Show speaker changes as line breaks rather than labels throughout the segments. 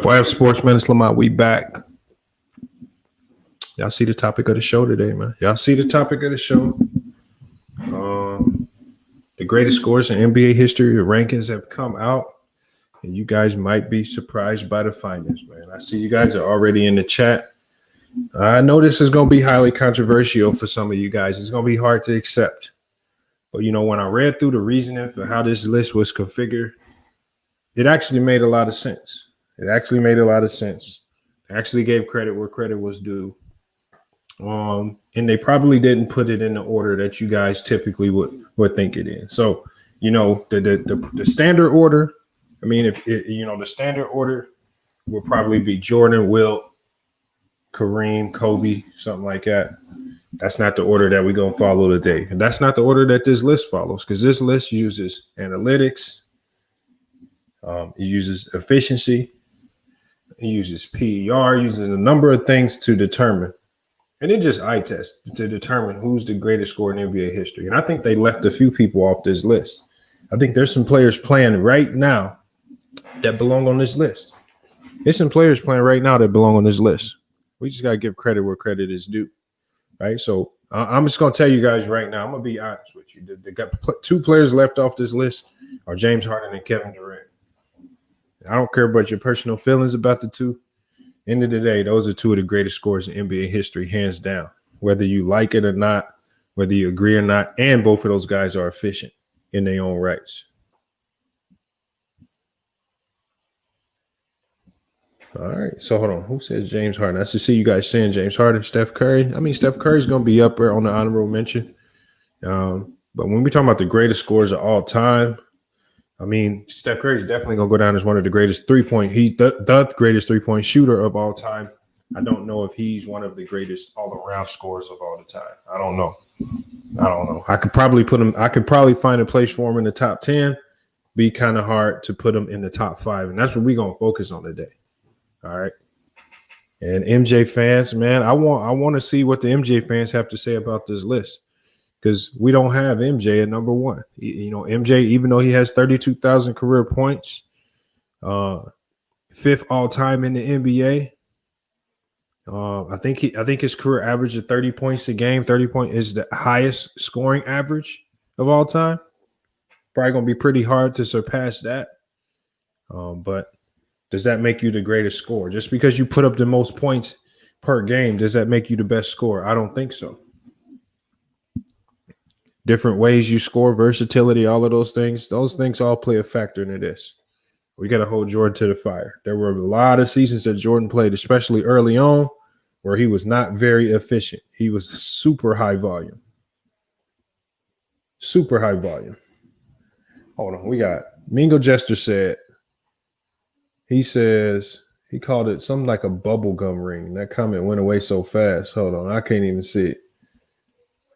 What up, sportsmen? It's Lamont. We back. Y'all see the topic of the show today, man. Y'all see the topic of the show. The greatest scores in NBA history. The rankings have come out, and you guys might be surprised by the findings, man. I see you guys are already in the chat. I know this is going to be highly controversial for some of you guys. It's going to be hard to accept. But, you know, when I read through the reasoning for how this list was configured, it actually made a lot of sense. It actually made a lot of sense. Actually gave credit where credit was due. And they probably didn't put it in the order that you guys typically would think it in. So, you know, the standard order, I mean, the standard order would probably be Jordan, Wilt, Kareem, Kobe, something like that. That's not the order that we're going to follow today. And that's not the order that this list follows, because this list uses analytics. It uses efficiency. It uses PER, uses a number of things to determine. And then just eye test to determine who's the greatest scorer in NBA history. And I think they left a few people off this list. I think there's some players playing right now that belong on this list. There's some players playing right now that belong on this list. We just got to give credit where credit is due. Right. So I'm just going to tell you guys right now, I'm going to be honest with you. They got two players left off this list are James Harden and Kevin Durant. I don't care about your personal feelings about the two. End of the day, those are two of the greatest scorers in NBA history, hands down. Whether you like it or not, whether you agree or not, and both of those guys are efficient in their own rights. All right, so hold on. Who says James Harden? I should see you guys saying James Harden, Steph Curry. I mean, Steph Curry's going to be up there on the honorable mention. But when we're talking about the greatest scorers of all time, I mean, Steph Curry is definitely going to go down as one of the greatest three-point. He's the greatest three-point shooter of all time. I don't know if he's one of the greatest all-around scorers of all the time. I don't know. I could probably put him. I could probably find a place for him in the top 10. Be kind of hard to put him in the top 5, and that's what we're going to focus on today. All right. And MJ fans, man, I want to see what the MJ fans have to say about this list. Because we don't have MJ at number one. You know, MJ, even though he has 32,000 career points, 5th all time in the NBA. I think his career average of 30 points a game. 30 points is the highest scoring average of all time. Probably gonna be pretty hard to surpass that. But does that make you the greatest scorer? Just because you put up the most points per game, does that make you the best scorer? I don't think so. Different ways you score, versatility, all of those things all play a factor into this. We got to hold Jordan to the fire. There were a lot of seasons that Jordan played, especially early on, where he was not very efficient. He was super high volume. Super high volume. Hold on. We got Mingo Jester he called it something like a bubblegum ring. That comment went away so fast. Hold on. I can't even see it.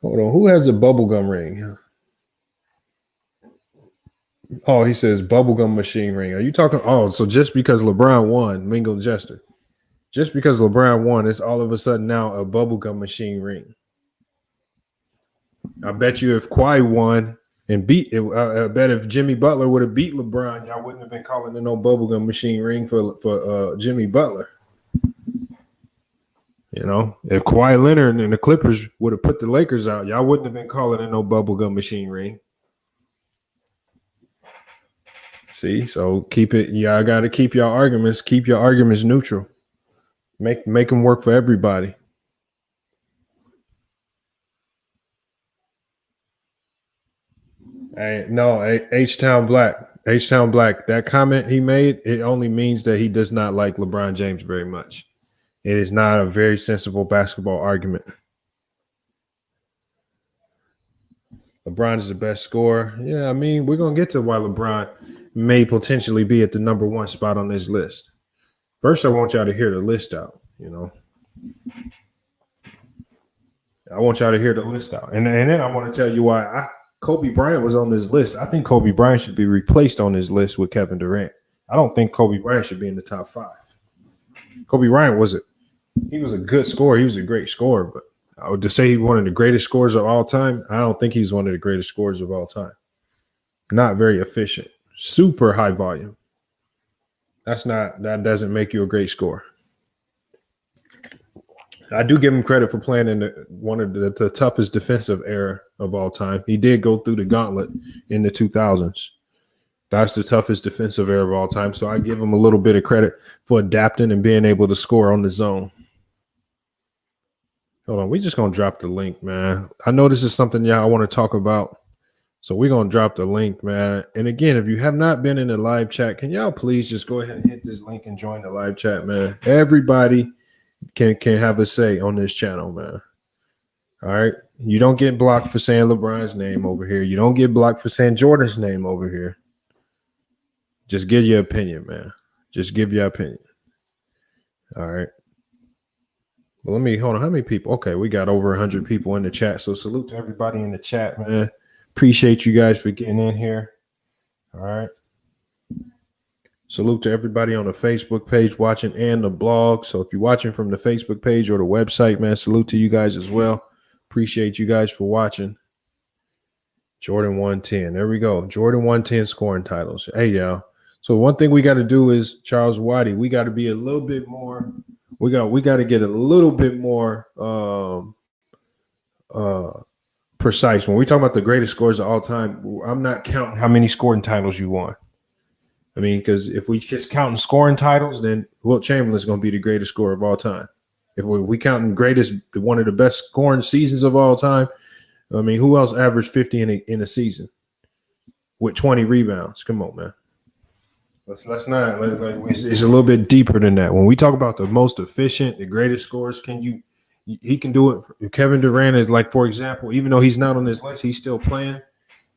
Hold on. Who has a bubblegum ring? Oh, he says bubblegum machine ring. Are you talking? Oh, so just because LeBron won, Mingle Jester, just because LeBron won, it's all of a sudden now a bubblegum machine ring. I bet you if Kawhi won and beat it, I bet if Jimmy Butler would have beat LeBron, y'all wouldn't have been calling it no bubblegum machine ring for Jimmy Butler. You know, if Kawhi Leonard and the Clippers would have put the Lakers out, y'all wouldn't have been calling it no bubblegum machine ring. See, so keep it. Y'all got to keep your arguments neutral. Make them work for everybody. H-Town Black. That comment he made, it only means that he does not like LeBron James very much. It is not a very sensible basketball argument. LeBron is the best scorer. Yeah, I mean, we're going to get to why LeBron may potentially be at the number one spot on this list. First, I want y'all to hear the list out, you know. I want y'all to hear the list out. And then I want to tell you why Kobe Bryant was on this list. I think Kobe Bryant should be replaced on this list with Kevin Durant. I don't think Kobe Bryant should be in the top 5. Kobe Bryant was a good scorer. He was a great scorer, but I would just say he's one of the greatest scorers of all time. I don't think he's one of the greatest scorers of all time. Not very efficient. Super high volume. That doesn't make you a great scorer. I do give him credit for playing in one of the toughest defensive era of all time. He did go through the gauntlet in the 2000s. That's the toughest defensive era of all time. So I give him a little bit of credit for adapting and being able to score on the zone. Hold on. We're just going to drop the link, man. I know this is something y'all want to talk about. So we're going to drop the link, man. And again, if you have not been in the live chat, can y'all please just go ahead and hit this link and join the live chat, man. Everybody can have a say on this channel, man. All right. You don't get blocked for saying LeBron's name over here. You don't get blocked for saying Jordan's name over here. Just give your opinion, man. Just give your opinion. All right. Well, let me hold on. How many people? Okay, we got over 100 people in the chat. So salute to everybody in the chat, man. Appreciate you guys for getting in here. All right. Salute to everybody on the Facebook page watching and the blog. So if you're watching from the Facebook page or the website, man, salute to you guys as well. Appreciate you guys for watching. Jordan 110. There we go. Jordan 110 scoring titles. Hey, y'all. So one thing we got to do is, Charles Whitey, we got to be a little bit more. We got to get a little bit more precise. When we talk about the greatest scores of all time, I'm not counting how many scoring titles you won. I mean, because if we just counting scoring titles, then Wilt Chamberlain's going to be the greatest scorer of all time. If we counting greatest, one of the best scoring seasons of all time, I mean, who else averaged 50 in a season with 20 rebounds? Come on, man. Let's not. It's a little bit deeper than that. When we talk about the most efficient, the greatest scorers, he can do it. Kevin Durant is like, for example, even though he's not on this list, he's still playing.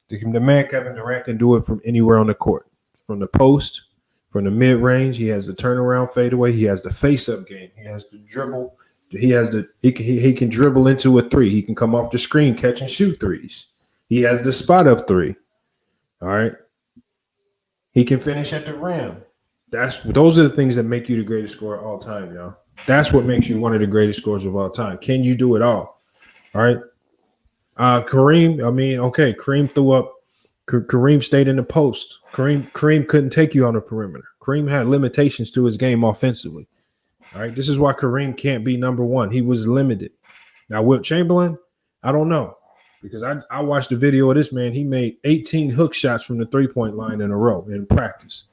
The man Kevin Durant can do it from anywhere on the court. From the post, from the mid-range, he has the turnaround fadeaway. He has the face-up game. He has the dribble. He can dribble into a three. He can come off the screen, catch and shoot threes. He has the spot-up three. All right. He can finish at the rim. Those are the things that make you the greatest scorer of all time, y'all. That's what makes you one of the greatest scorers of all time. Can you do it all? All right. Kareem. I mean, okay. Kareem stayed in the post. Kareem couldn't take you on the perimeter. Kareem had limitations to his game offensively. All right. This is why Kareem can't be number one. He was limited. Now, Wilt Chamberlain, I don't know. Because I watched the video of this man. He made 18 hook shots from the three-point line in a row in practice.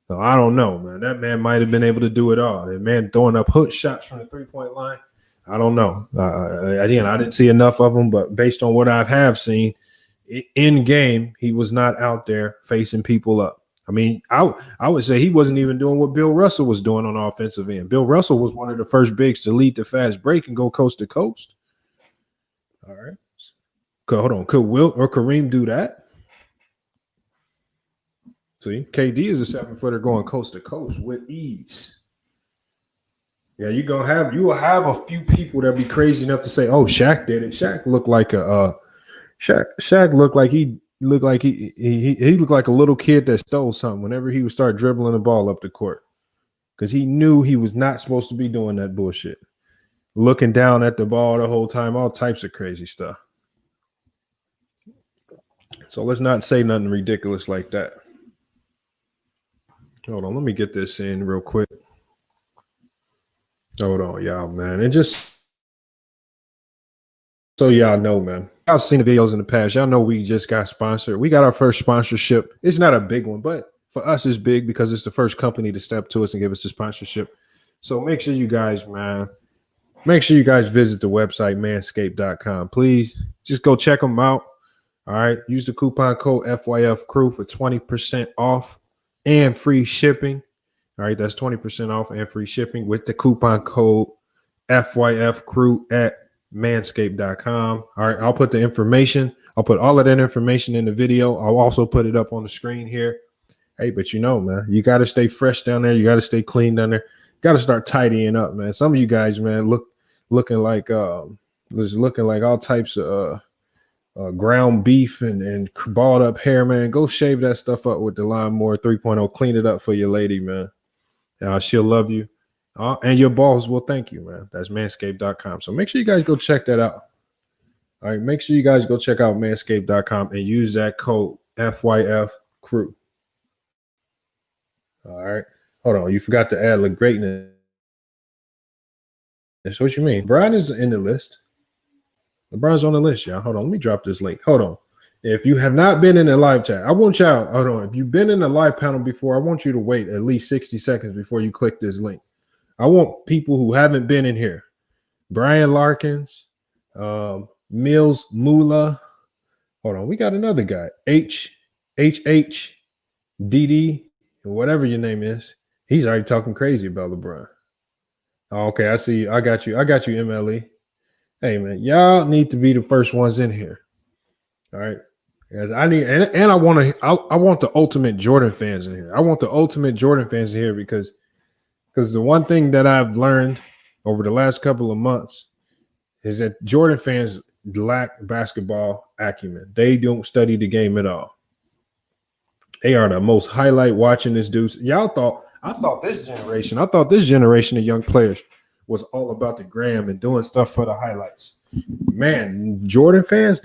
So I don't know, man. That man might have been able to do it all. That man throwing up hook shots from the three-point line, I don't know. Again, I didn't see enough of them, but based on what I have seen, in game, he was not out there facing people up. I mean, I would say he wasn't even doing what Bill Russell was doing on the offensive end. Bill Russell was one of the first bigs to lead the fast break and go coast to coast. All right. Hold on. Could Wilt or Kareem do that? See, KD is a 7-footer going coast to coast with ease. Yeah, you will have a few people that be crazy enough to say, "Oh, Shaq did it." Shaq looked like Shaq looked like he looked like a little kid that stole something whenever he would start dribbling the ball up the court, because he knew he was not supposed to be doing that bullshit, looking down at the ball the whole time, all types of crazy stuff. So let's not say nothing ridiculous like that. Hold on, let me get this in real quick. Hold on, y'all, man. And just so y'all know, man, I've seen the videos in the past. Y'all know we just got sponsored. We got our first sponsorship. It's not a big one, but for us, it's big because it's the first company to step to us and give us the sponsorship. So make sure you guys, man, visit the website, manscaped.com. Please just go check them out. All right. Use the coupon code FYFCrew for 20% off and free shipping. All right. That's 20% off and free shipping with the coupon code FYFCrew at manscaped.com. All right. I'll put the information. I'll put all of that information in the video. I'll also put it up on the screen here. Hey, but man, you got to stay fresh down there. You got to stay clean down there. Got to start tidying up, man. Some of you guys, man, looking like all types of ground beef and balled up hair, man. Go shave that stuff up with the Laimbeer 3.0. Clean it up for your lady, man. She'll love you. And your balls will thank you, man. That's manscaped.com. So make sure you guys go check that out. All right. Make sure you guys go check out manscaped.com and use that code FYFCrew. All right. Hold on, you forgot to add the greatness. What you mean? Bryant is in the list. LeBron's on the list, y'all. Hold on, let me drop this link. Hold on. If you have not been in the live chat, I want y'all, hold on. If you've been in the live panel before, I want you to wait at least 60 seconds before you click this link. I want people who haven't been in here. Brian Larkins, Mills Mula. Hold on, we got another guy. HHDD, whatever your name is. He's already talking crazy about LeBron. Oh, okay, I see you. I got you, MLE. Hey, man, y'all need to be the first ones in here. All right. Because I need, and I want the ultimate Jordan fans in here. I want the ultimate Jordan fans in here because the one thing that I've learned over the last couple of months is that Jordan fans lack basketball acumen. They don't study the game at all. They are the most highlight watching this dude. I thought this generation of young players was all about the gram and doing stuff for the highlights. Man, Jordan fans,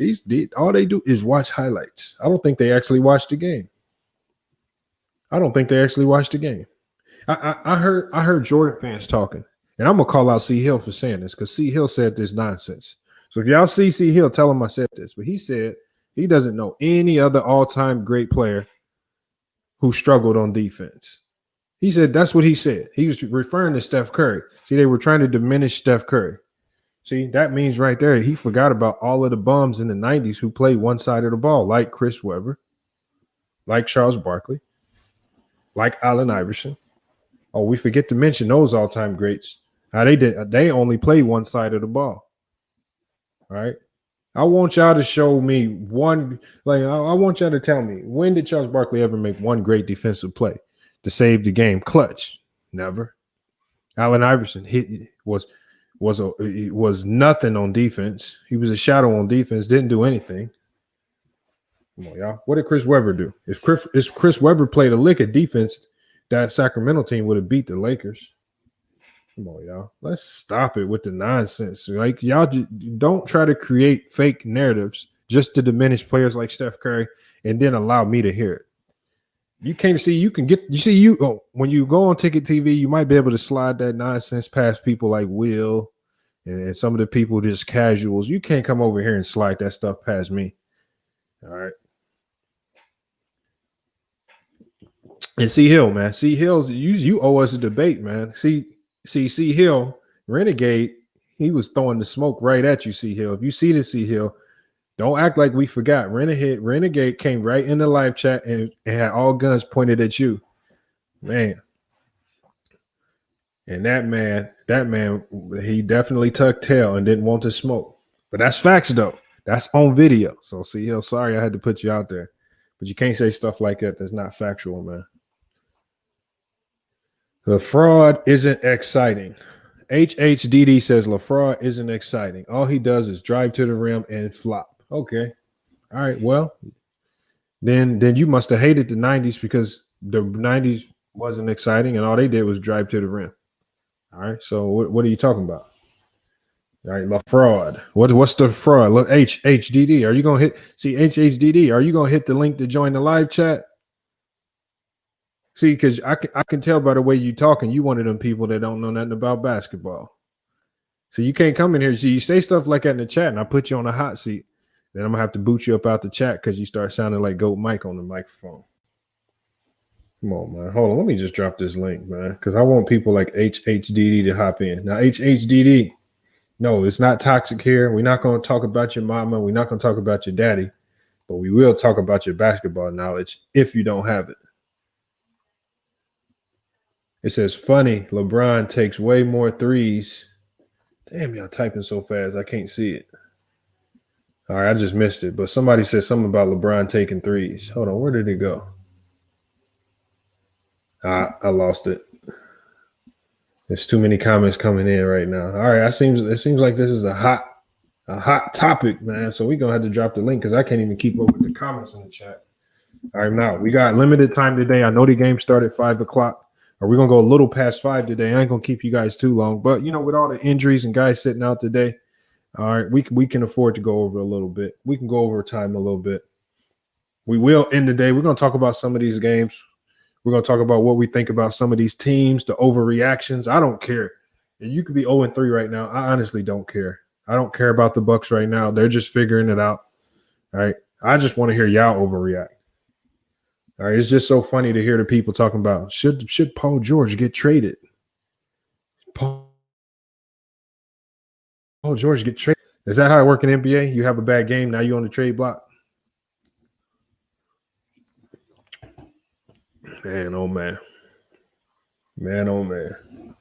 all they do is watch highlights. I don't think they actually watch the game. I heard Jordan fans talking, and I'm gonna call out C Hill for saying this because C Hill said this nonsense. So if y'all see C Hill, tell him I said this. But he said he doesn't know any other all-time great player who struggled on defense. He said that's what he said. He was referring to Steph Curry. See, they were trying to diminish Steph Curry. See, that means right there he forgot about all of the bums in the 90s who played one side of the ball, like Chris Webber, like Charles Barkley, like Allen Iverson. Oh, we forget to mention those all-time greats. How they only played one side of the ball. All right. I want y'all to show me one, I want y'all to tell me, when did Charles Barkley ever make one great defensive play to save the game? Clutch. Never. Allen Iverson was nothing on defense. He was a shadow on defense, didn't do anything. Come on, y'all. What did Chris Webber do? If Chris Webber played a lick of defense, that Sacramento team would have beat the Lakers. Come on, y'all. Let's stop it with the nonsense. Like, y'all don't try to create fake narratives just to diminish players like Steph Curry and then allow me to hear it. You can't see, when you go on Ticket TV, you might be able to slide that nonsense past people like Will and some of the people just casuals. You can't come over here and slide that stuff past me. All right. And C Hill, man. C Hill's you owe us a debate, man. C Hill, Renegade, he was throwing the smoke right at you, C Hill. If you see this, C Hill, don't act like we forgot. Renegade came right in the live chat and had all guns pointed at you. Man. And that man, he definitely tucked tail and didn't want to smoke. But that's facts, though. That's on video. So, C Hill, sorry I had to put you out there. But you can't say stuff like that that's not factual, man. The fraud isn't exciting. HHDD says LaFraud isn't exciting. All he does is drive to the rim and flop. Okay. All right. Well, then you must have hated the 90s because the 90s wasn't exciting and all they did was drive to the rim. All right. So what are you talking about? All right, LaFraud. What's the fraud? Look, HHDD. Are you gonna hit? See, HHDD. Are you gonna hit the link to join the live chat? See, because I can tell by the way you talking, you one of them people that don't know nothing about basketball. So you can't come in here. See, you say stuff like that in the chat, and I put you on a hot seat. Then I'm gonna have to boot you up out the chat because you start sounding like Goat Mike on the microphone. Come on, man. Hold on. Let me just drop this link, man, because I want people like HHDD to hop in. Now, HHDD, no, it's not toxic here. We're not going to talk about your mama. We're not going to talk about your daddy, but we will talk about your basketball knowledge if you don't have it. It says, funny, LeBron takes way more threes. Damn, y'all typing so fast, I can't see it. All right, I just missed it. But somebody said something about LeBron taking threes. Hold on, where did it go? I lost it. There's too many comments coming in right now. All right, it seems like this is a hot topic, man. So we're going to have to drop the link because I can't even keep up with the comments in the chat. All right, now we got limited time today. I know the game started at 5 o'clock. Or we're going to go a little past 5 today. I ain't going to keep you guys too long. But, with all the injuries and guys sitting out today, all right, we can afford to go over a little bit. We can go over time a little bit. We will end the day. We're going to talk about some of these games. We're going to talk about what we think about some of these teams, the overreactions. I don't care. And you could be 0-3 right now. I honestly don't care. I don't care about the Bucks right now. They're just figuring it out. All right. I just want to hear y'all overreact. All right. It's just so funny to hear the people talking about should Paul George get traded? Paul George get traded. Is that how it works in NBA? You have a bad game, now you're on the trade block. Man, oh man. Man, oh man.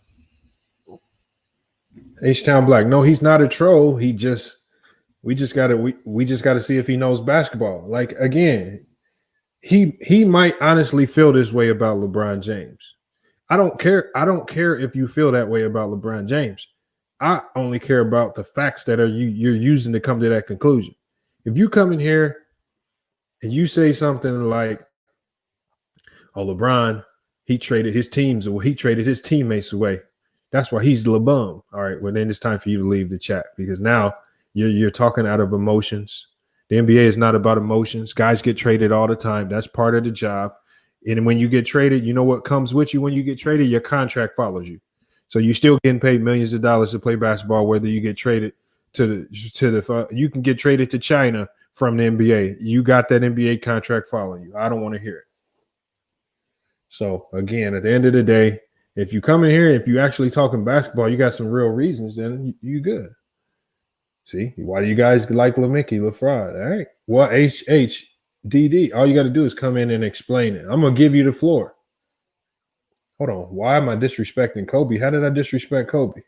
H-Town Black. No, he's not a troll. We just gotta see if he knows basketball. Like, again, he might honestly feel this way about LeBron James. I don't care if you feel that way about LeBron James. I only care about the facts that you're using to come to that conclusion. If you come in here and you say something like, "Oh, LeBron, he traded his teams away, he traded his teammates away. That's why he's LeBum." All right, well then it's time for you to leave the chat, because now you're talking out of emotions. The NBA is not about emotions. Guys get traded all the time. That's part of the job. And when you get traded, you know what comes with you when you get traded? Your contract follows you. So you're still getting paid millions of dollars to play basketball, whether you get traded you can get traded to China from the NBA. You got that NBA contract following you. I don't want to hear it. So again, at the end of the day, if you come in here, if you actually talking basketball, you got some real reasons, then you good. See, why do you guys like LaMickey, LaFraud? All right. Well, HHDD, all you got to do is come in and explain it. I'm going to give you the floor. Hold on. Why am I disrespecting Kobe? How did I disrespect Kobe?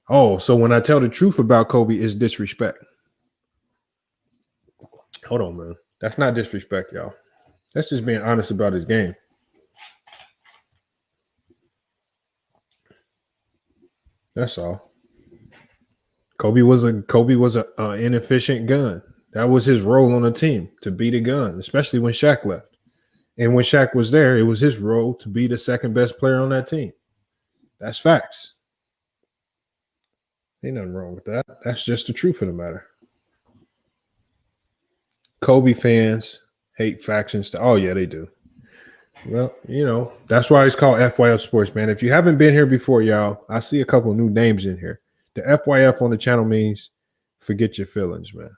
Oh, so when I tell the truth about Kobe, it's disrespect. Hold on, man. That's not disrespect, y'all. That's just being honest about his game. That's all. Kobe was a inefficient gun. That was his role on the team, to be the gun, especially when Shaq left. And when Shaq was there, it was his role to be the second best player on that team. That's facts. Ain't nothing wrong with that. That's just the truth of the matter. Kobe fans hate factions. Oh, yeah, they do. Well, that's why it's called FYF Sports, man. If you haven't been here before, y'all, I see a couple new names in here. The FYF on the channel means forget your feelings, man.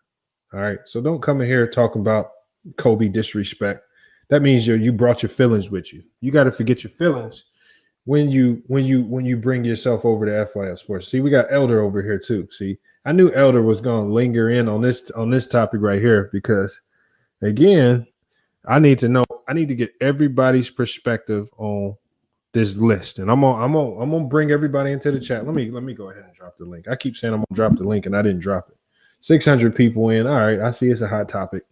All right. So don't come in here talking about Kobe disrespect. That means you brought your feelings with you. You got to forget your feelings when you bring yourself over to FYF Sports. See, we got Elder over here too. See, I knew Elder was going to linger in on this topic right here, because again, I need to get everybody's perspective on this list, and I'm gonna bring everybody into the chat. Let me go ahead and drop the link. I keep saying I'm gonna drop the link, and I didn't drop it. 600 people in. All right, I see it's a hot topic.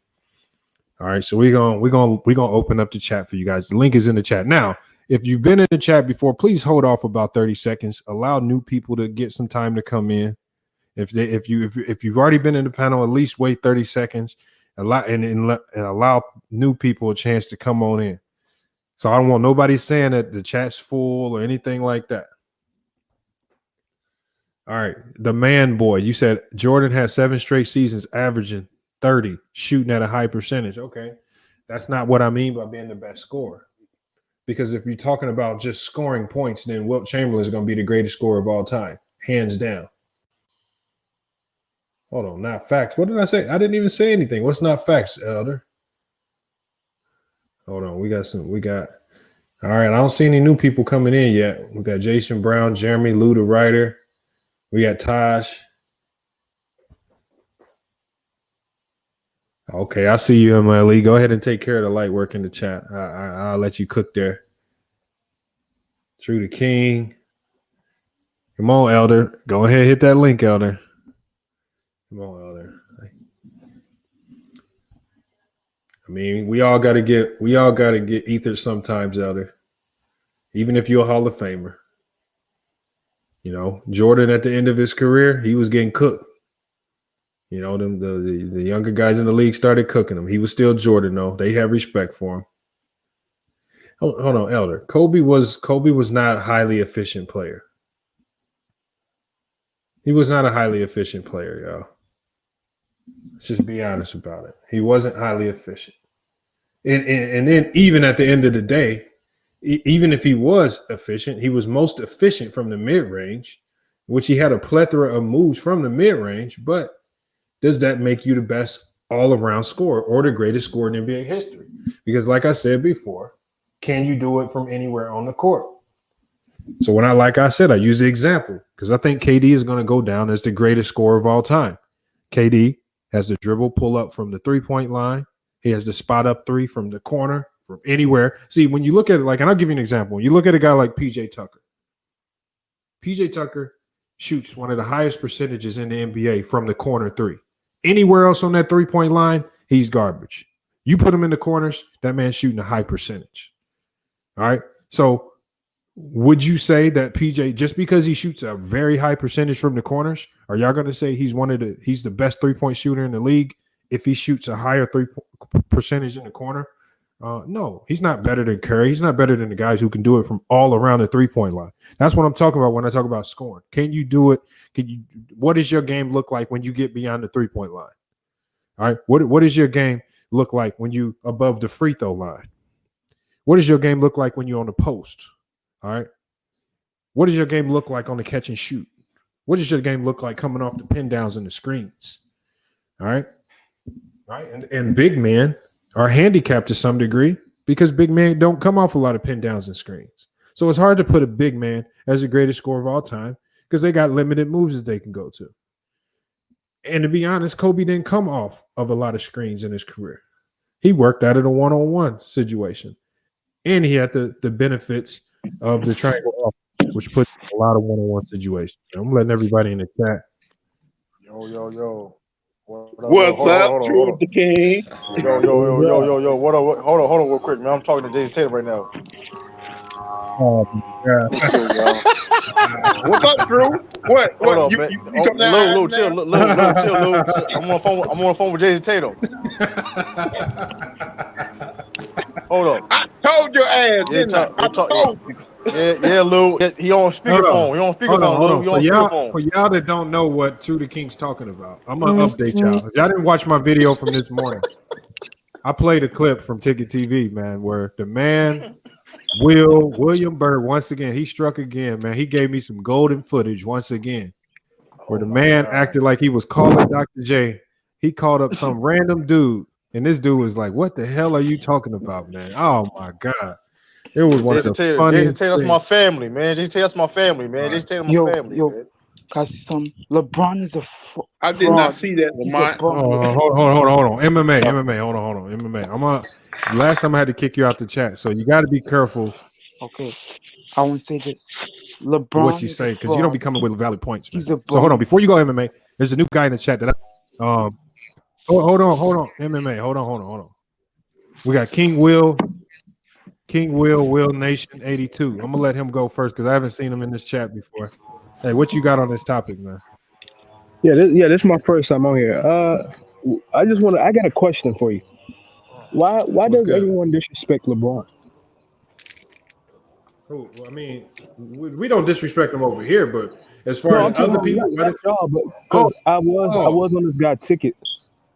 All right, so we're gonna open up the chat for you guys. The link is in the chat now. If you've been in the chat before, please hold off about 30 seconds. Allow new people to get some time to come in. If you've already been in the panel, at least wait 30 seconds. Allow new people a chance to come on in. So I don't want nobody saying that the chat's full or anything like that. All right, the man boy. You said Jordan has 7 straight seasons averaging 30, shooting at a high percentage. Okay, that's not what I mean by being the best scorer. Because if you're talking about just scoring points, then Wilt Chamberlain is going to be the greatest scorer of all time, hands down. Hold on, not facts. What did I say? I didn't even say anything. What's not facts, Elder? Hold on, we got. All right, I don't see any new people coming in yet. We got Jason Brown, Jeremy Lou, the writer. We got Taj. Okay, I see you, MLE. Go ahead and take care of the light work in the chat. I'll let you cook there. True the King. Come on, Elder. Go ahead and hit that link, Elder. Come on, Elder. I mean, we all gotta get ether sometimes, Elder. Even if you're a Hall of Famer. Jordan at the end of his career, he was getting cooked. The younger guys in the league started cooking him. He was still Jordan, though. They had respect for him. Hold on, Elder. Kobe was not a highly efficient player. He was not a highly efficient player, y'all. Let's just be honest about it. He wasn't highly efficient. And then even at the end of the day, even if he was efficient, he was most efficient from the mid-range, which he had a plethora of moves from the mid-range. But does that make you the best all-around scorer or the greatest scorer in NBA history? Because like I said before, can you do it from anywhere on the court? So like I said, I use the example because I think KD is going to go down as the greatest scorer of all time. KD has the dribble pull up from the three-point line. He has the spot up three from the corner, from anywhere. See, when you look at it, like, and I'll give you an example. When you look at a guy like PJ Tucker shoots one of the highest percentages in the NBA from the corner three. Anywhere else on that three-point line, he's garbage. You put him in the corners, that man's shooting a high percentage. All right. So would you say that PJ, just because he shoots a very high percentage from the corners, are y'all going to say he's the best three-point shooter in the league if he shoots a higher percentage in the corner? No, he's not better than Curry. He's not better than the guys who can do it from all around the three-point line. That's what I'm talking about when I talk about scoring. Can you do it? What does your game look like when you get beyond the three-point line? All right. What does your game look like when you above the free throw line? What does your game look like when you're on the post? All right. What does your game look like on the catch and shoot? What does your game look like coming off the pin downs and the screens? All right. Right. And big men are handicapped to some degree because big men don't come off a lot of pin downs and screens. So it's hard to put a big man as the greatest scorer of all time because they got limited moves that they can go to. And to be honest, Kobe didn't come off of a lot of screens in his career. He worked out of a one-on-one situation. And he had the benefits of the triangle offense, which puts a lot of one-on-one situations. I'm letting everybody in the chat.
Yo.
What's up, Truth the King?
Yo. What up? Hold on real quick, man. I'm talking to Jason Tatum right now.
Oh, yeah.
What's up, Drew? What?
Hold up,
you
man.
come down?
Lou, chill. I'm on the phone with Jason Tatum. Hold up.
I told your ass, didn't I? I told you.
Yeah, Lou. He on speakerphone. He on speakerphone, Lou. He on speakerphone.
For y'all that don't know what True the King's talking about, I'm gonna update y'all. If y'all didn't watch my video from this morning, I played a clip from Ticket TV, man, where the man William Bird, once again, he struck again, man. He gave me some golden footage once again, where the man acted like he was calling Dr. J. He called up some random dude, and this dude was like, "What the hell are you talking about, man?" Oh my god. It was one of the funniest.
Jason Tatum's my family, man. Jason Tatum's my family, man. Jason Tatum's my family.
Yo, cause LeBron is a fraud.
I did not see that, Lamont.
Hold on. MMA. Hold on. MMA. Last time I had to kick you out the chat, so you got to be careful.
Okay, I want to say this. LeBron.
What you say, because you don't be coming with valid points. Man.
He's a bum.
So hold on, before you go MMA, there's a new guy in the chat that hold on. MMA. Hold on. We got King Will Nation 82. I'm gonna let him go first because I haven't seen him in this chat before. Hey, what you got on this topic, man?
Yeah, this is my first time on here. I got a question for you. Why does everyone disrespect LeBron?
I mean, we don't disrespect him over here, but as far as other people,
I was on this guy's ticket.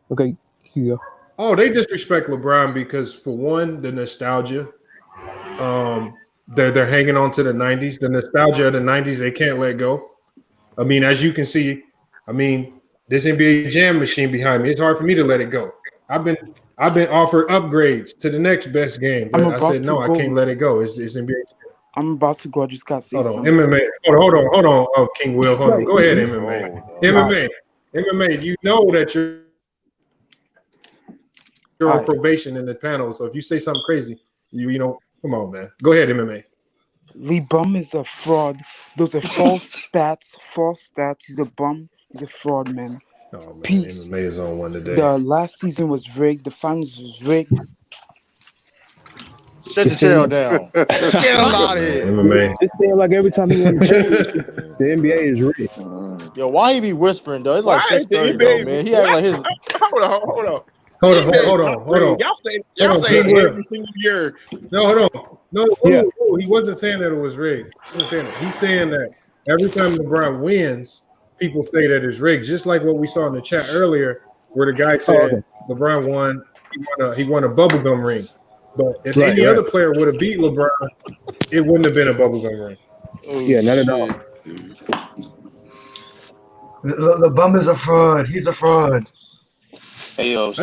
Okay, here you go.
Oh, they disrespect LeBron because, for one, the nostalgia. They're hanging on to the 90s. The nostalgia of the 90s, they can't let go. I mean, as you can see, this NBA Jam machine behind me, it's hard for me to let it go. I've been offered upgrades to the next best game, but I said no, I can't let it go. It's NBA Jam.
I'm about to go. I just got to say something.
MMA. Hold on. Oh, King Will, hold on. Go ahead, MMA. MMA. You know that you're on probation in the panel, so if you say something crazy, you know, come on, man. Go ahead, MMA.
Lee Bum is a fraud. Those are false stats. He's a bum. He's a fraud, man.
Oh, man.
Peace.
MMA is on one today.
The last season was rigged. The finals was rigged.
Shut your tail down. Get him out of here.
MMA.
It seems like every time he wins a championship, the NBA is rigged.
Yo, why he be whispering, though? It's like 6:30, though, man. He act like his.
Hold on.
Hold on.
Y'all say every single year.
No, hold on. No, he wasn't saying that it was rigged. He wasn't saying that. He's saying that every time LeBron wins, people say that it's rigged. Just like what we saw in the chat earlier, where the guy said LeBron won he won a bubblegum ring. But if
Right,
any
right.
other player would have beat LeBron, it wouldn't have been a bubblegum ring.
Yeah, not at all.
The bum is a fraud. He's a fraud.
Hey, yo,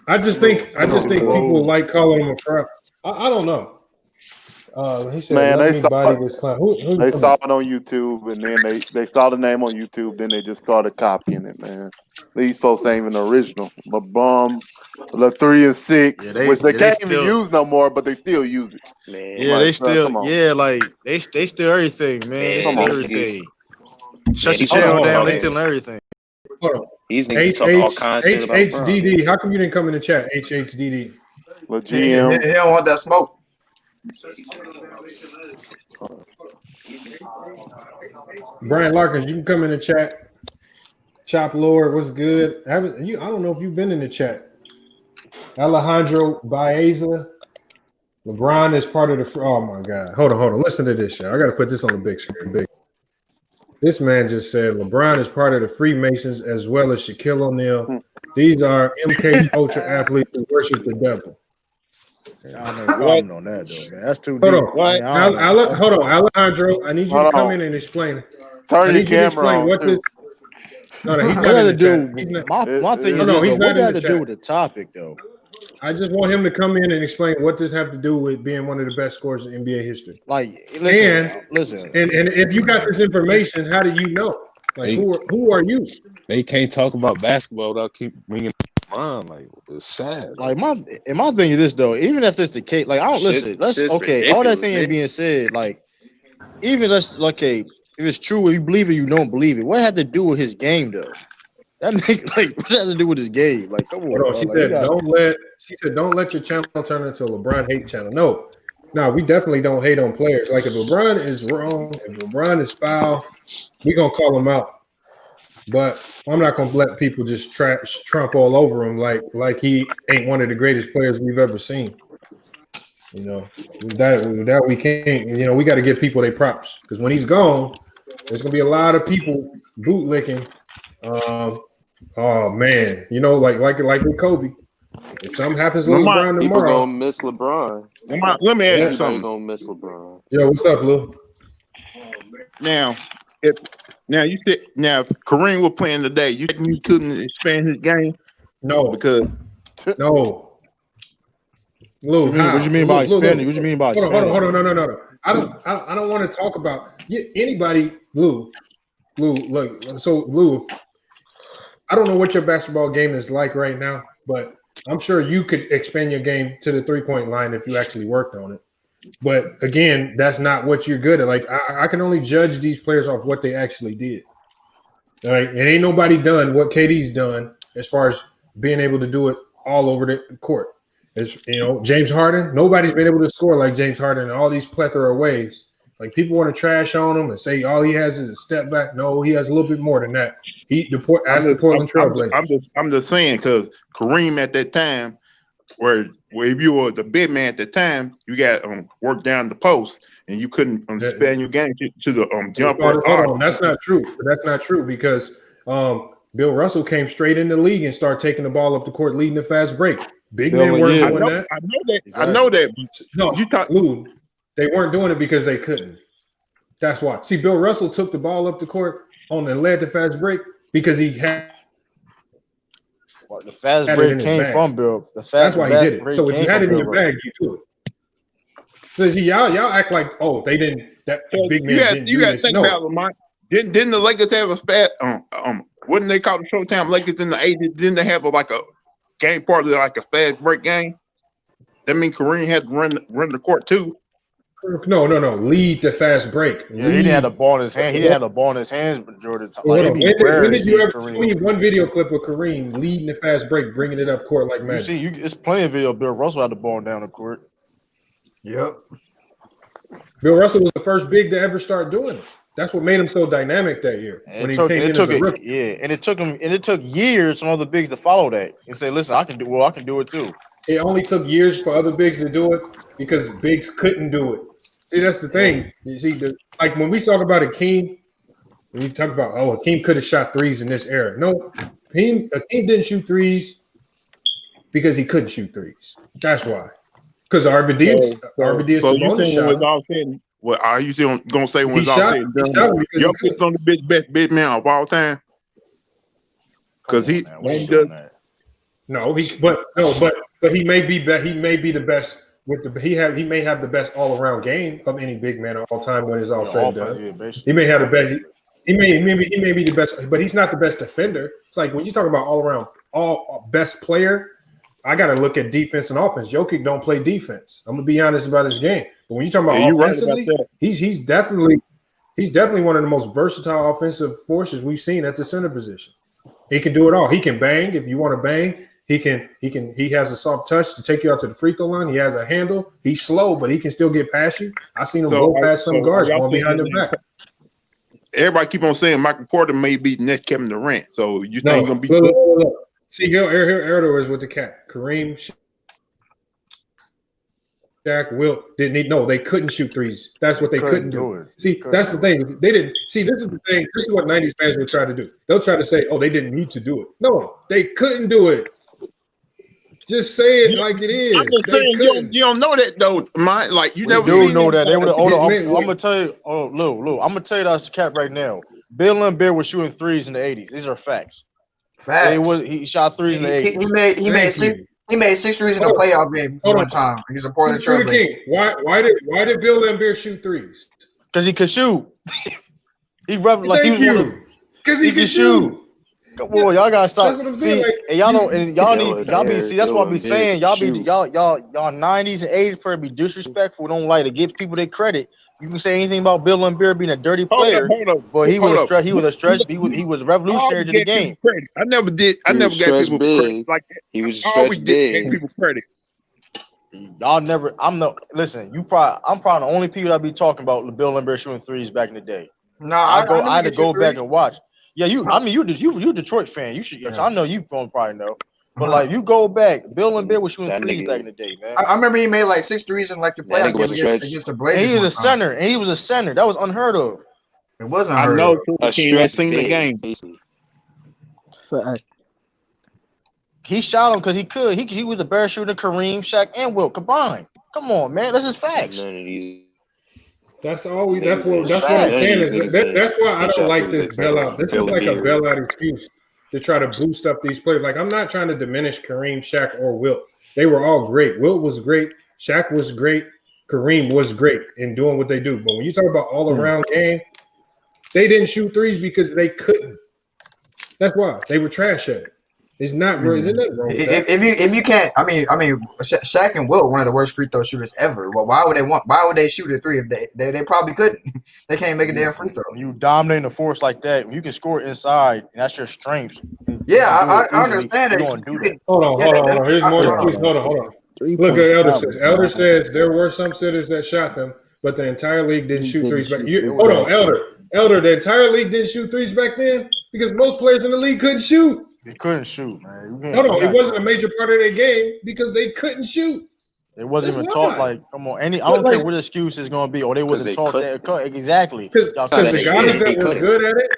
I just think people like calling him a fraud. I don't know. He said,
Man,
"Let
they
me
saw
body this clown."
They saw it on YouTube, and then they saw the name on YouTube. Then they just started copying it, man. These folks ain't even original. But the 3 and 6, which they can't even use no more, but they still use it.
Man,
Yeah, they still, like they still everything, man. They
Come
still
on,
everything. Shut your
Hold on,
channel down.
hold
They
on.
stealing everything.
Hold on.
These niggas talk all kinds of shit about LeBron.
HHDD. How come you didn't come in the chat? HHDD.
The
He
GM.
don't want that smoke.
Brian Larkins, you can come in the chat. Chop Lord, what's good? I don't know if you've been in the chat. Alejandro Baeza. LeBron is part of the. Oh my God! Hold on. Listen to this shit. I got to put this on the big screen. This man just said LeBron is part of the Freemasons as well as Shaquille O'Neal. These are MK Ultra athletes who worship the devil.
I don't know comment on that though, man. That's too
Hold
deep.
on. Hold on, Alejandro. I need you to come in and explain.
Turn your camera on.
What this. No, he's
What
not
does
in
it
the
do?
chat.
My thing is,
no, he's
what
not in
does
the
it do
chat.
with the topic though?
I just want him to come in and explain what this have to do with being one of the best scorers in NBA history.
Like, listen.
And if you got this information, how do you know? Like, who are you?
They can't talk about basketball without keep bringing LeBron. Like, it's sad.
Like my thing is this though. Even if it's the case, like I don't listen. Let's okay. All that thing is being said, like even let's okay. If it's true, if you believe it, you don't believe it. What had to do with his game though? That make like what has to do with his game? Like come on.
Hold on. She said, don't let your channel turn into a LeBron hate channel. No, we definitely don't hate on players. Like if LeBron is wrong, if LeBron is foul, we're gonna call him out. But I'm not gonna let people just trump all over him like he ain't one of the greatest players we've ever seen. You know, that we can't. You know, we got to give people their props because when he's gone, there's gonna be a lot of people bootlicking. Oh man, you know, like with Kobe. If something happens to LeBron
People
tomorrow,
gonna miss LeBron.
Let me ask you
Everybody
something.
gonna miss LeBron.
Yo, what's up, Lou?
Now, if Kareem was playing today, you think he couldn't expand his game?
No,
Because
no. Lou,
what you mean by expanding? What you mean by expanding?
Hold on, no. I don't want to talk about anybody, Lou. Look, so Lou, I don't know what your basketball game is like right now, but I'm sure you could expand your game to the 3-point line if you actually worked on it. But again, that's not what you're good at. Like I can only judge these players off what they actually did. All right, and ain't nobody done what KD's done as far as being able to do it all over the court. As you know, James Harden, nobody's been able to score like James Harden in all these plethora of ways. Like people want to trash on him and say all he has is a step back. No, he has a little bit more than that. The Portland Trailblazers.
I'm just saying because Kareem at that time, where if you were the big man at the time, you got work down the post and you couldn't expand your game to the jumper.
Hold on, that's not true. That's not true because Bill Russell came straight in the league and started taking the ball up the court, leading the fast break. Big men weren't doing that.
I know that.
No, Lou, they weren't doing it because they couldn't. That's why. See, Bill Russell took the ball up the court and led the fast break because he had.
Well, the fast break came from Bill.
That's why he did it. So if you had it in your bag, you do it. So y'all act like, oh, they didn't. That big man didn't do this. You got to think about Lamont.
Didn't the Lakers have a fast? Wouldn't they call the Showtime Lakers in the 80s? Didn't they have a game part of like a fast break game? That means Kareem had to run the court too.
No. Lead the fast break.
Yeah, he didn't have the ball in his hand. He didn't have the ball in his hands, majority of the time.
When did you ever see one video clip of Kareem leading the fast break, bringing it up court like magic?
It's plenty of video. Bill Russell had the ball down the court.
Yep.
Bill Russell was the first big to ever start doing it. That's what made him so dynamic that year when he came in as a rookie.
Yeah, and it took years for other bigs to follow that and say, "Listen, I can do it too."
It only took years for other bigs to do it because bigs couldn't do it. See, that's the thing. You see, like when we talk about Hakeem, when you talk about Hakeem could have shot threes in this era. No, Hakeem didn't shoot threes because he couldn't shoot threes. That's why. Because RVD is
you
Sabonis
saying when it's
shot.
all said, well, are you still gonna say when
He
it's all
shot.
said and
He
done?
shot because he
Jokic
could.
on the best big man of all time. Because he does.
No, but he may be the best with the he may have the best all around game of any big man of all time when it's all said and done. He may have the best. He may be the best, but he's not the best defender. It's like when you talk about all around best player, I got to look at defense and offense. Jokic don't play defense. I'm gonna be honest about his game. But when you talk about offensively, he's definitely one of the most versatile offensive forces we've seen at the center position. He can do it all. He can bang if you want to bang. He has a soft touch to take you out to the free throw line. He has a handle. He's slow, but he can still get past you. I've seen him blow past some guards going behind their back.
Everybody keep on saying Michael Porter may be next Kevin Durant. So you think he's gonna be
look. See, here is with the cat. Kareem, Shaq, Wilt didn't need. No, they couldn't shoot threes. That's what they couldn't do. See, that's the thing. They didn't. See, this is the thing. This is what 90s fans would try to do. They'll try to say, "Oh, they didn't need to do it." No, they couldn't do it. Just say it like it is.
I'm just saying, you don't know that though. You never
do know that. They would. I'm gonna tell you. Oh, Lou, I'm gonna tell you that's a cap right now. Bill Laimbeer was shooting threes in the 80s. These are facts. He shot threes in the 80s.
He made 6 threes in a playoff game one time. He's a Portland Trailblazer.
Why did Bill Laimbeer shoot threes?
Because he could shoot.
Because he could shoot.
Come on, y'all gotta stop.
That's what I'm saying.
And y'all don't, and y'all need, y'all be. See, that's what I be saying. Y'all 90s and 80s probably be disrespectful. Don't like to give people their credit. You can say anything about Bill Laimbeer being a dirty player, but he was revolutionary to the game.
I never gave people credit like that.
He was stretched big.
People credit.
Y'all never. I'm probably the only people that be talking about Bill Laimbeer shooting threes back in the day.
No,
I had to go back and watch. Yeah, you Detroit fan. You should. I know you gonna probably know. But like, you go back, Bill Laimbeer was shooting threes back in the day, man.
I remember he made like 6 threes in like the playoff game against the Blazers.
And he was a center, and he was a center. That was unheard of.
It wasn't unheard of.
I know. I've seen the game.
He shot him because he could. He was a better shooter than Kareem, Shaq, and Wilt combined. Come on, man. That's just facts.
That's all we. That's what I'm saying. That's why I don't like this bailout. This is like a bailout excuse to try to boost up these players. Like, I'm not trying to diminish Kareem, Shaq, or Wilt. They were all great. Wilt was great. Shaq was great. Kareem was great in doing what they do. But when you talk about all around game, they didn't shoot threes because they couldn't. That's why they were trash at it. It's not really. There's nothing wrong with that.
If you can't, I mean, Shaq and Wilt, one of the worst free throw shooters ever. Well, why would they shoot a three if they probably couldn't? They can't make a damn free throw.
You dominating the force like that, you can score inside, and that's your strength.
Yeah, I understand it.
Hold on. Here's more excuse. Hold on. Look at Elder says. Elder says there were some sitters that shot them, but the entire league didn't shoot threes back. Hold on, Elder. The entire league didn't shoot threes back then because most players in the league couldn't shoot.
They couldn't shoot, man.
Hold on, it wasn't a major part of their game because they couldn't shoot.
It wasn't even taught. Like, come on, I don't care what the excuse is going to be, or they wasn't taught that exactly.
Because the guys that were good at it,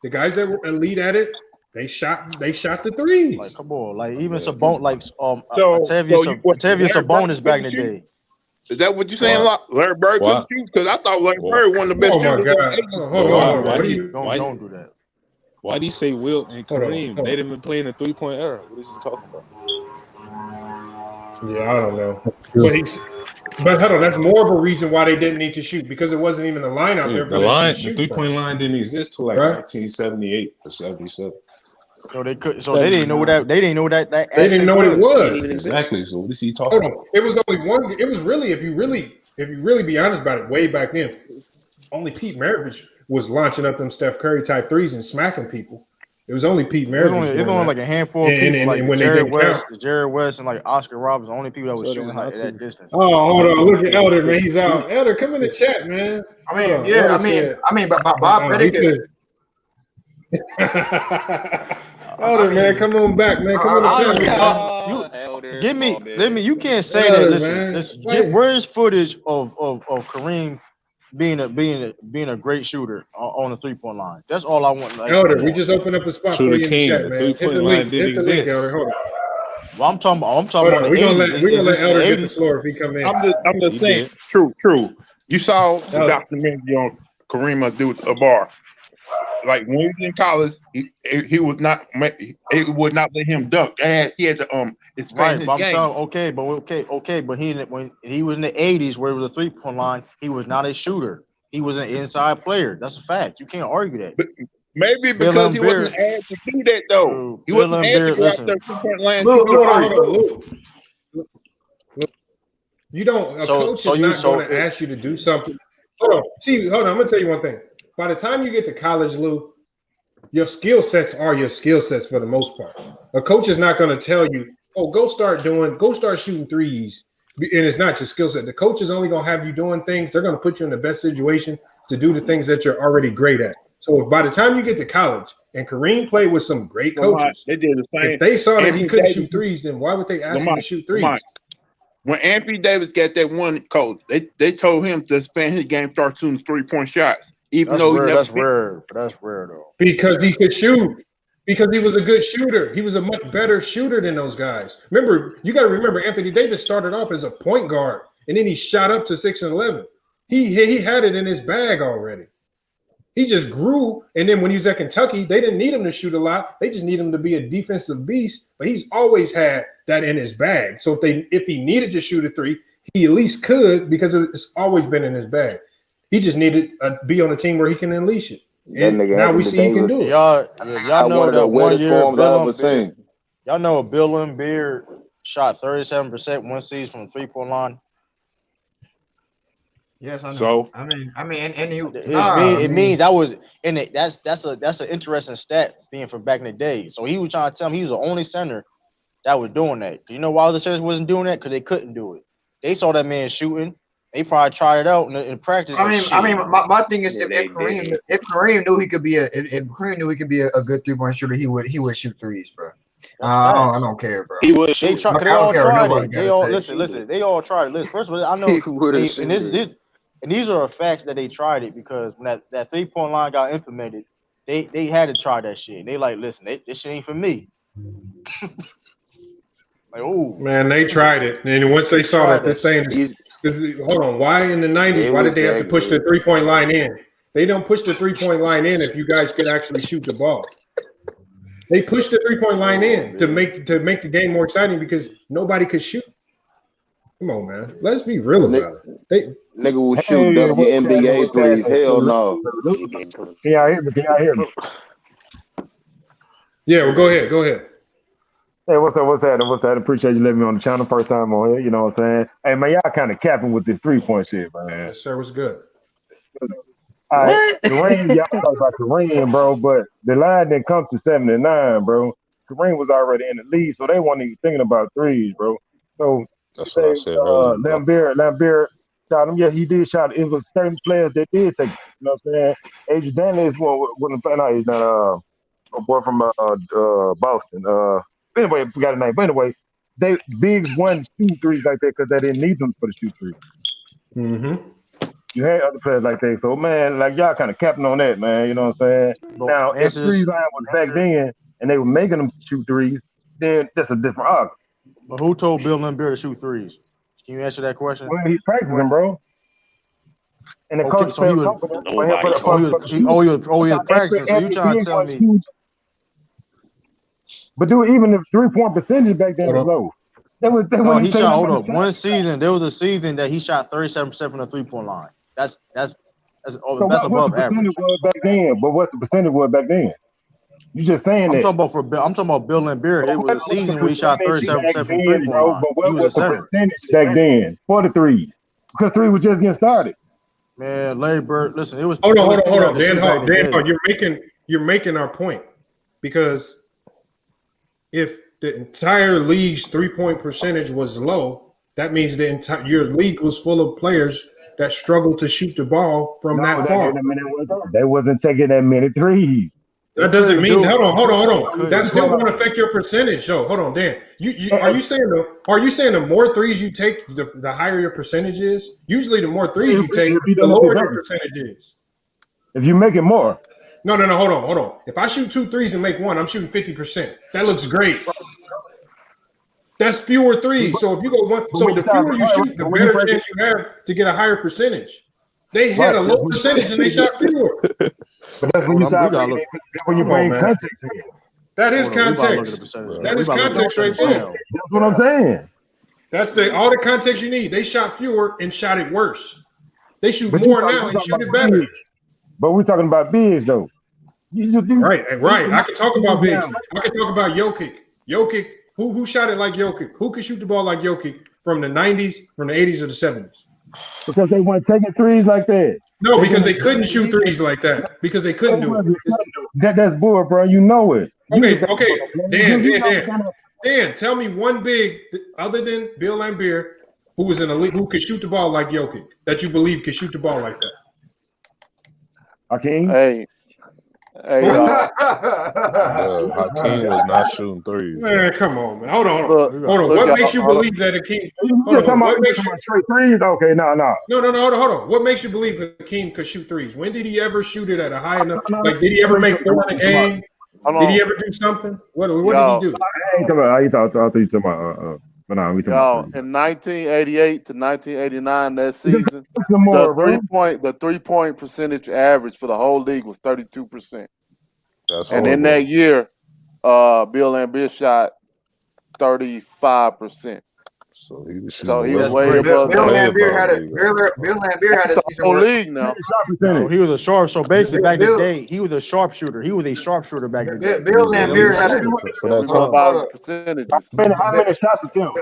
the guys that were elite at it, they shot the threes.
Like, come on, like even Sabonis, like Octavius Sabonis back in the day.
Is that what you're saying? Larry Bird couldn't shoot? Because I thought Larry Bird one of the best shooters.
Hold on.
Don't do that.
Why do you say Wilt and Kareem? They didn't even play in the 3-point era. What is he talking about?
Yeah, I don't know. But hold on, that's more of a reason why they didn't need to shoot because it wasn't even a line out there.
The 3-point line didn't exist till like 1978 or 77.
So they could. So they didn't know that. They didn't know that.
They didn't know what it was.
Exactly. So what is he talking about?
It was only one. It was really, if you really be honest about it, way back then, only Pete Maravich was launching up them Steph Curry type threes and smacking people. It was only Pete Maravich.
It was only like a handful of people, like Jared West and like Oscar Robertson, the only people that was shooting like at that distance.
Oh, hold on, look at Elder, man. He's out. Elder, come in the chat, man.
But Bob Predicate.
Elder, man, come on back, man. Come on.
Give me. You can't say that. Listen, where's footage of Kareem being a great shooter on the 3-point line? That's all I want. Like,
Elder, we just opened up a spot for you in the chat, man.
The 3-point line didn't exist.
Elder, hold on.
Well, I'm talking about the
We're gonna
80s.
let Elder get the
80s.
floor if he come in.
I'm just
He
saying.
did.
True. You saw the
Elder.
documentary on Kareem Abdul-Jabbar. Like when he was in college, he was not. It would not let him dunk. He had to expand
Right,
his
but I'm
game.
saying okay, but when he was in the 80s where it was a 3-point line, he was not a shooter. He was an inside player. That's a fact. You can't argue that.
But maybe because he wasn't asked to do that though. He wasn't asked to go out there 2-point line.
Hold on. You don't. A coach is not going to ask you to do something. Hold on. I'm going to tell you one thing. By the time you get to college, Lou, your skill sets are your skill sets for the most part. A coach is not going to tell you, go start shooting threes. And it's not your skill set. The coach is only going to have you doing things. They're going to put you in the best situation to do the things that you're already great at. So by the time you get to college, and Kareem played with some great coaches,
they did the same.
If they saw that he couldn't shoot threes, then why would they ask him to shoot threes?
When Anthony Davis got that one coach, they told him to expand his game, start shooting 3-point shots. Even though
that's rare though.
Because he could shoot. Because he was a good shooter. He was a much better shooter than those guys. Remember, you got to remember, Anthony Davis started off as a point guard, and then he shot up to 6'11". He had it in his bag already. He just grew, and then when he was at Kentucky, they didn't need him to shoot a lot. They just need him to be a defensive beast. But he's always had that in his bag. So if he needed to shoot a three, he at least could because it's always been in his bag. He just needed to be on a team where he can unleash it. And now we see he can do it.
Y'all know that 1 year y'all know Bill Laimbeer shot 37% one season from the 3-point line.
Yes, I know.
So
it
means that was in it. That's an interesting stat being from back in the day. So he was trying to tell me he was the only center that was doing that. Do you know why other centers wasn't doing that? Because they couldn't do it. They saw that man shooting. They probably tried it out in practice.
My thing is, if Kareem knew he could be a good 3-point shooter, he would shoot threes, bro. I don't care, bro.
He would shoot.
They all tried it. They all listen. They all tried it. Listen, first of all, I know, and these are facts that they tried it because when that 3-point line got implemented, they had to try that shit. They like, listen, this shit ain't for me. Like, oh
man, they tried it, and once they saw that this thing is. Hold on. Why in the 90s? Why did they have to push the 3-point line in? They don't push the 3-point line in if you guys could actually shoot the ball. They pushed the 3-point line in to make the game more exciting because nobody could shoot. Come on, man. Let's be real about it.
Nigga will shoot WNBA threes. Hell no.
Can y'all hear me?
Yeah, well, go ahead.
Hey, what's that? Appreciate you letting me on the channel first time on here. You know what I'm saying? Hey, man, y'all kind of capping with this 3-point shit, man.
Yes, sir. What's good?
All right, Kareem, y'all talk about Kareem, bro, but the line didn't come to 79, bro. Kareem was already in the lead, so they weren't even thinking about threes, bro. So
that's what I said earlier.
Laimbeer shot him. Yeah, he did shot. It was certain players that did take it. You know what I'm saying? Adrian Danley is one. No, he's not a boy from Boston. Anyway, I forgot his name. But anyway, Biggs won 2 threes like that because they didn't need them for the shoot three.
Mm-hmm.
You had other players like that. So, man, like y'all kind of capping on that, man. You know what I'm saying? Now, if 3 line was back then and they were making them shoot threes, then that's a different argument.
But who told Bill Laimbeer to shoot threes? Can you answer that question?
Well, he's practicing, bro. And the coach
so he was practicing. So you trying to tell me?
But dude, even the 3-point percentage back then was low.
He shot. Hold up. One season, there was a season that he shot 37% from the 3-point line. That's above average.
Back then, but what's the percentage was back then? You just saying
I'm talking about Bill Laimbeer. It was a season where he shot 37% from 3-point line.
But what was the percentage back then for the threes? Because 3 was just getting started.
Man, Laimbeer, listen, it was.
Hold on. Dan, you're making our point because if the entire league's 3-point percentage was low, that means your league was full of players that struggled to shoot the ball from that far.
They wasn't taking that many threes.
That doesn't mean. Hold on. That still won't affect your percentage. So hold on, Dan. Are you saying the more threes you take, the higher your percentage is? Usually, the more threes you take, the lower your percentage is.
If you make it more.
No. Hold on. If I shoot 2 threes and make 1, I'm shooting 50%. That looks great. That's fewer threes. So if you go one, so the fewer you shoot, the better chance you have to get a higher percentage. They had a low percentage and they shot fewer.
But that's when you bring context in.
That is context. That is context right there.
That's what I'm saying.
That's all the context you need. They shot fewer and shot it worse. They shoot more now and shoot it better.
But we're talking about bigs though.
Right. I can talk about bigs. I can talk about Jokic. Jokic, who shot it like Jokic? Who can shoot the ball like Jokic from the 90s, from the 80s, or the 70s?
Because they weren't taking threes like that.
No, because they couldn't shoot threes like that. Because they couldn't do it.
That's bull, bro. You know it.
Okay. Dan, tell me one big other than Bill Laimbeer who was in the league who could shoot the ball like Jokic that you believe could shoot the ball like that.
Hakeem?
Hey,
Hakeem was not shooting threes.
Man, come on, man. Hold on. What makes you believe that Hakeem?
What makes you straight threes? Okay, no.
No. Hold on. What makes you believe Hakeem could shoot threes? When did he ever shoot it at a high enough? Like, did he ever make 4 in a game? Did he ever do something? What did he do?
I thought you talking about
in 1988 to 1989, that season, the 3-point percentage average for the whole league was 32%. And in that year, Bill Laimbeer shot 35%.
So he was
way above.
Bill Laimbeer had a
whole league now.
He was a sharp. So basically, back in the day, he was a sharpshooter. He was a sharpshooter back in the day.
Bill Laimbeer had
about percentages.
How many shots attempts?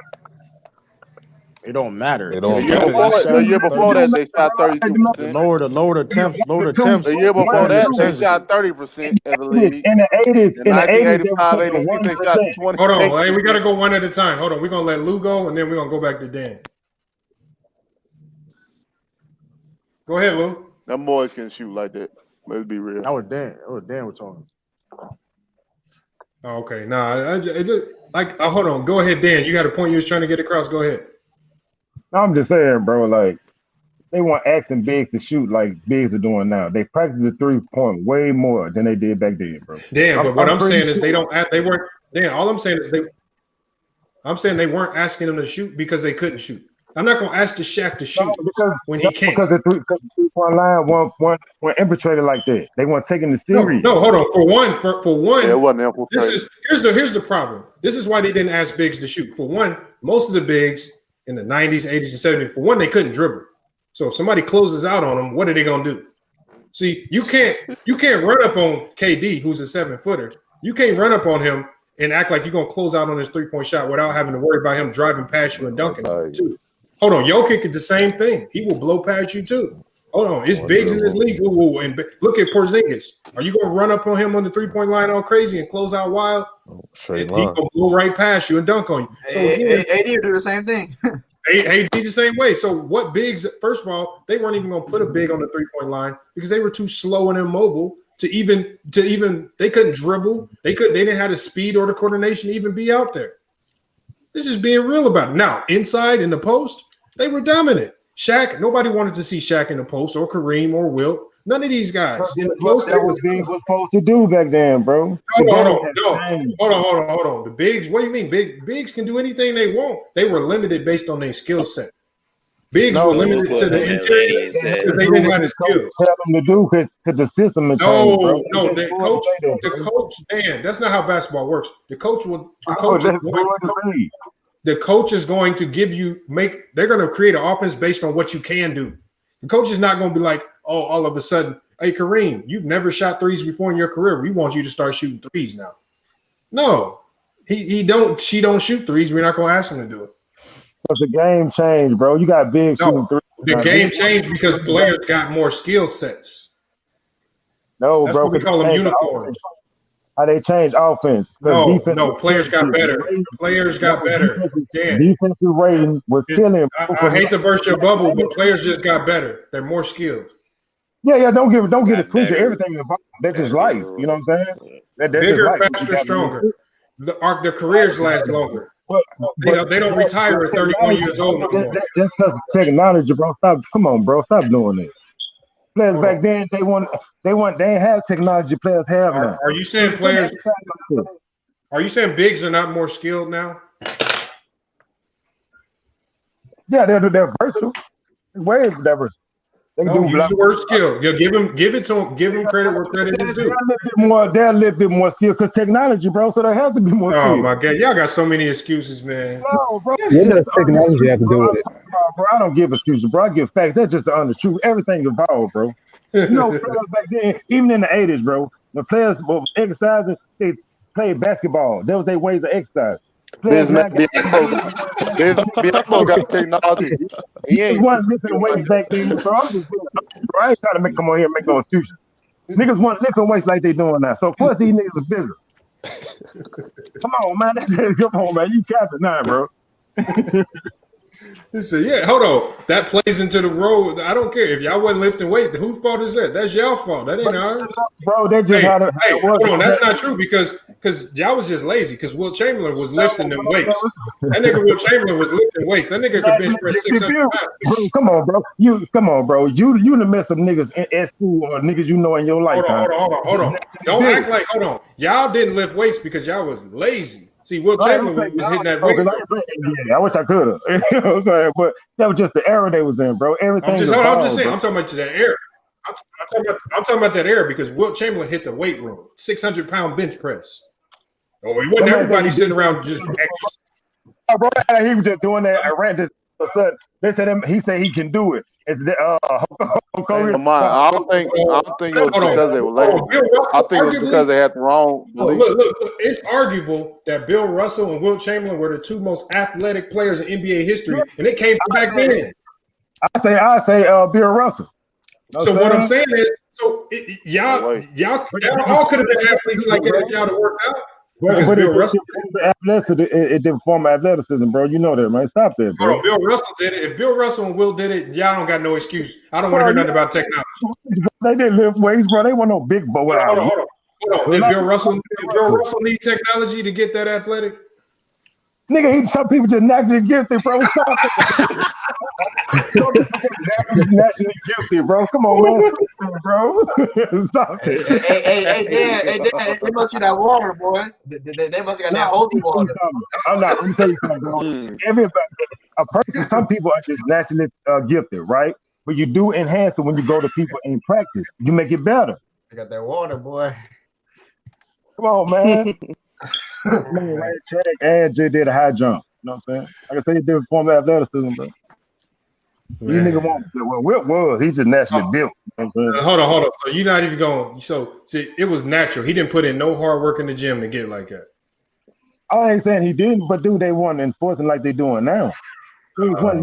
It don't matter.
The year before that, they shot 32%.
Lower the attempts.
The year before that, they shot 30% as a league.
In the 80s,
in 1985, 86, they shot 20%.
Hold on, hey, we got to go one at a time. Hold on, we're gonna let Lou go, and then we're gonna go back to Dan. Go ahead, Lou.
Them boys can shoot like that. Let's be real.
That was Dan. We're talking.
Okay, hold on. Go ahead, Dan. You got a point you was trying to get across. Go ahead.
I'm just saying, bro, like, they weren't asking bigs to shoot like bigs are doing now. They practice the 3-point way more than they did back then, bro.
Damn, but what I'm saying is they weren't. Dan, all I'm saying is they weren't asking them to shoot because they couldn't shoot. I'm not going to ask the Shaq to shoot when he can't.
Because the 3-point line weren't infiltrated like that. They weren't taking the series.
No, hold on. For one,
it wasn't infiltrated.
Here's the problem. This is why they didn't ask bigs to shoot. For one, most of the bigs in the 90s, 80s, and 70s, for one, they couldn't dribble. So if somebody closes out on them, what are they gonna do? See, you can't run up on KD, who's a 7-footer. You can't run up on him and act like you're gonna close out on his 3-point shot without having to worry about him driving past you and dunking too. Hold on, Jokic is the same thing. He will blow past you too. Hold on, it's bigs in this league. Ooh, and look at Porzingis. Are you gonna run up on him on the 3-point line all crazy and close out wild? He gonna blow right past you and dunk on you. So
AD will do the same thing.
AD the same way. So what bigs? First of all, they weren't even gonna put a big on the 3-point line because they were too slow and immobile to even. They couldn't dribble. They didn't have the speed or the coordination to even be out there. This is being real about it. Now inside in the post, they were dominant. Shaq, nobody wanted to see Shaq in the post or Kareem or Wilt. None of these guys in the post.
That was bigs was supposed to do back then, bro.
Hold on. The bigs, what do you mean? Bigs can do anything they want. They were limited based on their skill set. Bigs were limited to the interior because they didn't have the skills.
Tell them to do because the system is
the coach, Dan, that's not how basketball works. The coach is going to give you they're going to create an offense based on what you can do. The coach is not going to be like, oh, all of a sudden, hey, Kareem, you've never shot threes before in your career. We want you to start shooting threes now. No, she don't shoot threes. We're not going to ask him to do it.
Because the game changed, bro. You got big shooting threes.
The game changed because players got more skill sets.
No,
that's
bro.
What we call them unicorns.
How they change offense?
No, players got better. Players got better.
Defensive rating was killing.
I hate to burst your bubble, but players just got better. They're more skilled.
Yeah. Don't get it twisted. Everything that's just life. You know what I'm saying?
Bigger, faster, stronger. Their careers last longer. They don't retire at 31 years old no more.
That's because of technology, bro. Come on, bro. Stop doing it. Players back then, they didn't have technology. Players have now.
Are you saying players? Are you saying bigs are not more skilled now?
Yeah, they're versatile. Way diverse. They can
No,
do
use the word skill. Give it to them. Give them credit where credit is due.
They're a little bit more skill because technology, bro. So they have to be more skill.
Oh my God, y'all got so many excuses, man.
No, bro.
What does technology have to do with it?
Bro, I don't give excuses, bro. I give facts. That's just the honest truth. Everything evolved, bro. You know, players back then, even in the 80s, bro, when players were exercising, they played basketball. That was their ways of exercise.
This man Biombo got technology. He ain't
wasn't lifting weights back then, bro. I'm just, bro, I ain't trying to come on here and make no excuses. Niggas want lifting weights like they doing now. So of course these niggas are bigger. Come on, man. Come on, man. You capping now, bro.
He said, yeah, hold on. That plays into the role. I don't care. If y'all wasn't lifting weight, whose fault is that? That's y'all fault. That ain't ours.
Bro, they just how it was.
Hold on. That's not true because y'all was just lazy because Wilt Chamberlain was lifting them weights. That nigga Wilt Chamberlain was lifting weights. That nigga could bench press 600 pounds.
Bro, come on, bro. You done met some niggas at school or niggas you know in your lifetime.
Hold on. Don't act like, hold on. Y'all didn't lift weights because y'all was lazy. See, Wilt Chamberlain was hitting that weight.
Yeah, I wish I could have. You know what I'm saying? But that was just the era they was in, bro. Everything. I'm just saying.
I'm talking about that era. I'm talking about that era because Wilt Chamberlain hit the weight room, 600-pound bench press. Oh, it wasn't everybody sitting around just.
Oh, bro, he was just doing that. I ran this. They said he said he can do it. It's the
I don't think it was because they were lazy. I think it was because they had the wrong belief.
Look, it's arguable that Bill Russell and Wilt Chamberlain were the two most athletic players in NBA history, and it came from back then.
I say Bill Russell.
So what I'm saying is, y'all all could have been athletes like that if y'all had worked out. Because Bill Russell
it didn't form athleticism, bro. You know that, man. Stop that, bro.
Bro, Bill Russell did it. If Bill Russell and Will did it, y'all don't got no excuse. I don't want to hear nothing about technology.
They didn't lift weights, bro. They weren't no big boy.
Hold on. Did Bill Russell need technology to get that athletic?
Nigga, some people just naturally gifted, bro. Naturally gifted, bro. Come on, man. Bro. Stop it.
Hey, they must be that water, boy. They must have got that holy water.
I'm gonna tell you something, bro. Some people are just naturally gifted, right? But you do enhance it when you go to people in practice. You make it better.
I got that water, boy.
Come on, man. Man, right track and Jay did a high jump. You know what I'm saying? Like I said, he did form of athleticism, bro. You nigga won't. Well, Wilt was. He's just naturally built. You know
hold on. So you're not even going. So see, it was natural. He didn't put in no hard work in the gym to get like that.
I ain't saying he didn't, but dude, they weren't enforcing like they doing now. You had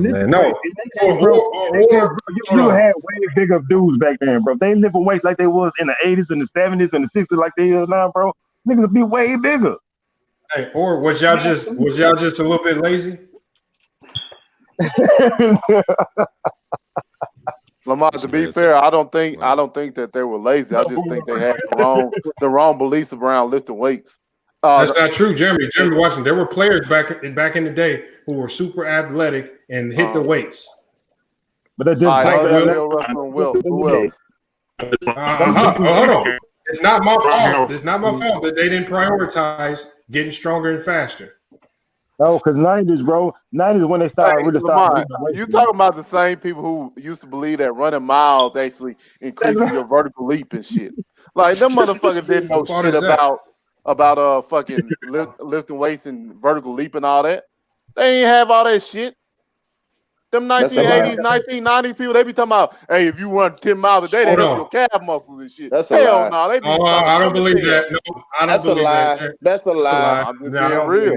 way bigger dudes back then, bro. They lift weights like they was in the 80s and the 70s and the 60s like they is now, bro. Niggas would be way bigger.
Hey, or was y'all just a little bit lazy?
Lamar, to be fair, I don't think that they were lazy. I just think they had the wrong beliefs around lifting weights.
That's not true, Jeremy. Jeremy Washington. There were players back in the day who were super athletic and hit the weights.
But they just
Who else?
Hold on. It's not my fault. It's not my fault that they didn't prioritize getting stronger and faster.
No, because 90s, bro. 90s when they started really starting.
You talking about the same people who used to believe that running miles actually increases your vertical leap and shit. Like them motherfuckers didn't know shit about fucking lifting weights and vertical leap and all that. They ain't have all that shit. Them 1980s, 1990s people, they be talking about, hey, if you run 10 miles a day, they help your calf muscles and shit.
That's
hell no. They
I don't believe that. No, I don't believe that.
That's a lie.
I'm just being real.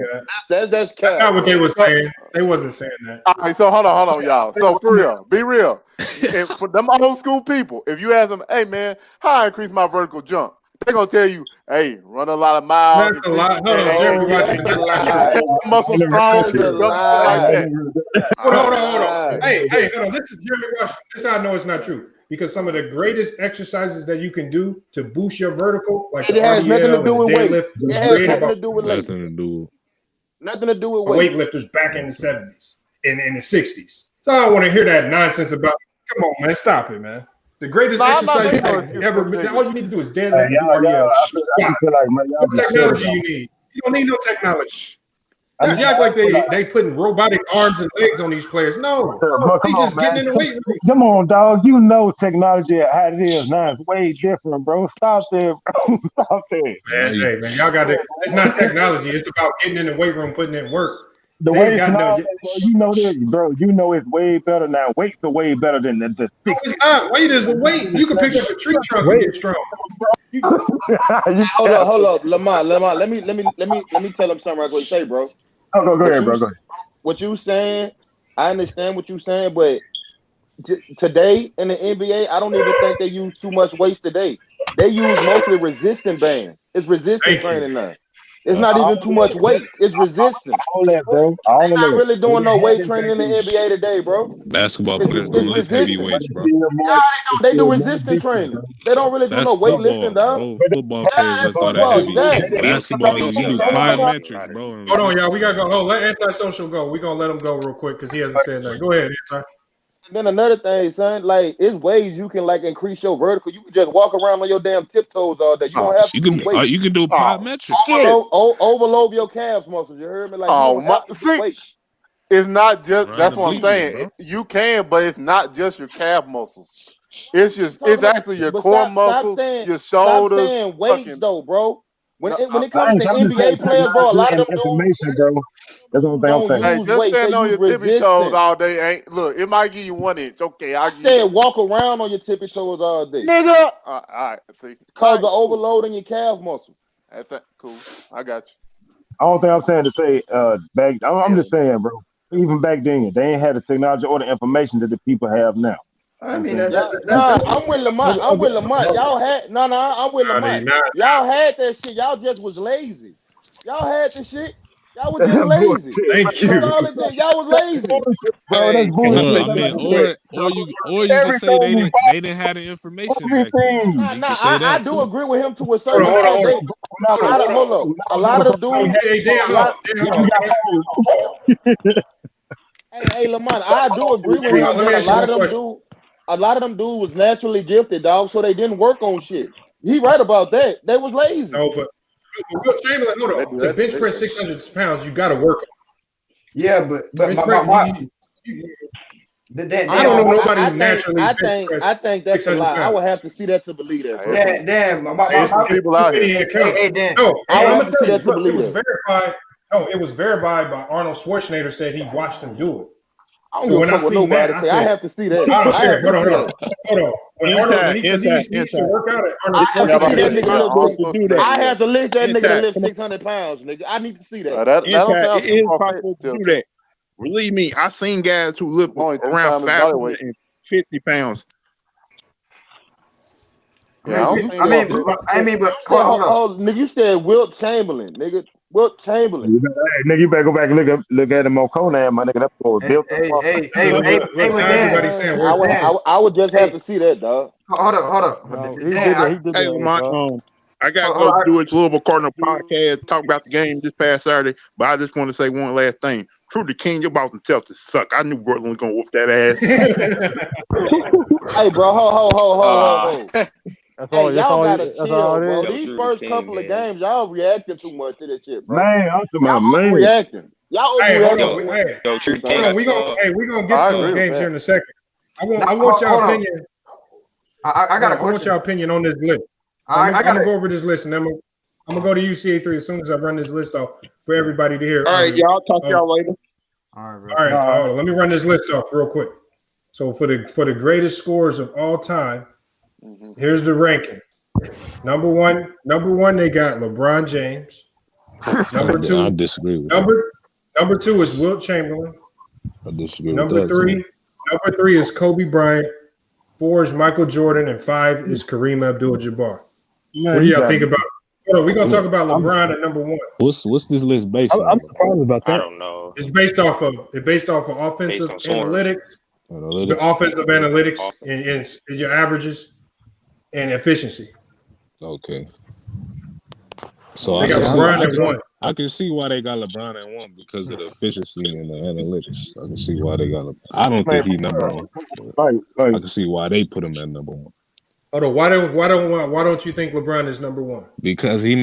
That's cap.
That's not what they were saying. They wasn't saying that.
All right, so hold on, y'all. So for real, be real. And for them old school people, if you ask them, hey man, how I increase my vertical jump? They're gonna tell you, hey, run a lot of miles.
That's a lie. Hold on, Jeremy Washington.
Muscle strong.
Hold on. Hey, hold on. This is Jeremy Washington. This is how I know it's not true. Because some of the greatest exercises that you can do to boost your vertical, like
it has nothing to do with weight.
It has nothing to do with weight.
Nothing to do with weight.
Weightlifters back in the 70s and in the 60s. So I don't want to hear that nonsense about. Come on, man, stop it, man. The greatest exercise you ever. All you need to do is deadlift, RDL, squats. What technology you need? You don't need no technology. You act like they putting robotic arms and legs on these players. No, they just getting in the weight room.
Come on, dog. You know technology how it is now. It's way different, bro. Stop there, bro. Stop there.
Man, y'all got to. It's not technology. It's about getting in the weight room, putting in work.
The way it's now, you know this, bro. You know it's way better now. Weight's the way better than just.
No, it's not. Weight is a weight. You can pick up a tree trunk and get strong.
Hold up, Lamar. Let me tell him something right quick. Say, bro.
Oh, go ahead, bro. Go ahead.
What you saying? I understand what you saying, but today in the NBA, I don't even think they use too much weights today. They use mostly resistant band. It's resistant training now. It's not even too much weight. It's resistance.
All that, bro.
They're not really doing no weight training in the NBA today, bro.
Basketball players don't lift heavy weights, bro.
Yeah, they do resistant training. They don't really do no weightlifting, dog.
Football players lift all that heavy weight. Basketball, you do plyometrics, bro.
Hold on, y'all. We gotta go. Let Antisocial go. We gonna let him go real quick because he hasn't said nothing. Go ahead, Anti.
And then another thing, son, like it's ways you can like increase your vertical. You can just walk around on your damn tiptoes all day. You don't have to do weight.
You can do plyometrics.
Overload your calves muscles. You heard me? Like
it's not just that's what I'm saying. You can, but it's not just your calf muscles. It's actually your core muscles, your shoulders.
Stop saying weights though, bro. When it comes to NBA players, bro, a lot of them
information, bro. That's the only thing I'm saying.
Hey, just stand on your tippy toes all day. Look, it might give you 1 inch. Okay, I
said walk around on your tippy toes all day,
nigga. All right, see,
cause the overload in your calf muscle.
That's cool. I got you.
I don't think I'm saying to say back. I'm just saying, bro. Even back then, they ain't had the technology or the information that the people have now.
I mean,
I'm with Lamont. I'm with Lamont. Y'all had I'm with Lamont. Y'all had that shit. Y'all just was lazy. Y'all had the shit. Y'all was just lazy.
Thank you.
Y'all was lazy.
Bro, that's bullshit.
I mean, or you can say they didn't have the information back then.
I do agree with him to a certain extent. Hold on. A lot of the dudes. Hey, Lamont, I do agree with him. A lot of them dudes was naturally gifted, dog, so they didn't work on shit. He right about that. They was lazy.
No, but Will Chamberlain, hold on. To bench press 600 pounds, you got to work.
Yeah, but I
don't know nobody who naturally.
I think that's a lie. I would have to see that to believe that.
Damn.
People out here.
Hey, Dan.
No, I'm gonna tell you, it was verified. No, it was verified by Arnold Schwarzenegger. Said he watched him do it. So when I see that, I
have to see that.
I don't care. Hold on. When Arnold, he used to work out at Arnold Schwarzenegger.
I have to lift that nigga to lift 600 pounds, nigga. I need to see that.
It is possible to do that. Believe me, I seen guys who lift around 550 pounds.
Yeah, I mean, but hold on.
Nigga, you said Wilt Chamberlain, nigga. Wilt Chamberlain.
Nigga, you better go back and look at him on Conan, my nigga. That's for built.
I would just have to see that, dog.
Hold up.
Hey, Lamont, I got to go do a Louisville Cardinal podcast, talk about the game this past Saturday, but I just want to say one last thing. Trudy King, your Boston Celtics suck. I knew Brooklyn was going to whoop that
ass. Hey, bro, hold. Hey, y'all gotta chill, bro. These first couple of games, y'all reacting too much to this shit, bro.
Man, I'm talking about man.
Reacting. Y'all overreacting.
We gonna get to those games here in a second. I want y'all opinion.
I got a question.
I want y'all opinion on this list. I'm gonna go over this list, and then I'm gonna go to UCA3 as soon as I run this list off for everybody to hear.
All right, y'all. Talk to y'all later.
All right. Hold on. Let me run this list off real quick. So for the greatest scorers of all time, here's the ranking. Number one, they got LeBron James. Number two,
I disagree with
number two is Wilt Chamberlain.
I disagree
number
with
three. Number three is Kobe Bryant. 4 is Michael Jordan, and 5 is Kareem Abdul-Jabbar. What do y'all think about? We're gonna talk about LeBron at number 1.
What's this list based on?
I'm surprised about that.
I don't know.
It's based off of offensive analytics, the offensive analytics, and your averages and efficiency.
Okay. So
they got LeBron at 1.
I can see why they got LeBron at 1 because of the efficiency and the analytics. I can see why they got LeBron. I don't think he's number 1. I can see why they put him at number 1.
Hold on, why don't you think LeBron is number 1?
Because he's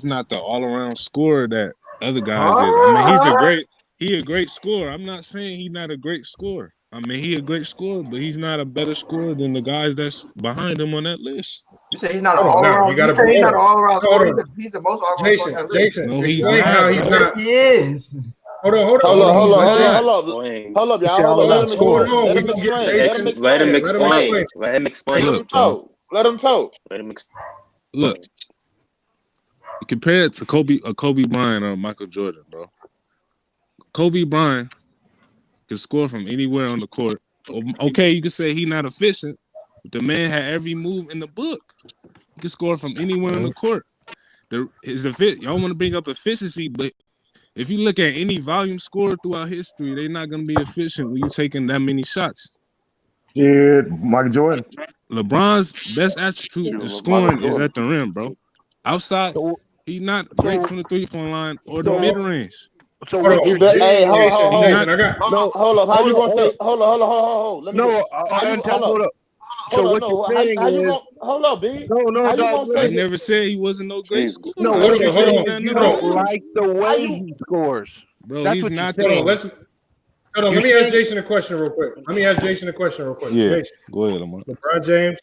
not the all around scorer that other guys is. I mean, he a great scorer. I'm not saying he's not a great scorer. I mean, he a great scorer, but he's not a better scorer than the guys that's behind him on that list.
You say he's not an all-around. He's not an all-around scorer. He's the most all-around scorer on that list.
Jason,
no, he's
explain how he's not.
He is.
Hold up, y'all.
Let him explain. Let him talk.
Look, compare it to Kobe Bryant or Michael Jordan, bro. Kobe Bryant can score from anywhere on the court. Okay, you can say he's not efficient, but the man had every move in the book. He can score from anywhere on the court. Y'all want to bring up efficiency, but if you look at any volume scorer throughout history, they're not going to be efficient when you're taking that many shots.
Yeah, Michael Jordan.
LeBron's best attribute in scoring is at the rim, bro. Outside, he's not great from the 3-point line or the mid-range.
So what you're saying? Hold up. How you gonna say? Hold on.
Hold up. So what you're saying is,
hold up, B.
I never said he wasn't no great scorer.
No,
hold
on. You don't like the way he scores,
bro.
That's
he's
what
not.
Hold
on. Let me ask Jason a question real quick.
Yeah,
Jason,
go ahead, Lamar.
LeBron James,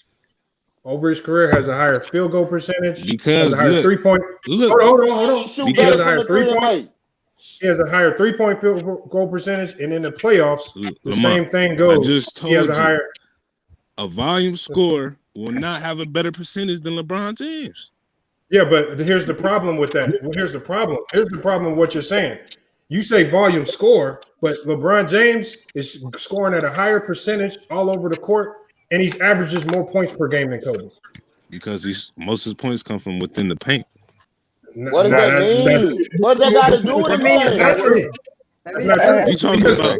over his career, has a higher field goal percentage.
Because
has a higher 3-point. Hold on. Because has a higher 3-point. He has a higher 3-point field goal percentage, and in the playoffs, the same thing goes.
I just told
he has a higher.
A volume scorer will not have a better percentage than LeBron James.
Yeah, but here's the problem with that. Here's the problem with what you're saying. You say volume score, but LeBron James is scoring at a higher percentage all over the court, and he's averages more points per game than Kobe.
Because most of his points come from within the paint.
What does that mean? What does that got to do with it?
That's not true.
You talking about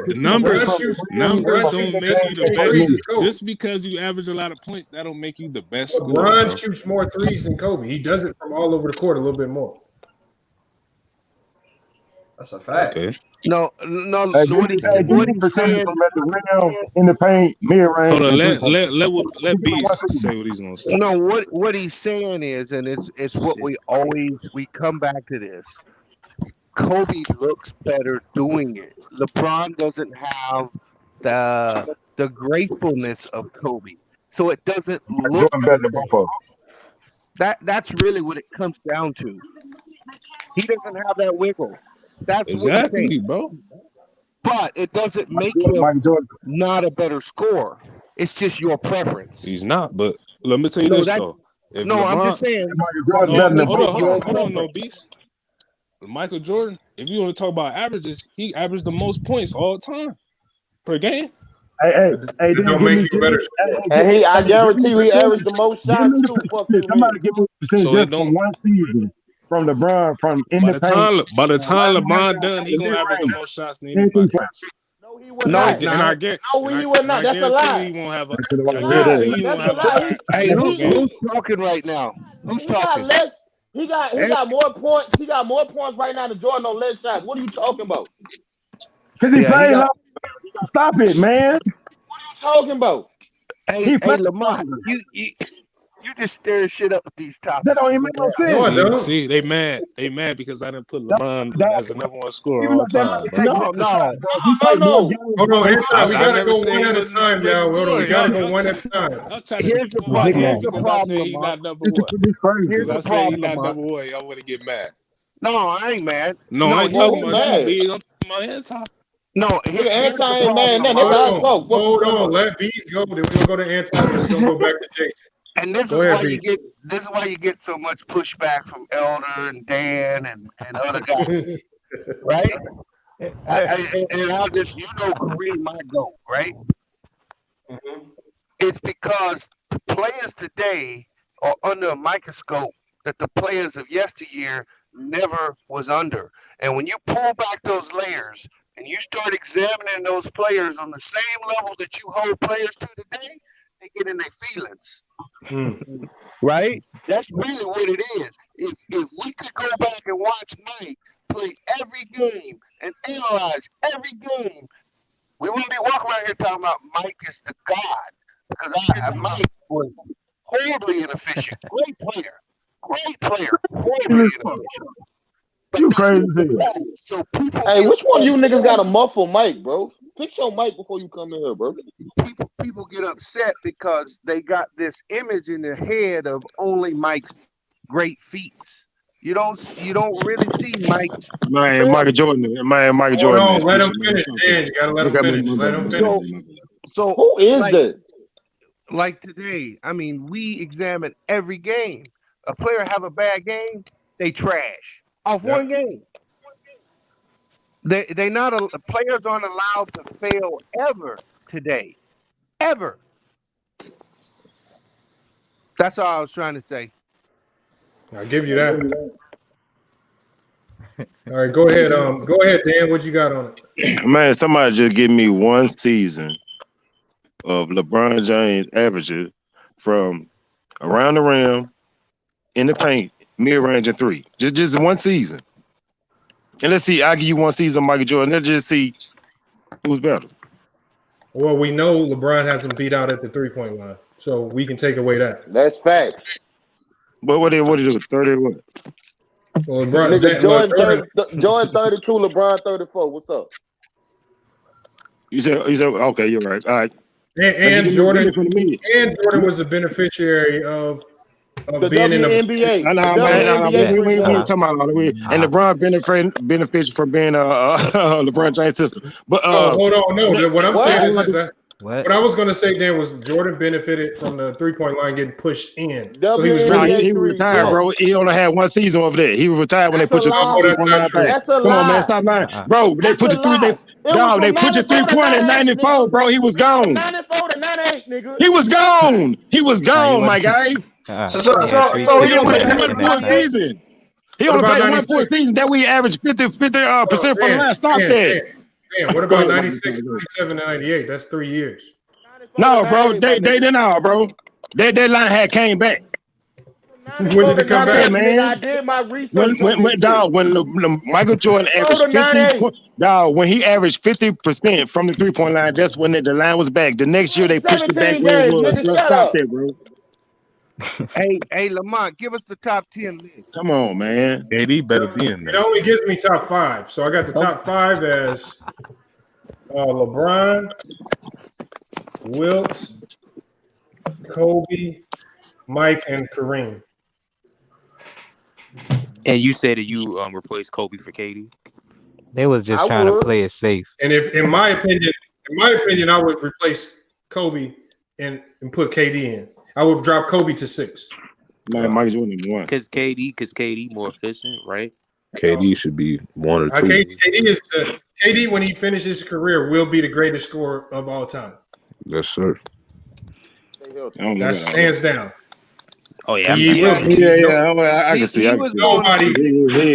the numbers? Numbers don't make you the best. Just because you average a lot of points, that don't make you the best.
LeBron shoots more threes than Kobe. He does it from all over the court a little bit more.
That's a fact.
Okay.
No.
So what he's saying in the paint, mid range.
Hold on, let Beast say what he's gonna say.
No, what he's saying is, and it's what we come back to this. Kobe looks better doing it. LeBron doesn't have the gracefulness of Kobe, so it doesn't look
better than both.
That's really what it comes down to. He doesn't have that wiggle. That's
exactly,
what he's saying,
bro.
But it doesn't make him not a better scorer. It's just your preference.
He's not, but let me tell you this though.
If LeBron, I'm just saying.
Hold on, no Beast. Michael Jordan, if you want to talk about averages, he averaged the most points all the time per game.
Hey,
don't make you better.
And I guarantee you, he averaged the most shots too.
Somebody give me just from one season. From LeBron,
by the time LeBron done, he gonna average the most shots than anybody.
No, he would not. He would not. That's a lie.
He won't have a.
That's a lie.
Hey, who's talking right now? Who's talking?
He got more points. He got more points right now than Jordan on less shots. What are you talking about?
Because he played. Stop it, man.
What are you talking about?
Hey, Lamar, you just stir shit up with these topics.
That don't even make no sense.
See, they mad. They mad because I didn't put LeBron as the number one scorer all the time.
No.
Hold on, we gotta go one at a time now. We gotta go one at a time.
Here's the problem.
I say he's not number one. Because I say he's not number one. Y'all want to get mad.
No, I ain't mad.
No, I ain't talking about you, B. I'm talking about Anti.
No,
Anti ain't mad. That's how I talk.
Hold on, let Bees go. Then we're gonna go to Anti and we're gonna go back to Jason.
And this is why you get so much pushback from Elder and Dan and other guys, right? And I'll just Kareem might go, right? Mm-hmm. It's because the players today are under a microscope that the players of yesteryear never was under. And when you pull back those layers and you start examining those players on the same level that you hold players to today, they get in their feelings. Right? That's really what it is. If we could go back and watch Mike play every game and analyze every game, we wouldn't be walking around here talking about Mike is the God. Because Mike was horribly inefficient. Great player. Horribly inefficient.
You crazy as hell.
So people.
Hey, which one of you niggas got a muffled mic, bro? Fix your mic before you come in here, bro.
People get upset because they got this image in their head of only Mike's great feats. You don't really see Mike's.
Man, Michael Jordan. Man, Michael
Hold
Jordan.
on, let him finish. Dan, you gotta let him finish. Let him finish.
So
who is that?
Like today, I mean, we examine every game. A player have a bad game, they trash off one game. They not players aren't allowed to fail ever today, ever. That's all I was trying to say.
I'll give you that. All right, go ahead. Go ahead, Dan. What you got on it?
Man, somebody just give me one season of LeBron James averages from around the rim, in the paint, mid-range, and three. Just one season. And let's see, I'll give you one season of Michael Jordan. Let's just see who's better.
Well, we know LeBron hasn't beat out at the three-point line, so we can take away that.
That's facts.
But what did he do? 30 what?
Well, LeBron,
Jordan 32, LeBron 34. What's up?
You said okay, you're right. All right.
And Jordan was the beneficiary of being in the
NBA.
We ain't talking about all that. And LeBron benefited from being LeBron James system. But
hold on, no. What I'm saying is that what I was going to say, Dan, was Jordan benefited from the three-point line getting pushed in. So he was
he retired, bro. He only had one season over there. He was retired when they put you.
That's a lie.
Come on, man, stop lying, bro. They put you through. They put you 3-point in '94, bro. He was gone.
94 to 98, nigga.
He was gone. He was gone, my guy. So he didn't win one season. He only played one full season. That we averaged 50% from the last. Stop that.
Man, what about 96, 97, and 98? That's 3 years.
No, bro. They didn't all, bro. That line had came back.
When did it come back,
man? I did my research.
When Michael Jordan averaged 50, when he averaged 50% from the 3-point line, that's when the line was back. The next year they pushed it back where it was. Let's stop that, bro.
Hey, Lamont, give us the top 10 list.
Come on, man.
KD better be in there.
It only gives me top 5. So I got the top 5 as LeBron, Wilt, Kobe, Mike, and Kareem.
And you said that you replaced Kobe for KD?
They was just trying to play it safe.
And if, in my opinion, I would replace Kobe and put KD in. I would drop Kobe to 6.
Man, Mike Jordan #1.
Because KD more efficient, right?
KD should be 1 or 2.
KD when he finishes his career will be the greatest scorer of all time.
Yes, sir.
That's hands down.
Oh yeah,
I can see.
Nobody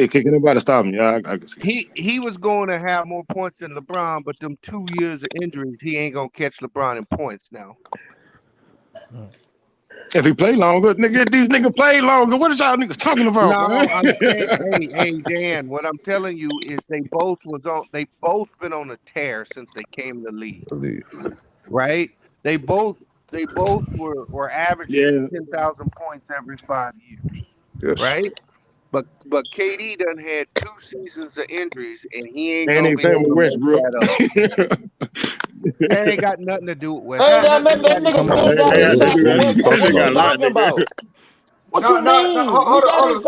kicking nobody to stop me. I can see.
He was going to have more points than LeBron, but them 2 years of injuries, he ain't gonna catch LeBron in points now.
If he play longer, nigga, these niggas play longer. What is y'all niggas talking about?
No,
man?
I'm saying, hey, Dan, what I'm telling you is they both been on a tear since they came to the league. Right? They both were averaging 10,000 points every 5 years.
Yes.
Right? But KD done had 2 seasons of injuries, and he ain't
and
gonna
he
be
playing
able
with
to
Westbrook.
That ain't got nothing to do with
Ain't got nothing. That nigga still got his shot. What you talking about? What you mean?
Hold on.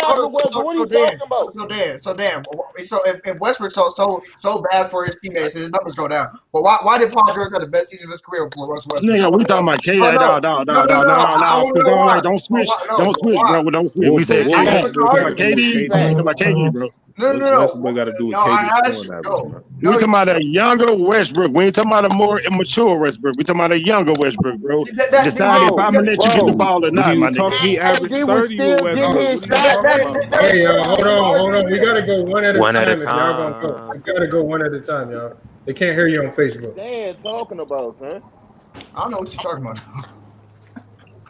So
if Westbrook's so bad for his teammates and his numbers go down, but why did Paul George have the best season of his career for Russell Westbrook?
Nigga, we talking about KD. No. Don't switch, bro. Don't switch. We said KD. We talking about KD. We talking about KD, bro.
No.
Westbrook got to do with KD.
We talking about a younger Westbrook. We ain't talking about a more immature Westbrook. We talking about a younger Westbrook, bro. Decide if I'm gonna let you get the ball or not, my nigga.
He averaged 30 with Westbrook.
Hey, hold on. We gotta go one at a time. If y'all gonna go, we gotta go one at a time, y'all. They can't hear you on Facebook.
Dan talking about, man.
I don't know what you're talking about.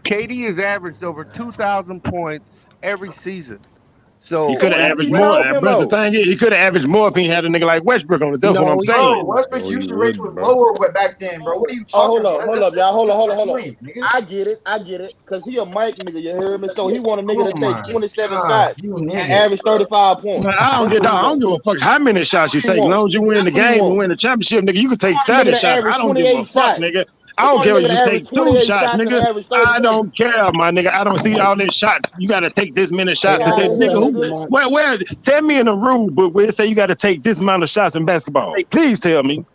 KD has averaged over 2,000 points every season. So
he could have averaged
Get
more.
off him
But the
though.
thing is, he could have averaged more if he had a nigga like Westbrook on it. That's what I'm
No,
saying.
Westbrook's
No, he
usage rate
wouldn't,
was
bro.
lower back then, bro. What are you
Oh,
talking
hold
about?
up, y'all. Hold on.
Nigga.
I get it. Cause he a Mike nigga, you heard me? So he want a nigga
Oh
to
my
take 27
God,
shots
you
and
niggas,
average
bro.
35 points.
Man, I don't
That's what he
I don't
want.
give a fuck how many shots you
That's what
take.
he
As long
want.
as you win the
That's what he
game and
want.
win the championship, nigga, you can take
You want a
30
nigga to
shots.
average
I don't give a
28
fuck,
shots.
nigga. I
You
don't
want a
care
nigga
if
to
you
average
take 2
28
shots,
shots and
nigga.
average 30
I
points.
don't care, my nigga. I don't see all this shots. You gotta take this many shots to
Out
say,
of here,
nigga, who
nigga.
where tell me in the rule book where it say you gotta take this amount of shots in basketball. Please tell me.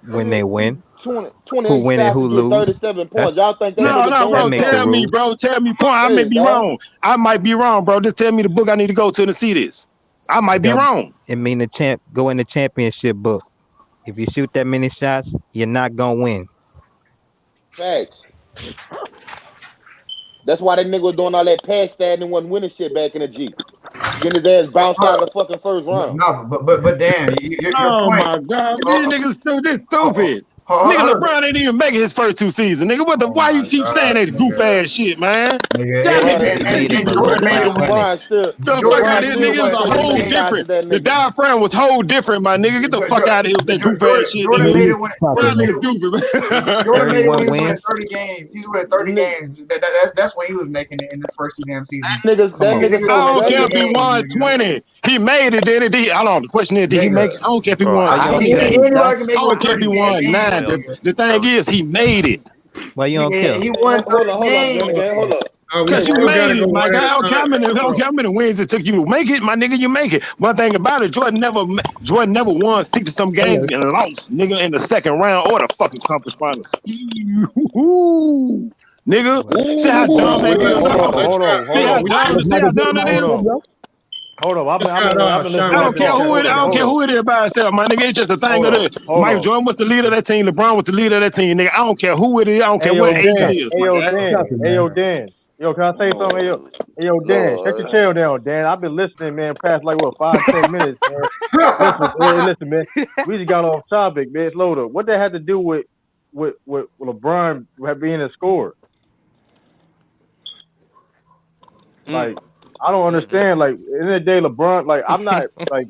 When they win,
28
who win and
shots
who
to get
lose.
37 points.
That's
Y'all think that
No,
nigga
no,
doing
that
bro.
makes the
Tell me,
rules.
bro. Tell me point. I may
Hey,
be
dog.
wrong. I might be wrong, bro. Just tell me the book I need to go to and see this. I might be
They'll-
wrong.
It mean the champ go in the championship book. If you shoot that many shots, you're not gonna win.
Facts. That's why that nigga was doing all that pass stat and wasn't winning shit back in the G. Getting his ass bounced out in the fucking first round.
No, but damn, your
Oh
point.
my God,
Oh,
these niggas this
oh,
stupid.
oh,
Nigga,
hold up.
LeBron ain't even making his first 2 seasons. Nigga,
Oh
why you
my
keep saying
God,
that goof
nigga.
ass shit, man?
Nigga,
Y'all
Bro,
niggas
He made it
stupid,
below
bro.
Jordan made it when
Brian still
The fuck
Jordan
out
made
of
it
here,
when
nigga. It was a
what
taking
whole
more
30 games.
shots
different.
at that
The
nigga.
diaphragm was whole different, my nigga. Get the fuck out of here with that goof ass shit,
Jordan
nigga.
made it when
Y'all
Jordan made
niggas
it.
goofy,
Jordan made it when
31
he was winning
wins.
30 games. He was winning 30
Nigga,
games. That's when he was making it in his first 2 damn seasons.
that
Come on.
nigga
Niggas
so
I don't
won
care
30
if he
valuable.
games,
won
nigga.
20. He made it, did it? Hold on. The question is, did he make it? I don't care if he
Bro,
won
how
He
y'all
20
niggas
games.
anybody
that's
can
I
make it
don't
with
care if he
30 damn
won
games,
9.
12
nigga.
The thing is, he made it.
Why you don't care?
Nigga, he
Hey,
won 30
hold up,
games.
Renegade. Hold up.
We
Because
Hey,
you
still
Renegade.
gotta
made
go
it, my
one
guy.
at
I
a
don't care
time.
I don't care how many wins it took you to make it, my nigga, you make it. One thing about it, Jordan never won 60-some games and lost, nigga, in the second round or the fucking conference final. Nigga, see how dumb they
Let
is,
Scott.
bro?
Let Scott.
See
Hold
how
on.
dumb, see how dumb it is?
Hold on.
Let Scott
I
shine right
don't
there.
care who it. I don't care who it is by itself, my nigga. It's just a thing of it. Michael Jordan was the leader of that team. LeBron was the leader of that team, nigga. I don't care who it is. I don't care what age it is, my guy.
Dan. Yo, can I say something? Yo, Dan, shut your
Lord.
tail down, Dan. I've been listening, man, past like what 5-10 minutes, man. Listen, man. We just got off topic, man. It's loaded. What that had to do with LeBron being a scorer? Like, I don't understand. Like, in the end of the day, LeBron, like, I'm not like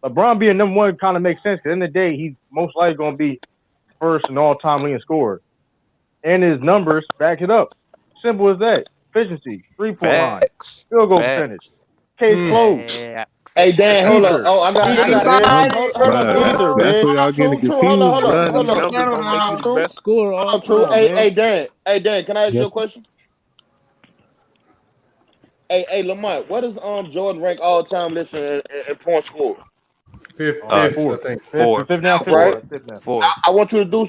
LeBron being number one kind of makes sense. 'Cause in the end of the day, he's most likely going to be first in all-time leading scorer, and his numbers back it up. Simple as that. Efficiency, 3-point line, field goal percentage, case closed.
Hey, Dan, hold up.
Ether,
Oh, I got
man.
hold up,
Bruh,
true.
that's
man.
what y'all getting
True, hold up,
confused,
hold up,
bruh.
hold
Them
up.
numbers don't make you the
True,
best scorer of all
true.
time, man.
Hey, Dan, can I ask
Yes.
you a question? Hey, Lamont, what does Jordan rank all time listen in point score?
Fifth,
Uh,
I think.
fourth,
Fifth now,
Right?
fourth.
I want you to do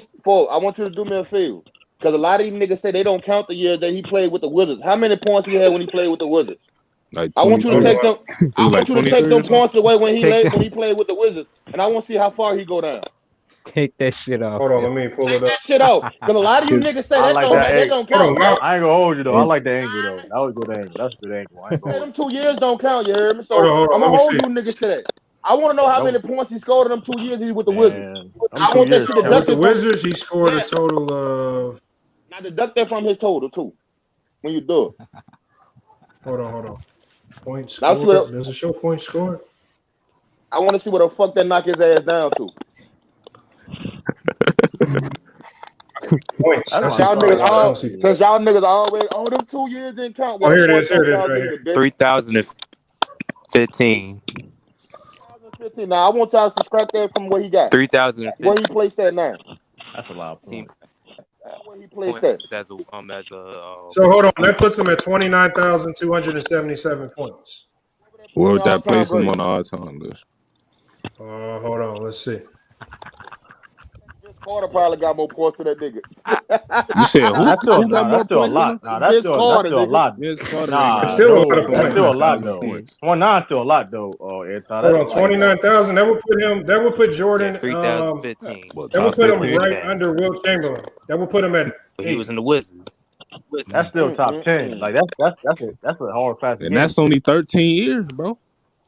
me a favor. Because a lot of these niggas say they don't count the years that he played with the Wizards. How many points he had when he played with the Wizards?
Like
I want you to
23.
take them.
He
I
was like
want you to
23
take
or
them
something.
points away when
Take
he played with the Wizards, and I want to see how far he go down.
Take that shit off.
Hold on, let me pull it up.
That shit out. Because a lot of you
His,
niggas say
I like that.
that
Hey,
don't
Hold
count.
on, now.
I ain't gonna hold you though. I
his,
like the angle though. That was a good angle. That's a good angle. I ain't gonna
Say
hold
them 2 years don't count. You heard me?
Hold
So
on.
I'm
Let
gonna
me
hold
see.
you niggas to that. I want to know how
you.
many points he scored in them 2 years he was with the Wizards.
Man, them
I
2
want that
years
shit
count.
With the
deducted from.
Wizards, he scored a
Yeah,
total of.
now deduct that from his total too. When you do it,
Hold on. Point
now see
scored.
what
Does it show point scored?
I want to see what the fuck that knock his ass down to.
Points.
That's
Since
what I'm
That's
y'all
it.
trying
niggas
to
I
figure
don't
all,
out.
see the
since
rest.
y'all niggas always, them 2 years didn't count.
Oh,
Well, the
here it
points
is. Here
don't
it is,
count
right
neither,
here.
bitch.
3015.
2015. Now I want y'all to subtract that from what he got.
3015
Where he placed that now.
That's a lot of points.
Where he placed that.
as a
So hold on. That puts him at 29,277 points.
where would
All
that
time
place him
great.
on the all-time list?
Hold on. Let's see.
Vince Carter probably got more points than that nigga.
You said
Nah,
who?
that's still
Who got more
a
points than
lot.
him?
Nah, that's
Vince Carter,
still a
nigga.
lot.
Vince Carter ain't
It's
Nah,
got
still a lot
no,
of
that's
points.
still a lot
29,000
though.
points.
29 still a lot though. Anton,
Hold
that's
on.
still like
29,000. That would put him. That would put Jordan.
3015.
Well,
That would
top
put him
15.
right under Wilt Chamberlain. That would put him at
But he was
8.
in the Wizards.
that's still top 10. Like that's a hard fast
And
game.
that's only 13 years, bro.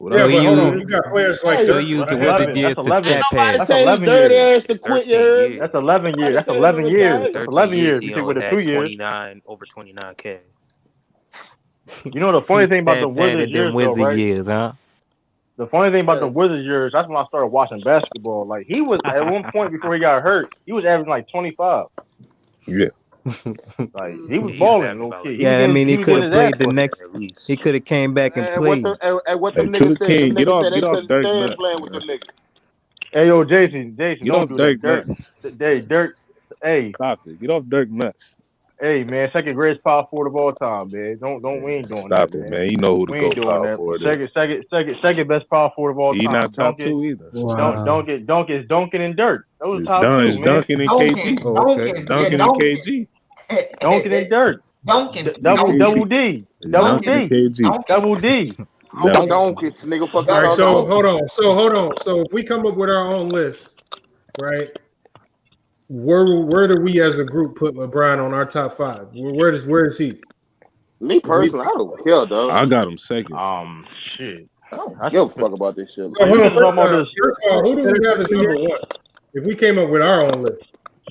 Yeah,
Without
He'll
but hold on.
use
You got players like
Hey,
he'll
Dirk.
use
Well,
the
that's
Wizard
11.
years
That's
to
11.
stat
nobody
pad.
That's
tell his
11
dirty
years.
ass to quit. You
13
heard me?
years.
That's 11 years. That's
Nobody tell him
11
to
years.
retire.
That's
13
11
years
years.
he
You take with
only
the 2
had
years.
29 over 29K.
You know the funny thing about the
That
Wizards
in them
years, though,
Wizard
right?
years, huh?
The funny thing about the Wizards years, that's when I started watching basketball. Like he was at one point before he got hurt, he was averaging like 25.
Yeah.
Like he was
He was
balling,
having
little
about
kid.
like
He was
Yeah, I mean,
he
he
was
could
getting
have
his ass
played the
busted.
next.
at least.
He could have came back and
And what
played.
them
Hey, to the
niggas said, them
king, get
niggas
off
said they
Dirk
couldn't stand
nuts,
playing with
man.
them niggas.
Hey yo, Jason,
Get
don't
off
do
Dirk
that.
nuts.
Dirk. Hey,
Stop it. Get off Dirk nuts.
hey, man, second greatest power forward of all time, man. We ain't doing
Stop
that,
it,
man.
man. You know who the
We ain't
GOAT
doing
power
that.
forward is.
Second best power forward of all
He
time.
not top two either. So stop it.
Duncan and Dirk. Those
It's
top two,
It's
man.
Duncan and KG.
Oh, okay.
Duncan and KG.
Duncan and Dirk. Double D. Double
Duncan and
D.
KG.
Double D.
Donkits, nigga, fuck
All right,
y'all
so
donkits.
hold on. So if we come up with our own list, right? Where do we as a group put LeBron on our top 5? Where is he?
Me personally, I don't care, dog.
I got him second.
Shit.
I don't give a fuck about this shit.
So hold on, first of all, who do we have as number 1? If we came up with our own list.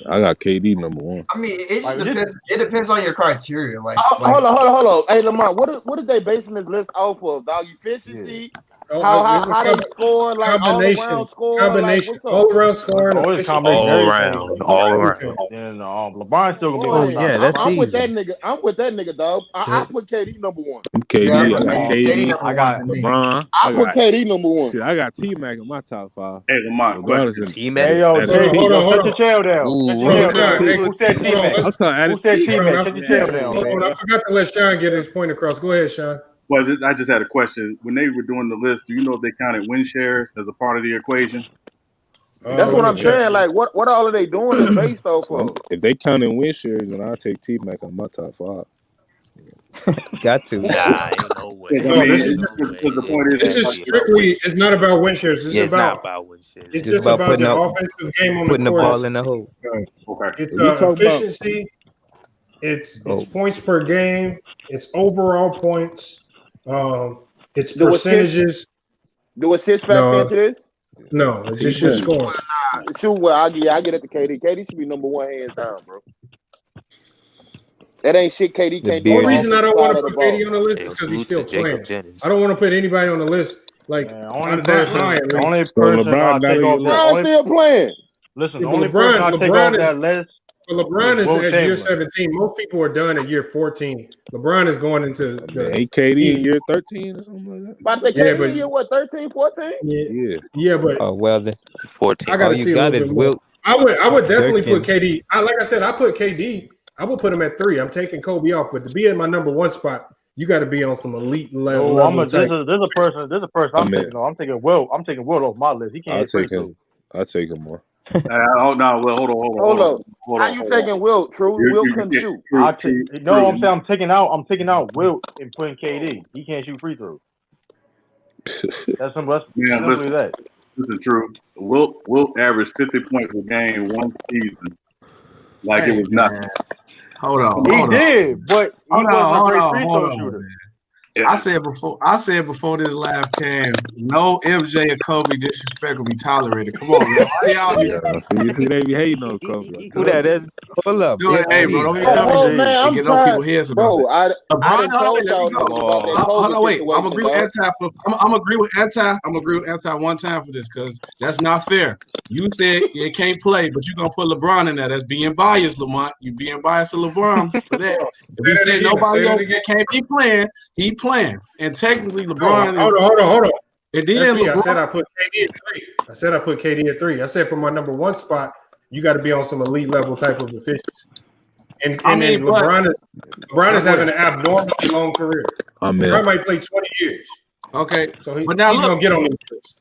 I got KD number 1.
I mean, it just depends. It depends on your criteria. Like,
hold on. Hey, Lamont, what are they basing this list off of? Dog, efficiency? How they score? Like all around score?
Combination.
Like, what's up?
All around scoring.
All around.
And LeBron's still gonna be.
Boy,
yeah, that's
I'm
easy.
with that nigga. I'm with that nigga, dog. I put KD number 1.
KD,
Yeah,
I got KD.
I got
LeBron.
I put KD number 1.
Shit, I got T-Mac in my top 5.
Hey, Lamont, question.
T-Mac.
Hey yo,
That
JP,
hold on.
shut your tail down. Who said T-Mac?
I'm talking at
Who
his
said
peak.
T-Mac? Shut your tail down,
Hold on,
man.
I forgot to let Sean get his point across. Go ahead, Sean.
Well, I just had a question. When they were doing the list, do you know if they counted win shares as a part of the equation?
That's what I'm saying. Like, what all are they doing is based off of?
If they count in win shares, then I'll take T-Mac on my top 5.
Got to.
Nah, ain't no way.
I mean,
this
the point is,
This is strictly. It's not about win shares.
It's not about win shares.
It's
Just
just
about
about the
putting
offensive game on
putting
the
the
court.
ball in the hole.
Okay.
It's
You talk
efficiency. It's points per game. It's overall points. It's percentages.
Do assist factor into this?
No, it's just your scoring.
Shoot, well, I get it to KD. KD should be number 1 hands down, bro. That ain't shit KD can't do.
The only reason I don't want to put KD on the list is because he's still playing. I don't want to put anybody on the list like
Only
that
person
high.
I'll take off
LeBron still playing.
Listen,
Yeah,
the only
but
person I'll take off
is-
that list.
But LeBron is
Will
at year
Chamberlain.
17. Most people are done at year 14. LeBron is going into the
KD in year 13 or something like that.
But they KD in year what, 13, 14?
Yeah, but
Oh well, then
14.
I got to
you
see a
got
little
is
bit more.
Wilt.
I would definitely
Dirk
put KD. Like I said, I put KD. I would put him at 3. I'm taking Kobe off, but to be in my number 1 spot, you got to be on some elite level.
There's a person I'm taking off. I'm taking Wilt off my list. He can't hit free throws.
I'll take him more.
Hold on.
How you taking Wilt? True, Wilt couldn't shoot.
I'm taking out Wilt and putting KD. He can't shoot free throws. That's simple. Simply that.
This is true. Wilt averaged 50 points a game one season, like it was nothing.
Hold on.
He did, but he wasn't a great free throw shooter.
I said before this laugh came, no MJ or Kobe disrespect will be tolerated. Come on, man. Why y'all
See, they be hating on Kobe.
Who that is? Hold up.
do it? Hey, bro, don't be
Oh,
coming
man,
and
I'm
get on
tired.
people's heads about
Bro,
that.
I done told y'all about that
Hold on, wait.
COVID
I'm agree with
situation,
anti. I'm agree with anti. I'm agree with anti one time for this because that's not fair. You said you can't play, but you gonna put LeBron in there. That's being biased, Lamont. You being biased to LeBron for that. If you say nobody else can't be playing, he playing. And technically, LeBron.
Hold on.
And then
I
LeBron,
said I put KD at 3. I said for my number 1 spot, you got to be on some elite level type of efficiency. And LeBron is having an abnormally long career. LeBron might play 20 years.
Okay,
so
but now
he's
look,
gonna get on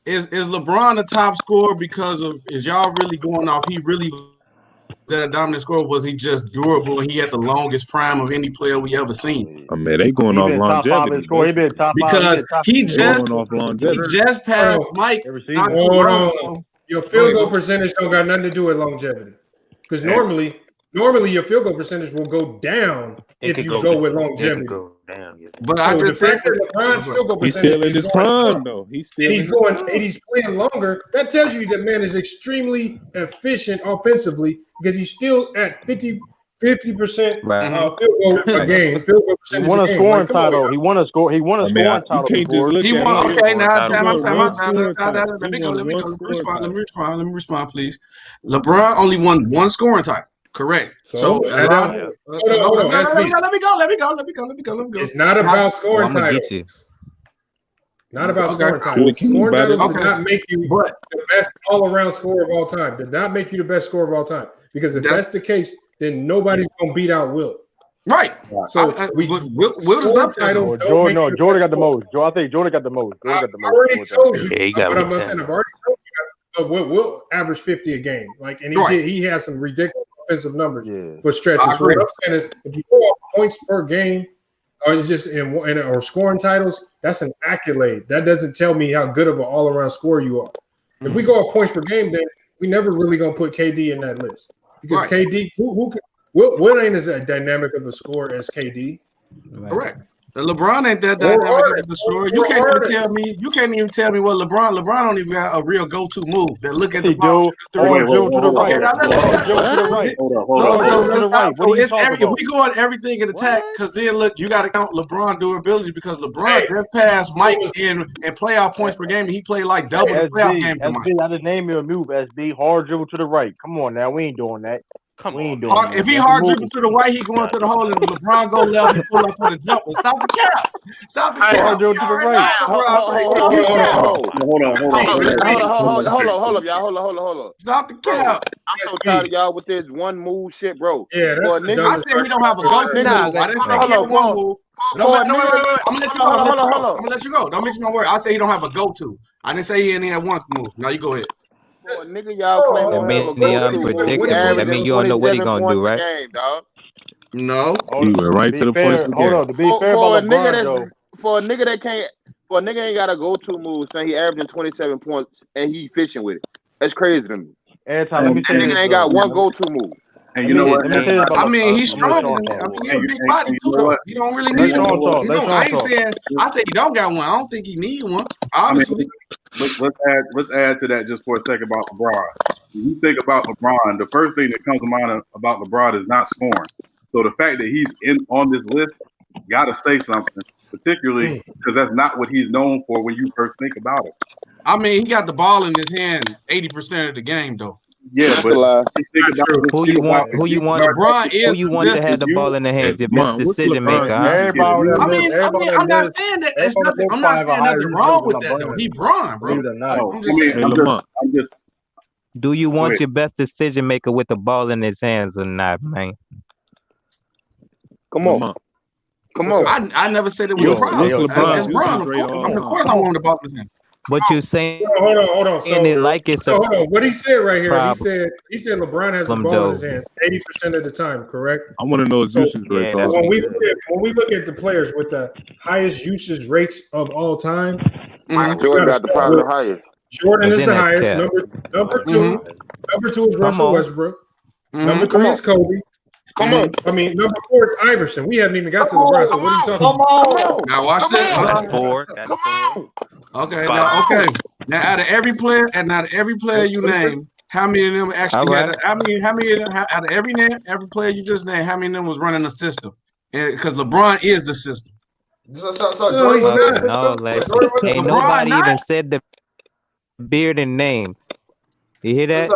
this.
Is LeBron the top scorer because of? Is y'all really going off? He really that a dominant scorer? Was he just durable and he had the longest prime of any player we ever seen?
I mean, they going off longevity.
Because he just passed Mike.
Hold on. Your field goal percentage don't got nothing to do with longevity. Because normally your field goal percentage will go down if you go with longevity.
But I just said
that LeBron's field goal
He's
percentage
still in his prime, though. He's playing
longer. That tells you that man is extremely efficient offensively because he's still at 50 50%
Right.
field goal a game, field goal
He
percentage
won
a
a
game.
scoring
Like, come on,
title.
y'all.
He won a scoring
You
title
can't just
before.
look
He
at
won.
him.
Okay, now
He
time
won one
out.
scoring title.
Let
He
me go.
won
Let me
one
go. Let me
scoring
respond. Let
title.
me respond. Let me respond, please. LeBron only won one scoring title. Correct. So
So
a lot.
hold on, SB.
Let me go.
It's not about scoring
I'm gonna
titles.
get you.
Not about
Okay.
scoring
To the
titles.
king
Scoring titles
batters.
did not make you
But
the best all-around scorer of all time. Did not make you the best scorer of all time. Because if that's the case, then nobody's gonna beat out Wilt.
right.
So
Will is
scoring
up there.
titles
Oh,
don't make
Jordan,
you
no,
the
Jordan
best
got the
scorer.
most. I think Jordan got the most. Jordan got the
I
most.
already
scoring
told you.
Yeah, he got
But
with
I'm
10.
saying I've already told you that Wilt averaged 50 a game. Like, and he
Right.
did. He had some ridiculous offensive numbers
Yeah.
for
I
stretches. So
agree.
what I'm saying is, if you go off points per game, or it's just or scoring titles, that's an accolade. That doesn't tell me how good of an all-around scorer you are. If we go off points per game, then we never really gonna put KD in that list because
Right.
KD, Will ain't as dynamic of a scorer as KD.
Correct. LeBron ain't that
Or
dynamic
Harden.
of a scorer.
Or
You can't even
Harden.
tell me. You can't even tell me what LeBron don't even got a real go-to move. That look at the
He
ball,
do.
shoot the three.
Or Joe to the right.
Okay, now
Or Joe to the right.
Hold on.
Or Joe to the right. What
So
are you
it's
talking
if
about?
we go on everything in attack, because then look, you got to count LeBron durability because LeBron
Hey,
just passed Mike in playoff points per game, and he played like double the playoff games than Mike.
SB, I just named you a move, SB. Hard dribble to the right. Come on now. We ain't doing that. We ain't doing that.
If he
That's a
hard
move.
dribble to the right, he going to the hole, and LeBron go left, he pull up for the jumper. Stop the cap. Stop the cap.
Hard dribble
We
to the
already
right.
know LeBron.
Hold on.
Hold up, y'all.
Stop the cap.
I'm so tired of y'all with this one move shit, bro.
Yeah, that's
For a
the
nigga,
I
dumbest
said he don't have a go-to move.
Nah,
I didn't say he
hold
had
on,
one move.
for a
Wait.
nigga.
I'm gonna let you go. I'm gonna let you go. Don't mix my word. I say he don't have a go-to. I didn't say he only had one move. Now you go ahead.
For a nigga, y'all claim
That
to have a
means he
go-to move.
unpredictable. That
Averaging
means you don't know what he
27
gonna do,
points a
right?
game, dog.
No.
He went right to the points of the game.
To be fair
For a
about
nigga
LeBron, though.
for a nigga that can't, for a nigga ain't got a go-to move, saying he averaging 27 points and he fishing with it. That's crazy to me.
Anton, let me
That
say
nigga
this,
ain't
though.
got one go-to move.
And you know what?
Let me say this about
I mean, he's
I'm gonna let
strong.
Sean talk.
I mean, he's a
And
big body
you
too,
know
though.
what?
He don't really
Let
need one.
Sean talk.
He
Let
don't.
Sean
I ain't
talk.
saying. I say he don't got one. I don't think he need one. Obviously.
Let's add to that just for a second about LeBron. When you think about LeBron, the first thing that comes to mind about LeBron is not scoring. So the fact that he's on this list got to say something, particularly because that's not what he's known for when you first think about it.
I mean, he got the ball in his hand 80% of the game, though.
Yeah,
That's
but
a lie.
Who you want? Who you want?
LeBron is
Who you want to have the ball in the hands? Your best
What's
decision maker,
LeBron's
huh?
Everybody on that list,
I'm not saying that it's nothing. I'm not saying nothing wrong with that though. He Bron, bro.
Believe it or not.
No,
I'm just saying.
I'm just.
Do you want
Wait.
your best decision maker with the ball in his hands or not, man?
Come on.
I never said it was a problem. It's Bron, of course I want the ball in his hand.
But you're saying
Hold on. So
it's a
hold on. What he said right here,
problem.
he said LeBron has the ball in his hands 80% of the time, correct?
I want to know his usage rate.
When we look at the players with the highest usage rates of all time,
Jordan got the probably the highest.
Jordan is the highest.
cap.
Number two is Russell Westbrook. Number three is Kobe.
Come on.
I mean, number four is Iverson. We haven't even got to LeBron. So what are you talking about?
Now watch this.
That's four.
Okay. Now out of every player you name, how many of them actually got? How many out of every player you just named, how many of them was running a system? Because LeBron is the system.
So Jordan was good.
No, like, ain't nobody even said the beard and name. You hear that?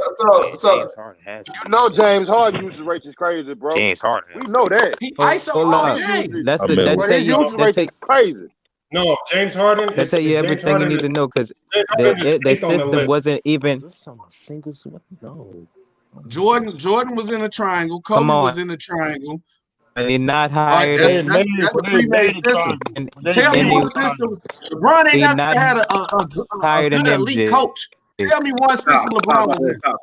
James Harden uses rates is crazy, bro.
James Harden.
We know that.
He ISO all day.
His usage rate is crazy.
No, James Harden.
That's tell you everything you need to know because the system wasn't even.
Jordan was in a triangle. Kobe was in a triangle.
And he's not hired.
That's a pre-made system. Tell me what system. LeBron ain't not had a good elite coach. Tell me one system LeBron was in.
Stop.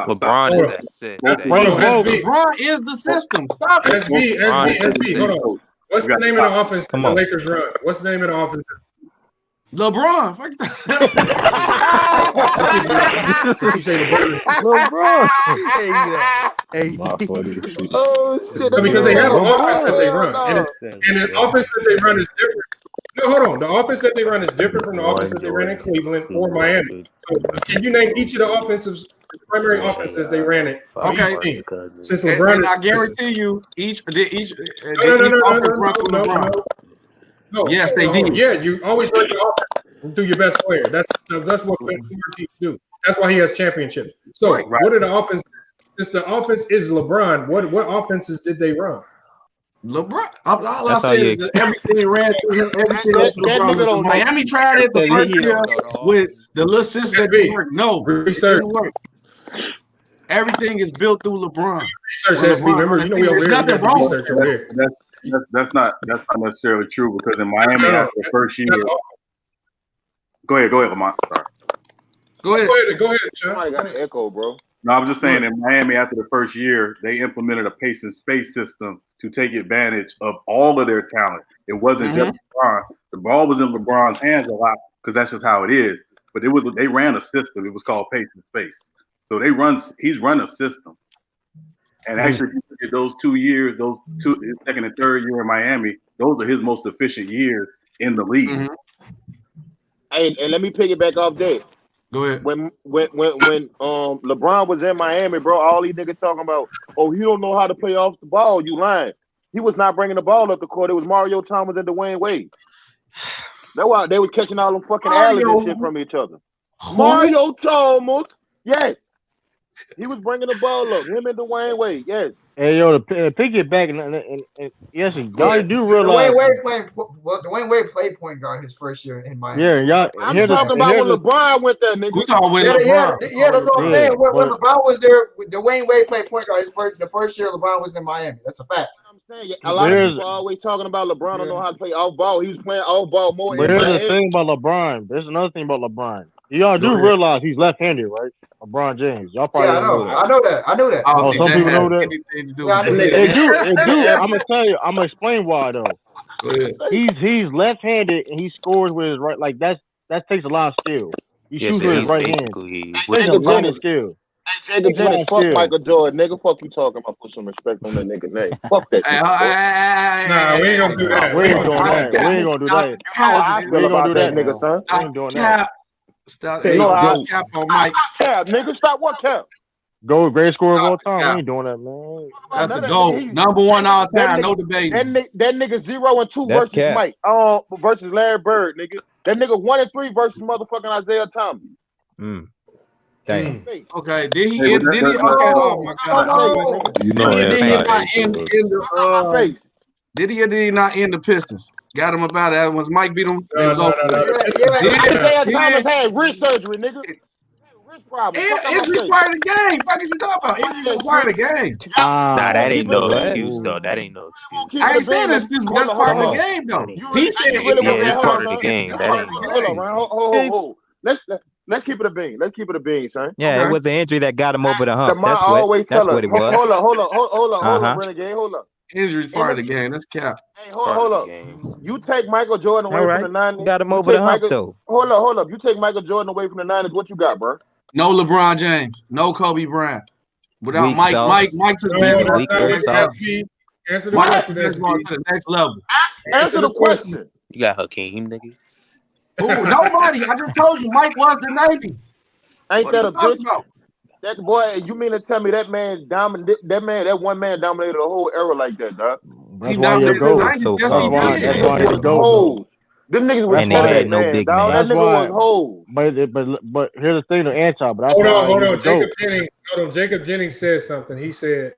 LeBron is that sick.
LeBron is the system. Stop it.
SB, hold on. What's the name of the offense that the Lakers run? What's the name of the offense?
LeBron.
Since you say
LeBron.
Oh shit!
Because they have an offense that they run, and the offense that they run is different. No, hold on. The offense that they run is different from the offense that they ran in Cleveland or Miami. So, can you name each of the offensive the primary offenses they ran it.
Okay.
Since
And
LeBron
I
is
guarantee you, each
no,
offense run through LeBron. Yes, they did.
Yeah, you always run your offense through your best player. That's what good teams do. That's why he has championships. So what are the offenses? Since the offense is LeBron, what offenses did they run?
LeBron. All I say is that everything ran through him. Everything went through LeBron. Miami tried it the first year with the little system that didn't work. No,
research.
It didn't work. Everything is built through LeBron.
Research, SB. Remember, you know we
There's nothing wrong with
over here. That's not necessarily true because in Miami after the first year. Go ahead, Lamont. Sorry.
Go ahead,
Sean. Somebody got an echo, bro.
No, I was just saying in Miami after the first year, they implemented a pace and space system to take advantage of all of their talent. It wasn't just LeBron. The ball was in LeBron's hands a lot because that's just how it is. But they ran a system. It was called pace and space. So he's run a system. And actually, if you look at those 2 years, those two second and third year in Miami, those are his most efficient years in the league.
Hey, and let me pick it back off that.
Go ahead.
When LeBron was in Miami, bro, all these niggas talking about, oh, he don't know how to play off the ball. You lying. He was not bringing the ball up the court. It was Mario Thomas and Dwayne Wade. That's why they was catching all them fucking alleys and shit from each other. Mario Thomas, yes. He was bringing the ball up. Him and Dwayne Wade, yes.
Hey, yo, to pick it back, and yes, y'all do realize.
Dwayne Wade played point guard his first year in Miami.
Yeah, y'all.
I'm talking about when LeBron went there, nigga.
We talking with LeBron.
Yeah, that's what I'm saying. When LeBron was there, Dwayne Wade played point guard the first year LeBron was in Miami. That's a fact.
I'm saying a lot of people always talking about LeBron don't know how to play off ball. He was playing off ball more.
But here's the thing about LeBron. There's another thing about LeBron. Y'all do realize he's left-handed, right? LeBron James. Y'all probably know that.
I know that.
Oh, some people know that. They do. I'm gonna tell you. I'm gonna explain why though. He's left-handed and he scores with his right. Like that takes a lot of skill. He shoots with his right hand. Takes a lot of skill.
Hey, Jacob Jennings, fuck Michael Jordan, nigga. Fuck you talking about. Put some respect on that nigga name. Fuck that.
Nah, we ain't gonna do that.
We ain't gonna do that.
How I feel about that, nigga, son.
We ain't doing that.
Stop.
Hey,
Cap on Mike.
Cap, nigga. Stop what cap?
Go great scorer of all time. We ain't doing that, man.
That's the goal. Number one all time. No debate.
That nigga 0-2 versus
cap.
Mike. Versus Larry Bird, nigga. That nigga 1-3 versus motherfucking Isaiah Thomas.
Damn.
Okay. Did he? Okay. Oh my God.
You know
Did he not
that.
end the? Did he or did he not end the Pistons? Got him about that. Once Mike beat him, it was over.
Isaiah Thomas had wrist surgery, nigga. Wrist problem.
Injury part of the game. Fuck is you talking about? Injury part of the game.
Nah, that ain't no excuse, though. That ain't no excuse.
I ain't saying excuse, but that's part of the game, though. He said
it's part of the game. That ain't no excuse.
Hold. Let's keep it a bean. Let's keep it a bean, son.
Yeah, it was the injury that got him over the hump.
I always tell her.
What it was.
Hold on, Renegade. Hold up.
Injury's part of the game. That's cap.
Hey, hold up. You take Michael Jordan away from the 90s.
Got him over the hump, though.
Hold up. You take Michael Jordan away from the 90s. What you got, bro?
No LeBron James. No Kobe Bryant. Without
Weak
Mike took basketball
Answer the question.
to the next level.
Answer the question.
You got Hakeem, nigga.
Ooh, nobody. I just told you Mike was the 90s.
Ain't that a bitch? That boy, you mean to tell me that one man dominated the whole era like that, dog?
He dominated the 90s. Yes, he did.
Them niggas was that man, dog. That nigga was whole.
But here's the thing to answer. But
hold on. Jacob Jennings said something. He said,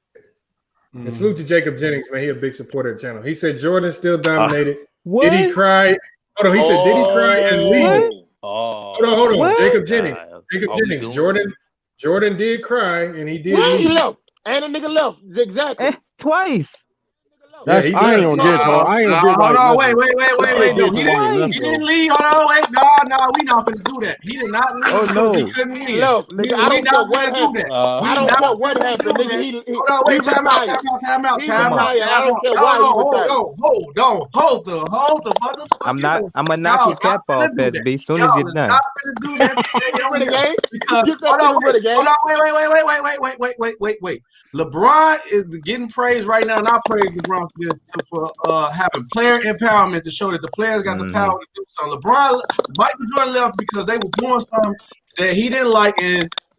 and salute to Jacob Jennings, man. He a big supporter of the channel. He said Jordan still dominated. Did he cry? Hold on. He said, did he cry and leave? Hold on. Jacob Jennings. Jordan did cry and he did leave.
He left. And a nigga left. Exactly.
Twice.
I ain't gonna get
hold on, wait. He didn't leave. Hold on, wait. No, we not gonna do that. He did not leave.
Oh no,
he couldn't leave.
No, nigga, I don't care what happened. I don't care what happened, nigga.
Hold on, wait, time out.
I don't care why
Hold the motherfucker.
I'm gonna knock your cap off, SB, as soon as you're done.
Stop gonna do that. Wait. LeBron is getting praised right now, and I praise LeBron for having player empowerment to show that the players got the power to do something. Michael Jordan left because they were doing something that he didn't like, and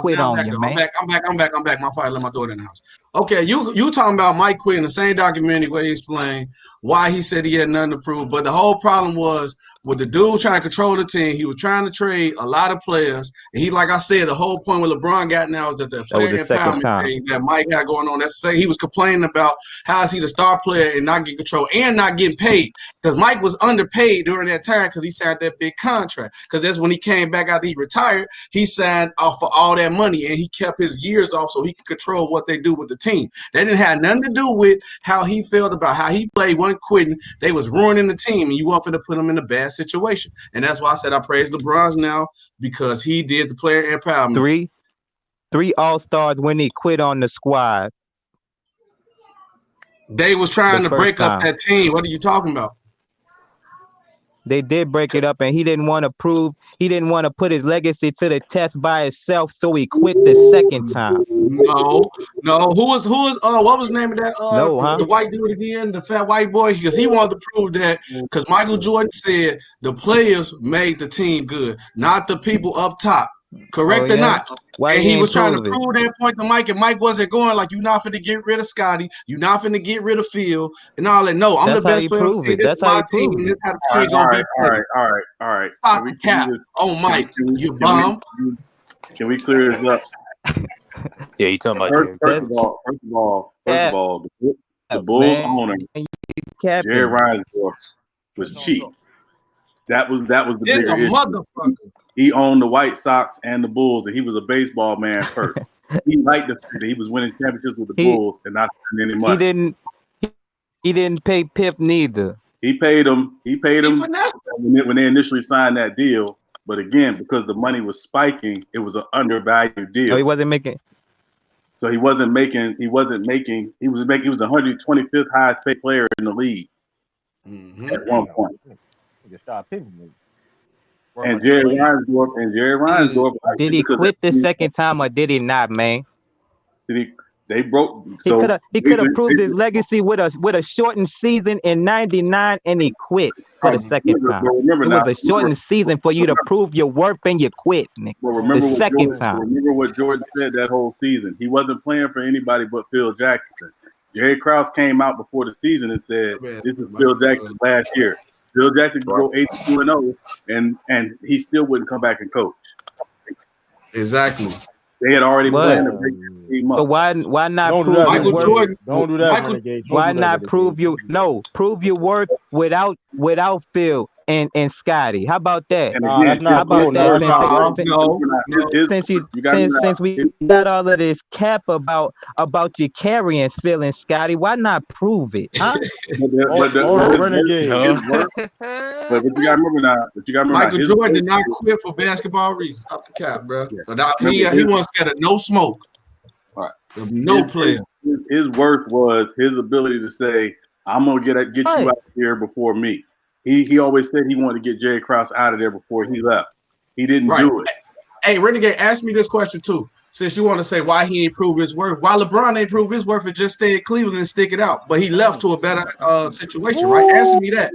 quit
I'm
on
back
you,
though.
man.
I'm back. My father let my daughter in the house. Okay, you talking about Mike quitting the same documentary where he explained why he said he had nothing to prove. But the whole problem was with the dude trying to control the team. He was trying to trade a lot of players. And he, like I said, the whole point with LeBron got now is that the
That was
player
the second
empowerment
time.
thing that Mike had going on. That's saying he was complaining about how is he the star player and not getting control and not getting paid. Because Mike was underpaid during that time because he signed that big contract. Because that's when he came back after he retired, he signed off for all that money and he kept his years off so he could control what they do with the team. That didn't have nothing to do with how he felt about how he played, wasn't quitting. They was ruining the team, and you want to put him in a bad situation. And that's why I said I praise LeBron's now because he did the player empowerment.
Three All-Stars when he quit on the squad.
They was trying to break up that team. What are you talking about?
They did break it up, and he didn't want to put his legacy to the test by himself, so he quit the second time.
No. Who was what was the name of that the white dude again, the fat white boy? Because he wanted to prove that because Michael Jordan said the players made the team good, not the people up top. Correct or not? And he was trying to prove that point to Mike, and Mike wasn't going like, you're not finna get rid of Scotty, you're not finna get rid of Phil, and all that. No, I'm the best player on the team. This is my team, and this is how the team gonna be played.
All right.
Stop the cap. Mike, you bum.
Can we clear this up?
Yeah, you talking about
first of all, the Bulls owner, Jerry Reinsdorf, was cheap. That was the bigger issue. He owned the White Sox and the Bulls, and he was a baseball man first. He liked the fact that he was winning championships with the Bulls and not spending any money.
He didn't pay Pip neither.
He paid him when they initially signed that deal. But again, because the money was spiking, it was an undervalued deal.
Oh, he wasn't making.
So he was the 125th highest paid player in the league at one point. And Jerry Reinsdorf.
Did he quit the second time or did he not, man?
They broke.
He could have proved his legacy with a shortened season in '99, and he quit for the second time. It was a shortened season for you to prove your worth, and you quit, Nick.
The second time. Remember what Jordan said that whole season. He wasn't playing for anybody but Phil Jackson. Jerry Krause came out before the season and said, "This is Phil Jackson's last year." Phil Jackson could go 82-0, and he still wouldn't come back and coach.
Exactly.
They had already planned to break the team up.
So why not prove
Michael Jordan?
Don't do that, Renegade.
Why not prove your worth without Phil and Scotty? How about that? How about that? Since we got all of this cap about you carrying Phil and Scotty, why not prove it? Huh?
Renegade.
But you gotta remember now.
Michael Jordan did not quit for basketball reasons. Stop the cap, bro. He wasn't scared of no smoke.
Right.
No player.
His worth was his ability to say, "I'm gonna get you out here before me." He always said he wanted to get Jerry Krause out of there before he left. He didn't do it.
Hey, Renegade, ask me this question too. Since you want to say why he ain't proved his worth, why LeBron ain't proved his worth and just stay in Cleveland and stick it out, but he left to a better situation, right? Answer me that.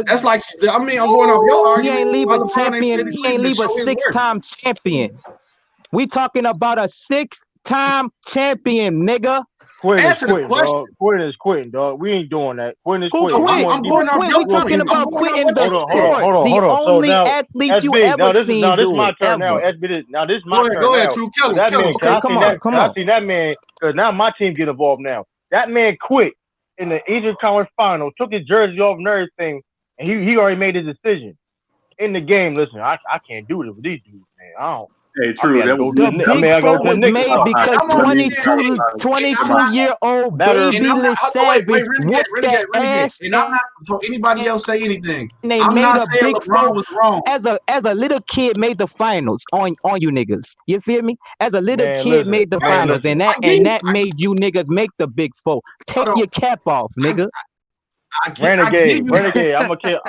That's like, I'm going off your argument.
He ain't leave a champion. He ain't leave a six-time champion. We talking about a six-time champion, nigga.
Quitting is quitting, dog. We ain't doing that. Quitting is quitting.
I'm going off your
We talking about quitting the sport. The only athlete you
ever
ever seen
do it. Now this is my turn. Now this is my turn.
Go ahead, True. Kill him.
Come on.
I see that man, because now my team get involved now. That man quit in the Eastern Conference Final, took his jersey off and everything, and he already made his decision. In the game, listen, I can't do this with these dudes, man. I don't.
Hey, true.
The big four was made because 22-year-old baby Savage whooped that ass.
And I'm not for anybody else say anything.
They
I'm
made
not
a
saying
big
LeBron
four
was wrong.
as a little kid made the finals on you niggas. You feel me? As a little kid
listen,
made the finals, and that made you niggas make the big four. Take your cap off, nigga.
Renegade. I'm Renegade.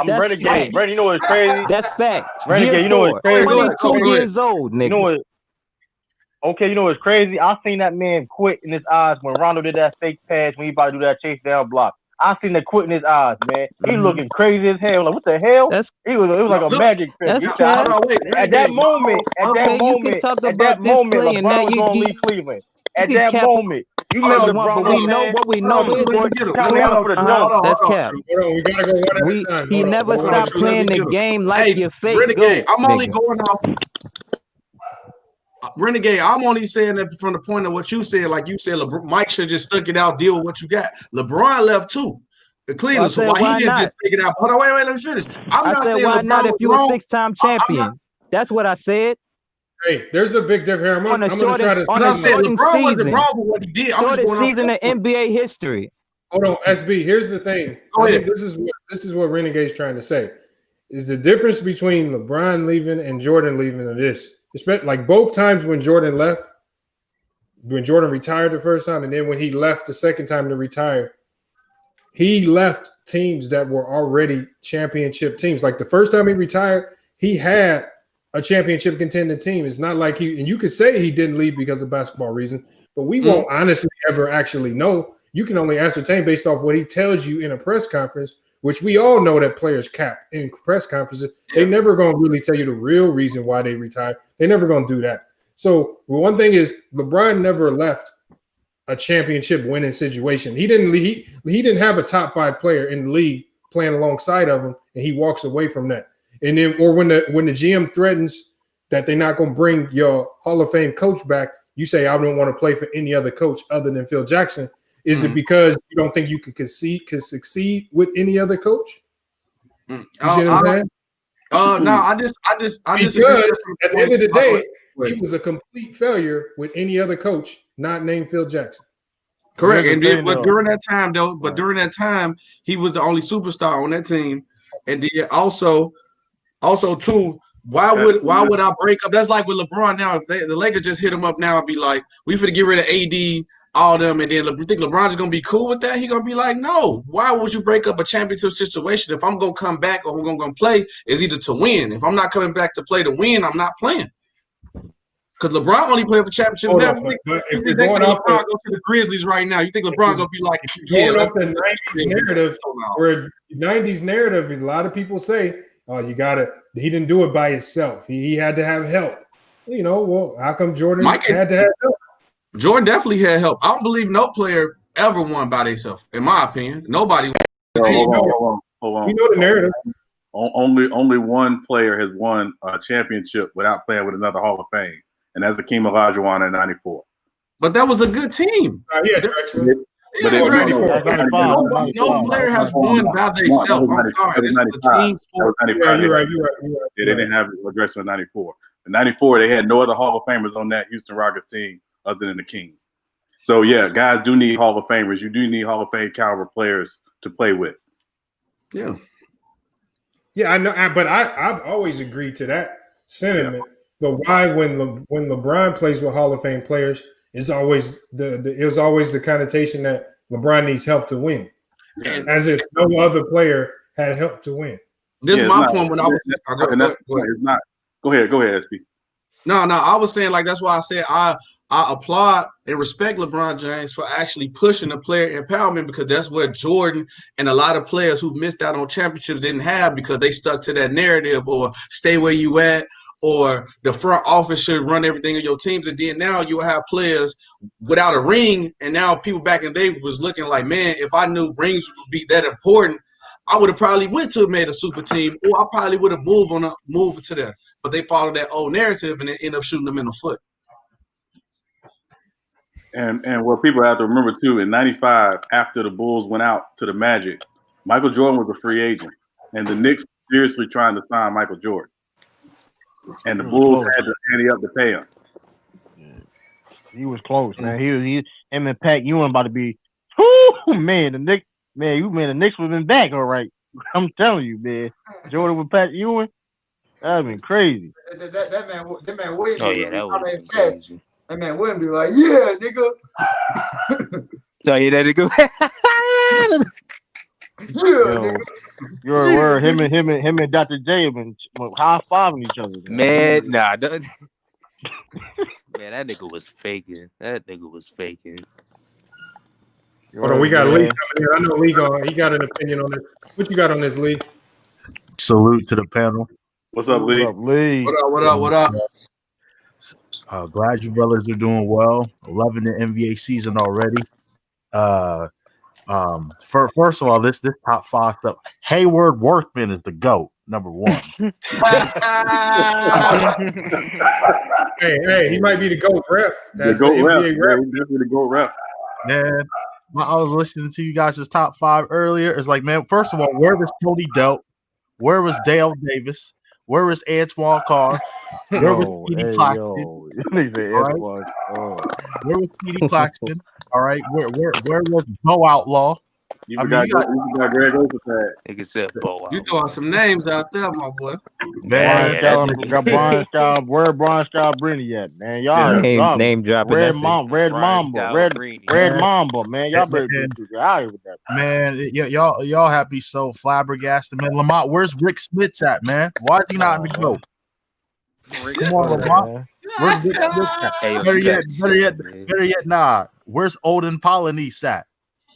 Renegade, you know what's crazy?
That's fact.
Renegade, you know what's crazy?
22 years old, nigga.
You know what? Okay, you know what's crazy? I seen that man quit in his eyes when Rondo did that fake pass when he about to do that chase down block. I seen that quit in his eyes, man. He looking crazy as hell. Like, what the hell? It was like a magic trick. At that moment, I was gonna leave Cleveland. At that moment, You
Hold
let
on,
LeBron
but we
go,
know
man.
what we know is
Count
hold
me out
on,
for the
hold
dunk.
on, that's cap.
Hold on, we gotta go one at a time.
He never
Hold on.
stopped playing the game like
Hey,
your fake
Renegade,
goat,
I'm only
nigga.
going off. Renegade, I'm only saying that from the point of what you said. Like you said, Mike should just stuck it out, deal with what you got. LeBron left too. The Cleveland, so
said,
why he
why
didn't
not?
just take it out? Hold on, wait, let me finish. I'm
I
not
said,
saying
why
LeBron
not if
was
you a
wrong.
6-time
I'm not.
champion? That's what I said.
Hey, there's a big difference here. I'm gonna try to.
On a shortened LeBron wasn't wrong for what he did. I'm just
Shortest
going off
season in NBA history.
Hold on, SB. Here's the thing.
Go
I
ahead.
think this is what Renegade's trying to say. Is the difference between LeBron leaving and Jordan leaving of this. Especially like both times when Jordan left, when Jordan retired the first time, and then when he left the second time to retire, he left teams that were already championship teams. Like the first time he retired, he had a championship contending team. It's not like and you could say he didn't leave because of basketball reasons, but we won't honestly ever actually know. You can only ascertain based off what he tells you in a press conference, which we all know that players cap in press conferences. They never going to really tell you the real reason why they retired. They're never going to do that. So one thing is LeBron never left a championship winning situation. He didn't have a top 5 player in the league playing alongside of him, and he walks away from that. And then, or when the GM threatens that they're not going to bring your Hall of Fame coach back, you say, I don't want to play for any other coach other than Phil Jackson. Is it because you don't think you could succeed with any other coach? You see what I'm saying?
No, I just
because at the end of the day, he was a complete failure with any other coach not named Phil Jackson.
Correct. And then, but during that time, he was the only superstar on that team. And then also too, why would I break up? That's like with LeBron now. If the Lakers just hit him up now and be like, we finna get rid of AD, all them, and then you think LeBron's gonna be cool with that? He gonna be like, no. Why would you break up a championship situation? If I'm gonna come back or I'm gonna play, is either to win. If I'm not coming back to play to win, I'm not playing. Because LeBron only played for championship. You think they say LeBron go to the Grizzlies right now? You think LeBron gonna be like,
going off the 90s narrative, where 90s narrative, a lot of people say, oh, he didn't do it by himself. He had to have help. You know, well, how come Jordan had to have help?
Jordan definitely had help. I don't believe no player ever won by themselves, in my opinion. Nobody.
Hold on.
You know the narrative.
Only one player has won a championship without playing with another Hall of Fame, and that's Hakeem Olajuwon in '94.
But that was a good team. No player has won by themselves. I'm sorry. This is a team sport.
You're right.
They didn't have Redress in '94. In '94, they had no other Hall of Famers on that Houston Rockets team other than the King. So, yeah, guys do need Hall of Famers. You do need Hall of Fame caliber players to play with.
Yeah.
Yeah, I know, but I've always agreed to that sentiment. Yeah. But why, when LeBron plays with Hall of Fame players, it's always the connotation that LeBron needs help to win, as if no other player had help to win.
This is my point when I was.
It's not. Go ahead, SB.
No, I was saying, like, that's why I said I applaud and respect LeBron James for actually pushing the player empowerment, because that's what Jordan and a lot of players who missed out on championships didn't have, because they stuck to that narrative or stay where you at, or the front office should run everything in your teams. And then now you have players without a ring, and now people back in the day was looking like, man, if I knew rings would be that important, I would have probably went to made a super team, or I probably would have moved to there. But they followed that old narrative and they end up shooting them in the foot.
And what people have to remember too, in '95, after the Bulls went out to the Magic, Michael Jordan was a free agent, and the Knicks were seriously trying to sign Michael Jordan, and the Bulls had to ante up to pay him.
He was close, man. Him and Pat Ewing about to be, man. The Knicks would have been back, all right. I'm telling you, man. Jordan with Pat Ewing, that'd been crazy.
That man Williams.
Oh yeah, that would have been crazy.
That man wouldn't be like, yeah, nigga.
So yeah, that nigga.
Yeah,
Your word, him and Dr. J have been high-fiving each other.
Man, nah. Man, that nigga was faking.
Hold on, we got Lee coming in. I know Lee he got an opinion on this. What you got on this, Lee?
Salute to the panel.
What's up, Lee?
What up, Lee?
What up?
Glad you brothers are doing well. Loving the NBA season already. First of all, this top five stuff. Hayward Workman is the GOAT, number one.
Hey, he might be the GOAT ref. That's the
GOAT
NBA ref.
Definitely the GOAT ref.
Man, I was listening to you guys' top five earlier. It's like, man, first of all, where was Tony Delk? Where was Dale Davis? Where was Antoine Carr? Where was Petey Claxton? Where was Petey Claxton? All right, where was Bo Outlaw?
You got Greg Ostertag.
Nigga said Bo
You throwing some names out there, my boy.
Man, got Brian Scott. Where Brian Scott Brini at, man? Y'all
name dropping.
Red Mamba, man. Y'all better get out here with that.
Man, y'all have me so flabbergasted, man. Lamont, where's Rick Smits at, man? Why is he not in the GOAT? Come on, Lamont. Where's Rick Smits at? Better yet, nah. Where's Olden Polynice at?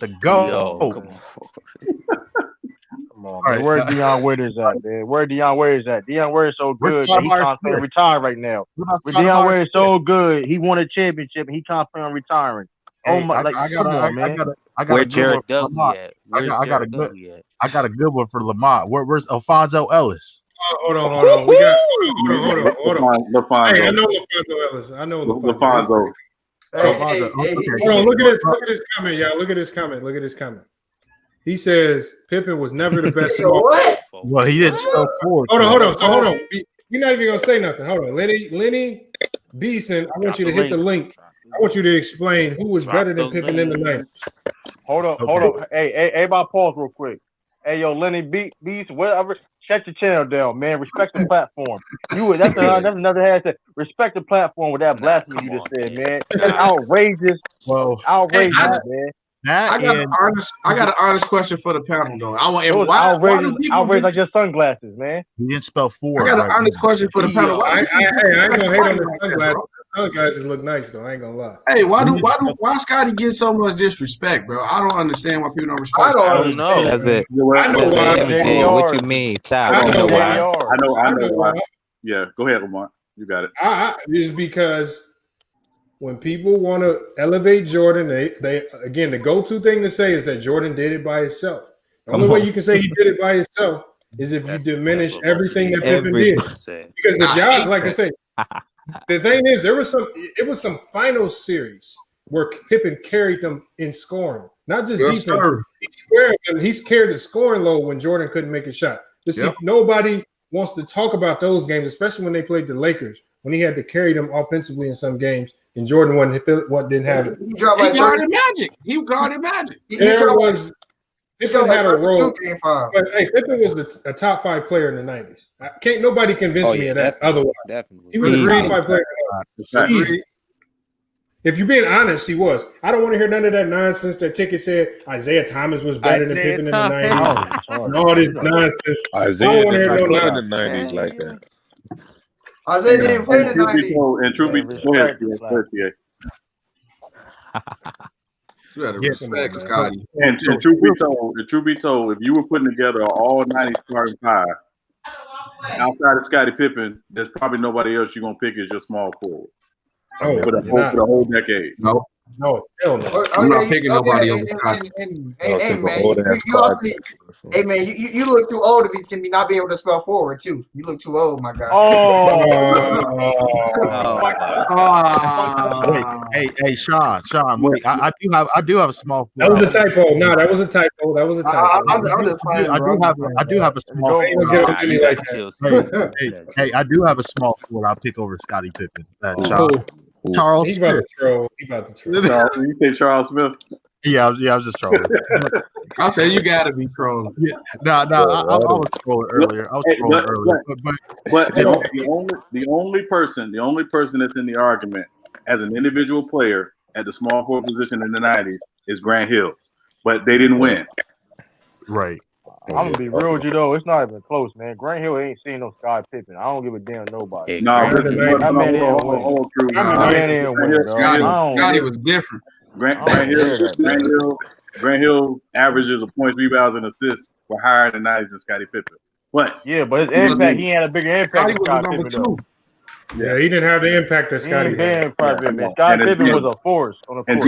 The GOAT.
Come on, man. Right. Where's Deion Waiters at, man? Where Deion Waiters at? Deion Waiters so good that he constantly retired right now. Deion Waiters so good, he won a championship and he constantly retiring. Oh my! Come on, man.
Where Jared Dudley at?
I got a good one for Lamont. Where's Alfonso Ellis?
Hold on. We got hold on. Hey, I know Alfonso Ellis. I know Alfonso. Hold on. Look at this comment, y'all. Look at this comment. He says Pippen was never the best.
Well, he didn't spell forward.
Hold on. You're not even gonna say nothing. Hold on, Lenny Beeson. I want you to hit the link. I want you to explain who was better than Pippen in the 90s.
Hold on. Hey, everybody pause real quick. Hey, yo, Lenny Beeson, whatever. Shut your channel down, man. Respect the platform. That's another hashtag. Respect the platform with that blasphemy you just said, man. That's outrageous.
Well,
outrageous, man.
I got an honest question for the panel, though. I want
outrageous like your sunglasses, man.
He didn't spell forward.
I got an honest question for the panel.
I ain't gonna hate on the sunglasses. Sunglasses look nice though. I ain't gonna lie.
Hey, why Scotty get so much disrespect, bro? I don't understand why people don't respect.
I don't know.
That's it.
I know why.
What you mean? Stop.
I know why. Yeah, go ahead, Lamont. You got it.
It's because when people want to elevate Jordan, they again the go-to thing to say is that Jordan did it by himself. The only way you can say he did it by himself is if you diminish everything that Pippen did. Because if y'all, like I say, the thing is, it was some final series where Pippen carried them in scoring, not just defense. He's carried the scoring load when Jordan couldn't make a shot. Nobody wants to talk about those games, especially when they played the Lakers, when he had to carry them offensively in some games, and Jordan didn't have it.
He guarded Magic.
Pippen had a role, but hey, Pippen was a top 5 player in the 90s. Can't nobody convince me of that otherwise.
Definitely.
He was a top 5 player. Easy. If you're being honest, he was. I don't want to hear none of that nonsense that Ticket said Isaiah Thomas was better than Pippen in the 90s. And all this nonsense.
Isaiah did not play in the 90s like that.
Isaiah didn't play in the 90s.
And truth be
you gotta respect Scotty.
And truth be told, if you were putting together an all 90s starting 5, outside of Scottie Pippen, there's probably nobody else you're gonna pick as your small forward. For the whole decade.
No, hell no.
I'm not picking nobody over Scotty.
Hey man, you look too old to be not be able to spell forward too. You look too old, my guy.
Hey, Sean, wait. I do have a small.
That was a typo. No, that was a typo.
I do have a small. Hey, I do have a small forward. I'll pick over Scottie Pippen. Charles
He's about to troll.
You say Charles Smith?
Yeah, I was just trolling.
I'll say you gotta be trolling.
Yeah. I was trolling earlier.
But the only person that's in the argument as an individual player at the small forward position in the 90s is Grant Hill. But they didn't win.
Right.
I'm gonna be real with you though. It's not even close, man. Grant Hill ain't seen no Scottie Pippen. I don't give a damn nobody.
Scotty
was different.
Grant Hill averages of points, rebounds, and assists were higher than 90s than Scottie Pippen. But
his impact, he had a bigger impact than Scottie Pippen though.
Yeah, he didn't have the impact that Scotty
He
had.
ain't been Pippen, man. Scotty Pippen was a force on the court.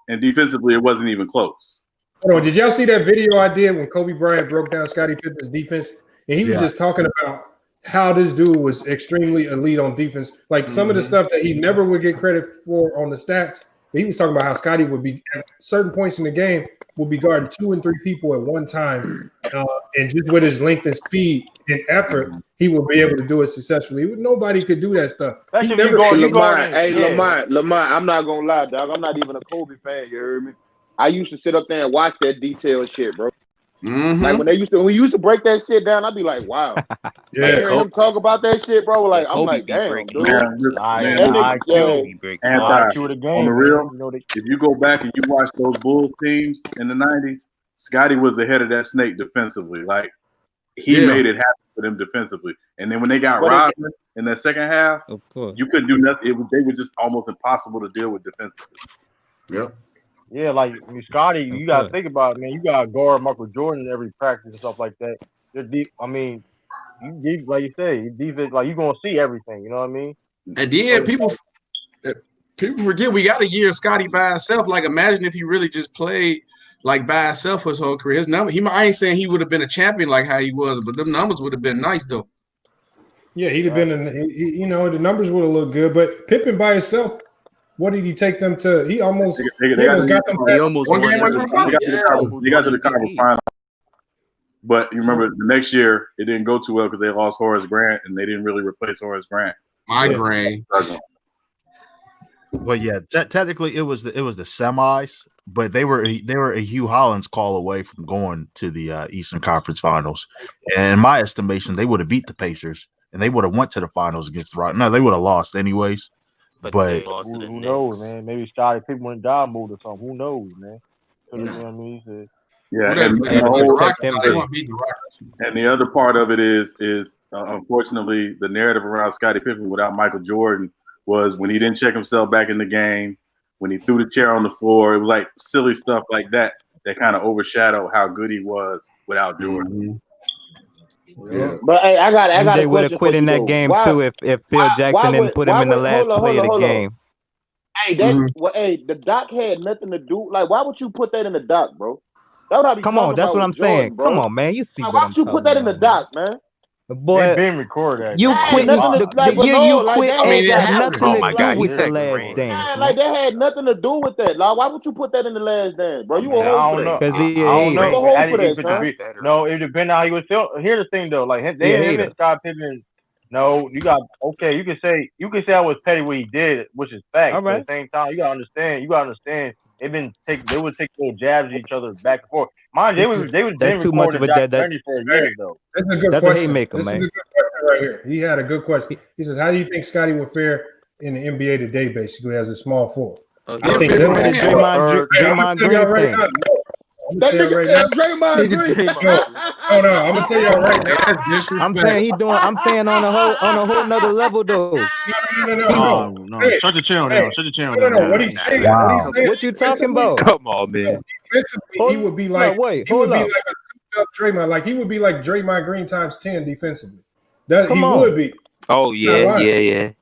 And defensively, it wasn't even close.
Hold on, did y'all see that video I did when Kobe Bryant broke down Scottie Pippen's defense? And he was just talking about how this dude was extremely elite on defense. Like some of the stuff that he never would get credit for on the stats. He was talking about how Scotty would be at certain points in the game will be guarding 2 and 3 people at one time, and just with his length and speed and effort, he will be able to do it successfully. Nobody could do that stuff. He never.
Lamar, I'm not gonna lie, dog. I'm not even a Kobe fan. You heard me? I used to sit up there and watch that detailed shit, bro. Like when we used to break that shit down, I'd be like, wow. Hearing him talk about that shit, bro. Like I'm like, damn, dude.
On the real, if you go back and you watch those Bulls teams in the 90s, Scotty was the head of that snake defensively. Like he made it happen for them defensively. And then when they got robbed in that second half, you couldn't do nothing. They were just almost impossible to deal with defensively.
Yep.
Yeah, like Scotty, you gotta think about it, man. You gotta guard Michael Jordan in every practice and stuff like that. You're deep. I mean, you deep, like you say, defense, like you're gonna see everything. You know what I mean?
And then people forget we got a year of Scotty by himself. Like, imagine if he really just played like by himself his whole career. His number, I ain't saying he would have been a champion like how he was, but them numbers would have been nice though.
Yeah, he'd have been. The numbers would have looked good. But Pippen by himself. What did he take them to? He almost got them.
They got to the conference final. But you remember the next year it didn't go too well because they lost Horace Grant and they didn't really replace Horace Grant.
Migraine.
Well, yeah, technically it was the semis, but they were a Hugh Hollins call away from going to the Eastern Conference Finals. And in my estimation, they would have beat the Pacers and they would have went to the finals against the Rockets. No, they would have lost anyways. But
who knows, man? Maybe Scotty Pippen went down mode or something. Who knows, man? You know what I mean?
And the other part of it is unfortunately the narrative around Scottie Pippen without Michael Jordan was when he didn't check himself back in the game, when he threw the chair on the floor. It was like silly stuff like that kind of overshadowed how good he was without Jordan.
Yeah. But hey, I got.
They would have quit in that game too if Phil Jackson didn't put him in the last play of the game.
Hey, the doc had nothing to do. Like, why would you put that in the doc, bro?
Come on, that's what I'm saying. Come on, man. You see what I'm saying?
Why would you put that in the doc, man?
Boy,
been recorded.
You quit the year you quit.
I mean,
it had nothing to do with the last dance.
Like that had nothing to do with that. Like, why would you put that in the last dance, bro? You were hold for that.
Because
I don't know. No, it depends on how you would feel. Here's the thing, though. Like him and Scott Pippen. No, you got okay. You can say I was petty what he did, which is fact. But at the same time, you gotta understand. They would take little jabs at each other back and forth. Mind they was
too much of a dead.
For a year, though.
That's a good
That's
question.
A haymaker,
this
man.
is a good question right here. He had a good question. He says, "How do you think Scotty would fare in the NBA today, basically as a small forward?" I think
Draymond Green
right now. I'm gonna tell you right now. No, I'm gonna tell y'all right now.
I'm saying on a whole nother level though.
No. Shut the channel down.
No. What he's saying.
What you talking about?
Come on, man.
Defensively, he would be like a Draymond. Like he would be like Draymond Green times 10 defensively. Would be.
Oh yeah.
He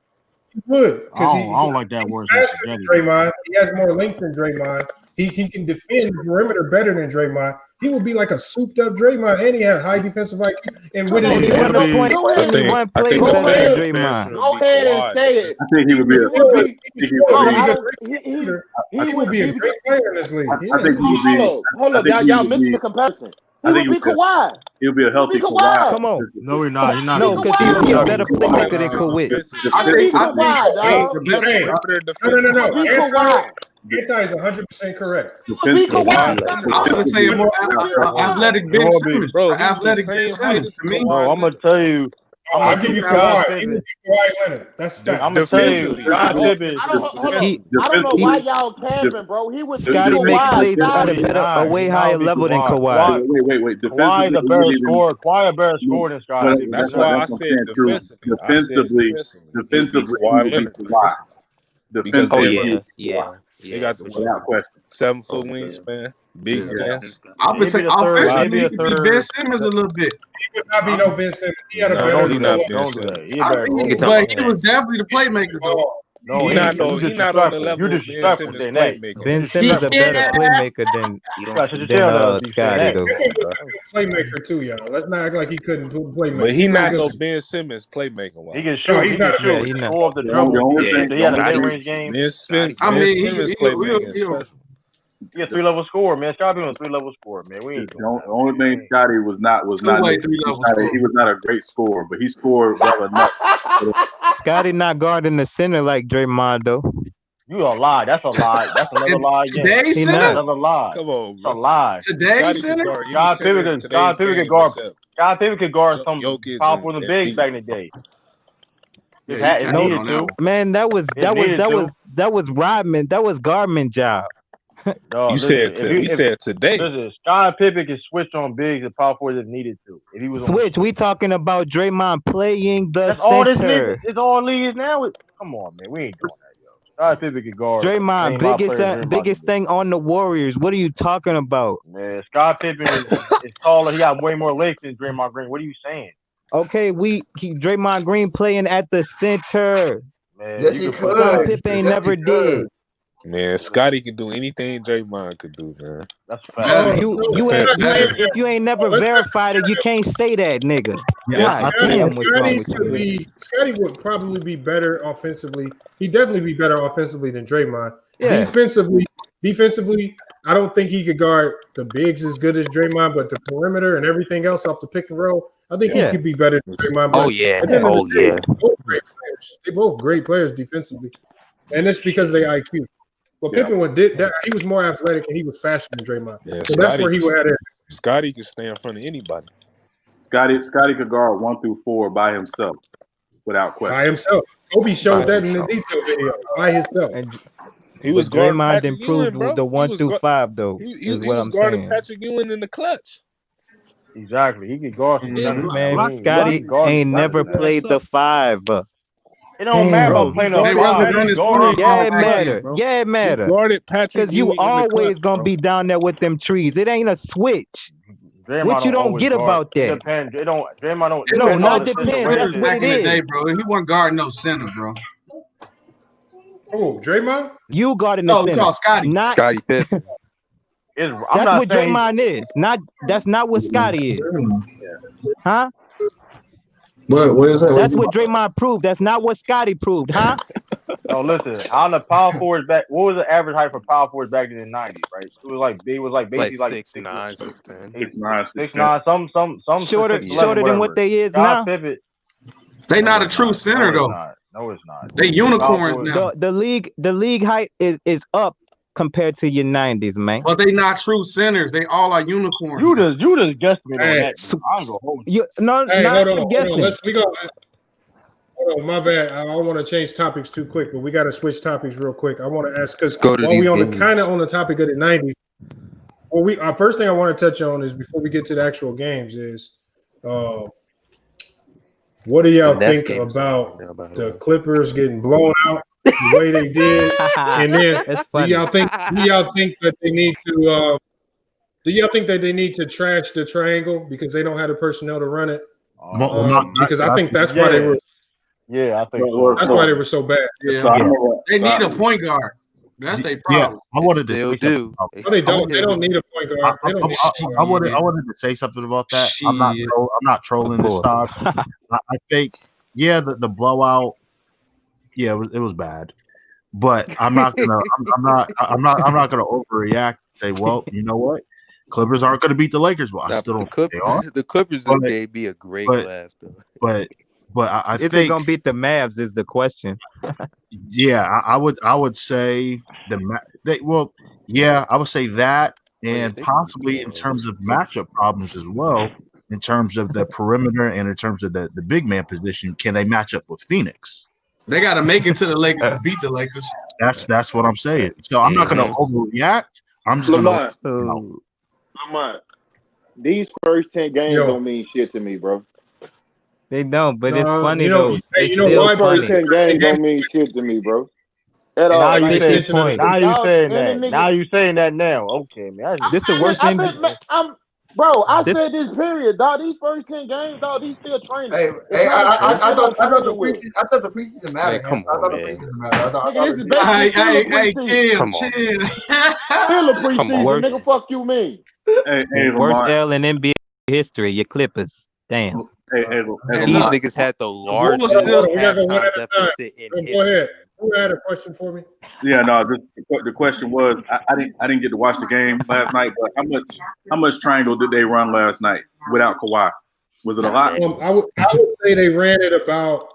would because
I don't like that word.
Draymond. He has more length than Draymond. He can defend the perimeter better than Draymond. He would be like a souped up Draymond, and he had high defensive IQ. And with his
Go ahead and say it.
I think he would be
a great player in this league.
I think he would be.
Hold up, y'all missing the comparison. He would be Kawhi.
He'll be a healthy Kawhi.
Come on.
No, you're not. You're not.
No, because he's a better playmaker than Kawhi.
I think Kawhi,
No. Anti is 100% correct.
I'm gonna say a more athletic Ben Simmons. Athletic Ben Simmons.
I'm gonna tell you.
I'll give you Kawhi. He would be Kawhi Leonard. That's fact.
I'm gonna tell you.
I don't know why y'all camping, bro. He was
Scotty makes plays at a way higher level than Kawhi.
Wait.
Kawhi is a better scorer. Kawhi a better scorer than Scotty.
That's why I said
defensively.
Because
yeah.
They got the 7-foot wingspan. Big
Yeah.
guess.
Offensively, he could be Ben Simmons a little bit.
He would not be no Ben Simmons. He had a
No,
better
he
blowout.
not Ben
Don't do
Simmons.
that. He a better
But
blowout.
he was definitely the playmaker though.
No,
He not on the level
You
of Ben
disrespectful
Simmons
saying that.
playmaking.
Ben Simmons a better playmaker than Scotty though.
Pippen was a playmaker too, y'all. Let's not act like he couldn't playmaker.
But he not no Ben Simmons playmaker. Wise.
He can shoot. He can shoot. He score off the dribble. He had a mid-range game.
Ben Simmons
he
playmaking is special.
He a 3-level scorer, man. Scotty Pippen was a 3-level scorer, man. We ain't
The only thing Scotty was not he was not a great scorer, but he scored well enough.
Scotty not guarding the center like Draymond though.
You a lie. That's a lie. That's another lie again.
Today's center?
That's another lie.
Come on,
bro. It's a lie.
Today's center?
Scotty Pippen could guard. Scotty Pippen could guard some powerful in the bigs back in the day.
Man, that was Rodman. That was Gardman job.
No,
you said today.
Listen, Scottie Pippen can switch on bigs and power forwards if needed to. If he was
switch, we talking about Draymond playing the
that's
center.
all this nigga, it's all leagues now. Come on, man, we ain't doing that, yo. Scottie Pippen can guard.
Draymond, biggest thing on the Warriors. What are you talking about?
Man, Scottie Pippen is taller. He got way more legs than Draymond Green. What are you saying?
Okay, Draymond Green playing at the center.
Man,
Yes, he could.
Scottie Pippen never did.
Man, Scotty can do anything Draymond could do, man.
That's fact.
If you ain't never verified it, you can't say that, nigga.
Scotty would probably be better offensively. He'd definitely be better offensively than Draymond.
Yeah.
Defensively, I don't think he could guard the bigs as good as Draymond, but the perimeter and everything else off the pick and roll, I think he could be better than Draymond.
Oh yeah.
They both great players defensively, and it's because of their IQ. Well, Pippen did that. He was more athletic and he was faster than Draymond.
Yeah,
so that's where he would have it.
Scotty can stay in front of anybody.
Scotty could guard 1 through 4 by himself, without question.
By himself. Kobe showed that in the detail video. By himself.
And
he was
Draymond improved with the 1 through 5 though.
He was guarding Patrick Ewing in the clutch.
Exactly. He could guard some
man. Scotty ain't never played the 5.
It don't matter about playing on
Yeah, it matter.
Guarded Patrick
because you always gonna be down there with them trees. It ain't a switch. What you don't get about that?
Depends. It don't. Draymond don't.
It don't not depend. That's what
Back
it
in the
is.
day, bro, he wasn't guarding no center, bro.
Oh, Draymond?
You guarding the
No, we
center.
call Scotty.
Not,
Scotty Pippen.
that's what Draymond is. That's not what Scotty is. Huh?
What is that?
That's what Draymond proved. That's not what Scotty proved, huh?
No, listen. How the power forwards back? What was the average height for power forwards back in the '90s? Right? It was like basically like
6'9", 6'10".
6'9". Some
shorter than what they is now.
They not a true center though.
No, it's not.
They unicorns now.
The league height is up compared to your '90s, man.
But they not true centers. They all are unicorns.
You just guessed me on that. I'm gonna hold you.
No,
hey,
not
hold on.
guessing.
Hold on, my bad. I don't want to change topics too quick, but we got to switch topics real quick. I want to ask because while we on the kind of on the topic of the '90s, well, first thing I want to touch on is before we get to the actual games is, what do y'all think about the Clippers getting blown out the way they did? And then do y'all think that they need to? Do y'all think that they need to trash the triangle because they don't have the personnel to run it? Because I think that's why they were.
Yeah, I think so.
That's why they were so bad.
Yeah. They need a point guard. That's their problem.
I wanted to
Still
say
do.
No, they don't. They don't need a point guard.
I wanted to say something about that. I'm not trolling this stuff. I think the blowout. Yeah, it was bad, but I'm not gonna gonna overreact. And say, well, you know what? Clippers aren't gonna beat the Lakers. Well, I still don't think they are.
The Clippers just gave me a great laugh, though.
But I
if
think
they're gonna beat the Mavs is the question.
Yeah, I would say I would say that, and possibly in terms of matchup problems as well, in terms of the perimeter and in terms of the big man position, can they match up with Phoenix?
They got to make it to the Lakers to beat the Lakers.
That's what I'm saying. So I'm not going to overreact. I'm just going to.
Lamont, these first 10 games don't mean shit to me, bro.
They don't, but it's funny
though.
Hey, you know why? First 10 games don't mean shit to me, bro. At all.
Now you
Like,
saying
extension of the
now you
y'all,
saying
man,
that.
them
Now
niggas.
you saying that now. Okay, man.
This the worst
I've
thing.
been, bro. I
This
said this period, dog. These first 10 games, dog. These still training.
Hey,
The
hey,
players
I
still
thought
training with.
the preseason
Man,
mattered.
come
I
on,
thought the
man.
preseason mattered. I
Nigga,
thought
this
it
is
did.
basically still a
Hey,
preseason.
Come on,
chill.
Still a
come
preseason,
on,
worst
nigga. Fuck you, mean.
Hey,
worst
Lamar.
L in NBA history. Your Clippers. Damn.
Hey,
Hey,
These
Lamar.
look,
niggas had the
the Bulls
Hold on,
largest
hold
still.
on. We gotta go one
halftime
at a time.
deficit in
Go ahead.
history.
Who had a question for me?
Yeah, no. The question was, I didn't get to watch the game last night, but how much triangle did they run last night without Kawhi? Was it a
Not
lot?
many.
I would say they ran it about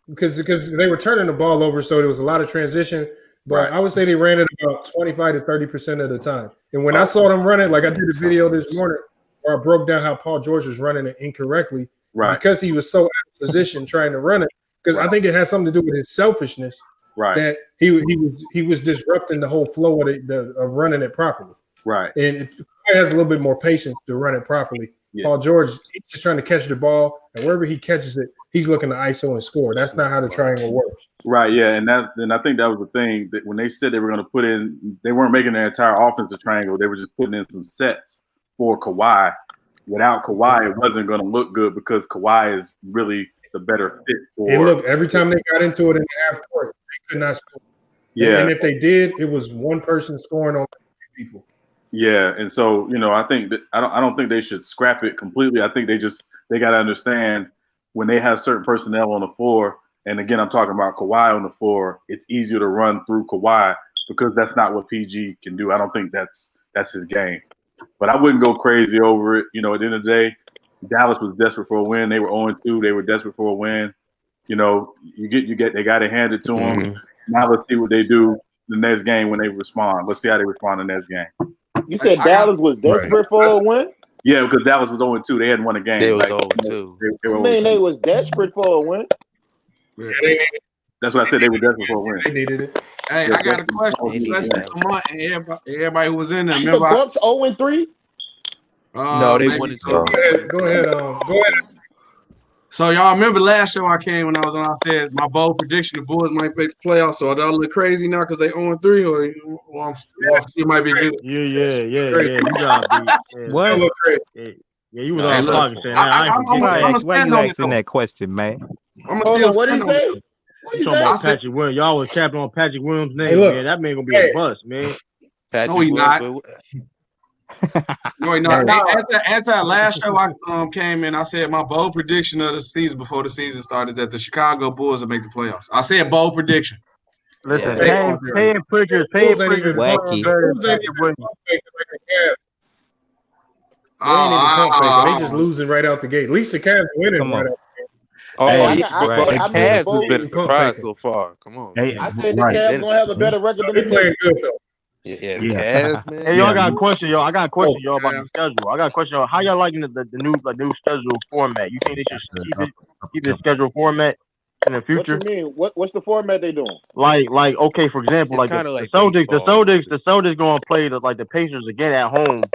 because they were turning the ball over, so there was a lot of transition. But
Right.
I would say they ran it about 25 to 30% of the time. And when I saw them run it, like I did a video this morning where I broke down how Paul George was running it incorrectly
Right.
because he was so out of position trying to run it. Because I think it has something to do with his selfishness
Right.
that he was disrupting the whole flow of running it properly.
Right.
And it has a little bit more patience to run it properly.
Yeah.
Paul George, he's just trying to catch the ball, and wherever he catches it, he's looking to ISO and score. That's not how the triangle works.
Right, yeah, and I think that was the thing that when they said they were going to put in, they weren't making their entire offensive triangle. They were just putting in some sets for Kawhi. Without Kawhi, it wasn't going to look good because Kawhi is really the better fit for.
And look, every time they got into it in the half court, they could not score.
Yeah,
and if they did, it was one person scoring on people.
Yeah, and so I think that I don't think they should scrap it completely. I think they got to understand when they have certain personnel on the floor. And again, I'm talking about Kawhi on the floor. It's easier to run through Kawhi because that's not what PG can do. I don't think that's his game. But I wouldn't go crazy over it. At the end of the day, Dallas was desperate for a win. They were 0-2. They were desperate for a win. They got it handed to them.
Mhm.
Now let's see what they do the next game when they respond. Let's see how they respond in the next game.
You said Dallas was desperate for a win?
Yeah, because Dallas was 0-2. They hadn't won a game.
They was 0-2.
They were
I mean,
0-2.
they was desperate for a win.
That's what I said. They were desperate for a win.
They needed it.
Hey, I got a question,
They needed
especially
that.
Lamar and everybody who was in there.
Ain't the
Remember,
Bucks 0-3?
No, they
maybe
wanted
so.
to.
Go ahead.
So y'all remember last show I came when I was on? I said my bold prediction: the Bulls might make the playoffs. So are they look crazy now because they 0-3, or it might be good?
Yeah. You gotta be.
What?
Yeah, you was
No,
on
look,
clock and saying
Why
stand
you
on it,
asking
though.
that question, man?
I'm gonna
Hold
still
on, what did
stand
he
on
say?
it.
What
you
did he
talking
say?
about Patrick Williams. Y'all was capping on Patrick Williams' name,
Hey, look.
man. That man gonna be a bust, man.
Patrick
No, he
Williams,
not.
but
No, he not. Anti last show I came in, I said my bold prediction of the season before the season started is that the Chicago Bulls will make the playoffs. I said bold prediction.
Listen,
Yeah.
paying Pritchard
Bulls ain't even
Wacky.
better than
Bulls ain't
Patrick
even
Williams.
pump faking like the Cavs. They ain't even pump faking. They just losing right out the gate. At least the Cavs winning
Come
right
on.
out.
oh
Hey,
yeah, but
right.
the
I made a
Cavs has
bold.
been a
Pump
surprise
faking.
so far. Come on,
Hey,
man.
I said the
right.
Cavs
Been a
gonna have a
surprise.
better record than
They
the
playing
Knicks.
good though.
Yeah, the
Yeah.
Cavs, man.
Hey, y'all
Yeah.
got a question, y'all. I got a question,
Oh,
y'all, about the schedule. I got a question, y'all. How y'all liking the new schedule format? You think they should keep the schedule format in the
What you
future?
mean? What's the format they doing?
Like, okay, for example,
It's
like
kind of
the
like
Celtics,
baseball.
the Celtics gonna play the Pacers again at home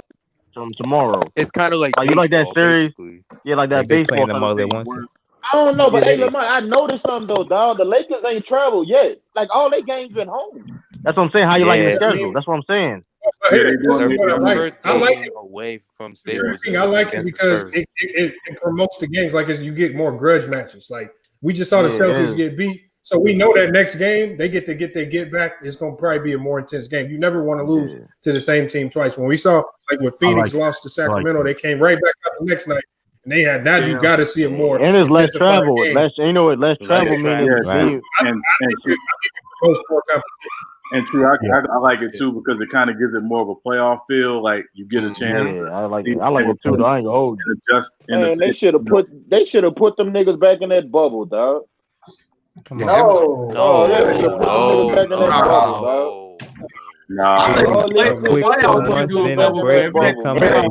tomorrow.
It's kind of like
Like you like that
baseball,
series?
basically.
Yeah, like that
Like they
baseball
playing them
type of
all at
thing.
once.
I don't know, but
Yeah,
hey,
they,
Lamar, I noticed something though, dog. The Lakers ain't traveled yet. Like all their games been home.
that's what I'm saying. How you liking the
Yeah,
schedule? That's what I'm saying.
But here, this is what I
their
like.
first
I like
game
it.
away from
Here's
state
the
was
thing. I like it
against the
because
Spurs.
it promotes the games. Like you get more grudge matches. Like we just saw the
Yeah,
Celtics
yeah.
get beat, so we know that next game they get their get back. It's gonna probably be a more intense game. You never want to lose to the same team twice. When we saw like when Phoenix lost to Sacramento, they came right back out the next night, and they had now you got to see a more
And it's less
intensified
travel.
game.
Less travel meaning
Yeah,
meaning
and
most more competition.
And true, I like it too because it kind of gives it more of a playoff feel. Like you get a chance.
Yeah, I like it. I like it too. Though I ain't gonna hold you.
Adjust in
Man, they should have put them niggas back in that bubble, dog.
Come on.
No, they should have put them niggas back in that bubble, dog.
Nah.
Quick 4 months in a break. They come back.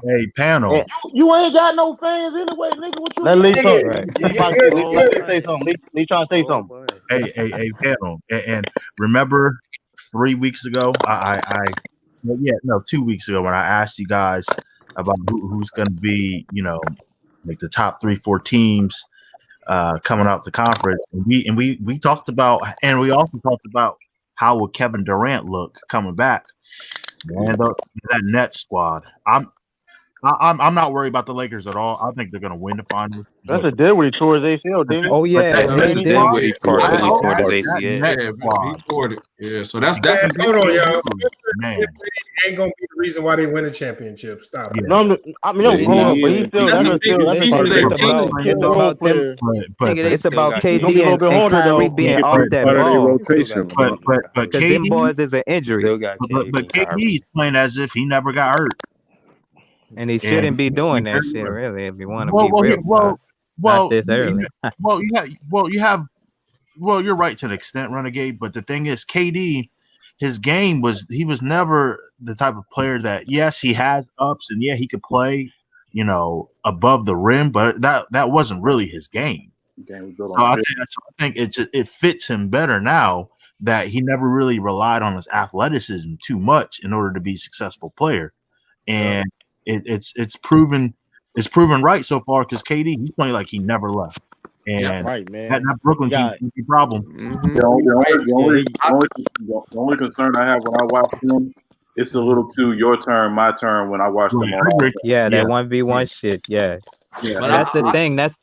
Hey, panel.
You ain't got no fans anyway, nigga. What you
Let Lee talk.
Right.
Lee trying to say something. Lee trying to say something.
Hey, panel. And remember 3 weeks ago, 2 weeks ago when I asked you guys about who's going to be, like the top 3-4 teams coming out the conference. And we talked about, and we also talked about how would Kevin Durant look coming back. Man, that Nets squad. I'm not worried about the Lakers at all. I think they're gonna win the finals.
That's what did when he tore his ACL, didn't he?
Oh yeah,
That's
he
the
did.
thing where he partially
Wow.
tore his
That
ACL.
Nets
Yeah,
squad.
he tore it. Yeah, so that's a big
Hold on, y'all.
Man.
Ain't gonna be the reason why they win a championship. Stop it.
No, I mean,
Yeah,
hold on, but
he
he's still
That's
that's
a
still
big
that's
piece
part
of
of
their
the
team.
kid
It's
role
about them.
player.
But
Nigga, they
It's
still
about
got
He's gonna
KD
be a little
and,
bit
and
older
Kyrie
though.
being
Yeah,
off that
part of their
ball.
rotation.
but
Because them
KD,
boys is an injury,
Still got
but
KD and
KD
Kyrie.
is playing as if he never got hurt.
and he
And
shouldn't be
he
doing that
very
shit.
well.
Really, if you want to
Well,
be
well,
real, not this early.
You're right to the extent, Renegade. But the thing is, KD, his game he was never the type of player that, yes, he has ups and yeah, he could play, above the rim, but that wasn't really his game.
Game was built
So
on
I think it fits him better now that he never really relied on his athleticism too much in order to be a successful player, and it's proven right so far because KD, he's playing like he never left, and
Right, man.
that Brooklyn team is a problem.
Mm-hmm.
The only concern I have when I watch them, it's a little too your turn, my turn when I watch them on offense.
Yeah, that 1v1 shit. Yeah.
Yeah,
And that's the thing. It's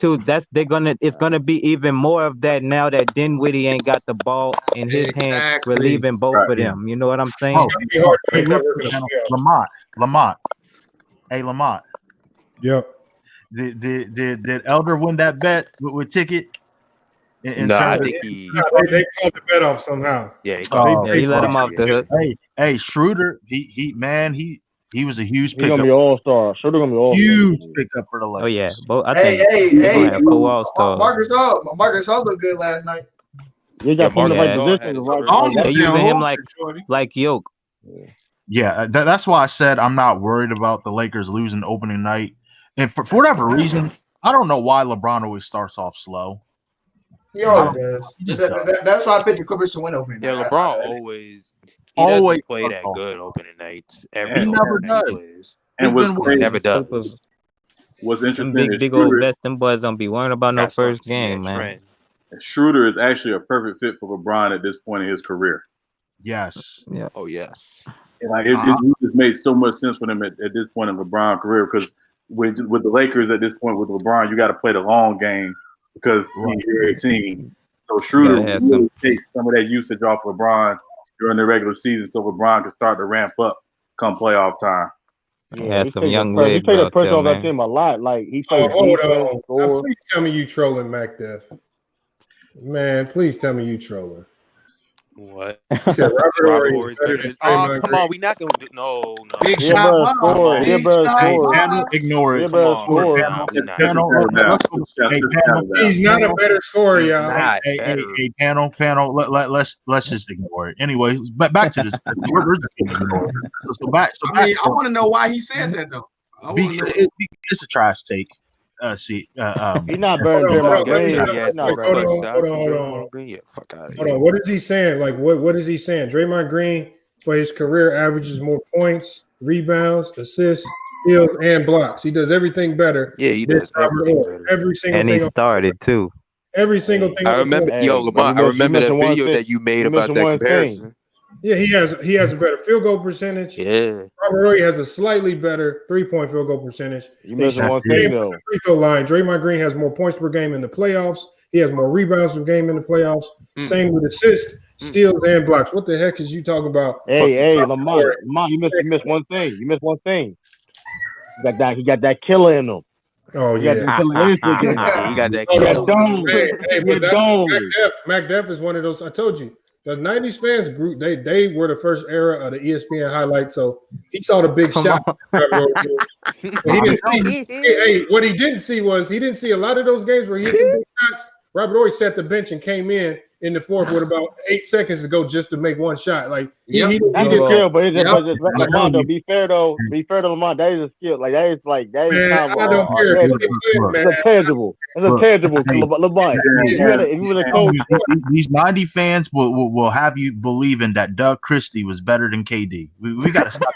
gonna be even more of that now that Dinwiddie ain't got the ball in his hands,
Exactly.
relieving both of them. You know what I'm saying?
Oh,
It's gonna be hard to make that work in the playoffs.
Lamont. Hey, Lamont.
Yep.
Did Elder win that bet with Ticket?
No, I think he.
They called the bet off somehow.
Yeah,
he let him off the hook.
Hey, Schroeder, he was a huge
He's
pickup.
gonna be all star. Schroeder gonna be all star.
Huge pickup for the Lakers.
Oh yeah, I
Hey,
think they're gonna have
hey,
4 all-stars.
Marcus Hall looked good last night.
You got him in the right
Marcus
position.
Hall
Right,
They're using him like Yoke.
Yeah, that's why I said I'm not worried about the Lakers losing opening night. And for whatever reason, I don't know why LeBron always starts off slow.
He always does. That's why I picked the Clippers to win opening night.
Yeah, LeBron always play that good opening nights.
He never does.
And
he never does.
What's interesting
Big old vest, them boys don't be worrying about no first game, man.
Schroeder is actually a perfect fit for LeBron at this point in his career.
Yes.
Yeah.
Oh yes.
And it just made so much sense for them at this point in LeBron's career because with the Lakers at this point with LeBron, you got to play the long game because you're a team. So Schroeder will take some of that usage off LeBron during the regular season, so LeBron can start to ramp up come playoff time.
Yeah, some young
He
legs
played the
out
pressure
there,
off that
man.
team a lot. Like he played
Hold
defense.
on. Now, please tell me you trolling Mac Def. Man, please tell me you trolling.
What?
You said Robert Horry is better than Draymond
come
Green.
on, we not gonna do no.
Big
Yeah,
shot.
bro, score. Yeah, bro, score.
Panel, ignore
Yeah,
it.
bro, score.
Nah, we not.
Panel,
He's not a better scorer, y'all.
Not
Hey,
better.
panel. Let's just ignore it. Anyway, back to this. We're just ignoring it. So back.
I want to know why he said that though.
It's a trash take.
He's not better than Draymond Green.
Yeah, fuck out of
Hold
here.
on. What is he saying? Like, what is he saying? Draymond Green, for his career, averages more points, rebounds, assists, steals, and blocks. He does everything better.
Yeah, he does everything better.
Every single
And
thing.
he started too.
Every single thing.
I remember, Lamont. I remember that video that you made about that comparison.
Yeah, he has a better field goal percentage.
Yeah,
Robert Horry has a slightly better 3-point field goal percentage.
You missing one thing though.
Free throw line. Draymond Green has more points per game in the playoffs. He has more rebounds per game in the playoffs. Same with assists, steals, and blocks. What the heck is you talking about?
Hey, Lamont, you missed one thing. You missed one thing. He got that killer in him.
Oh
He
yeah,
got that killer instinct in him.
yeah, he got that.
Oh,
Dome.
hey, but Mac Def is one of those. I told you, the '90s fans group. They were the first era of the ESPN highlights. So he saw the big shot. He didn't see. Hey, what he didn't see was he didn't see a lot of those games where he hit the big shots. Robert Horry set the bench and came in in the fourth with about 8 seconds to go just to make one shot. Like he
That's
did
a skill, but it's just Lamont, though. Be fair to Lamont, that is a skill. Like that is
Man,
kind of
I don't care.
it's a tangible. It's a tangible. Lamont, if you were the coach,
These 90 fans will have you believing that Doug Christie was better than KD. We got to stop.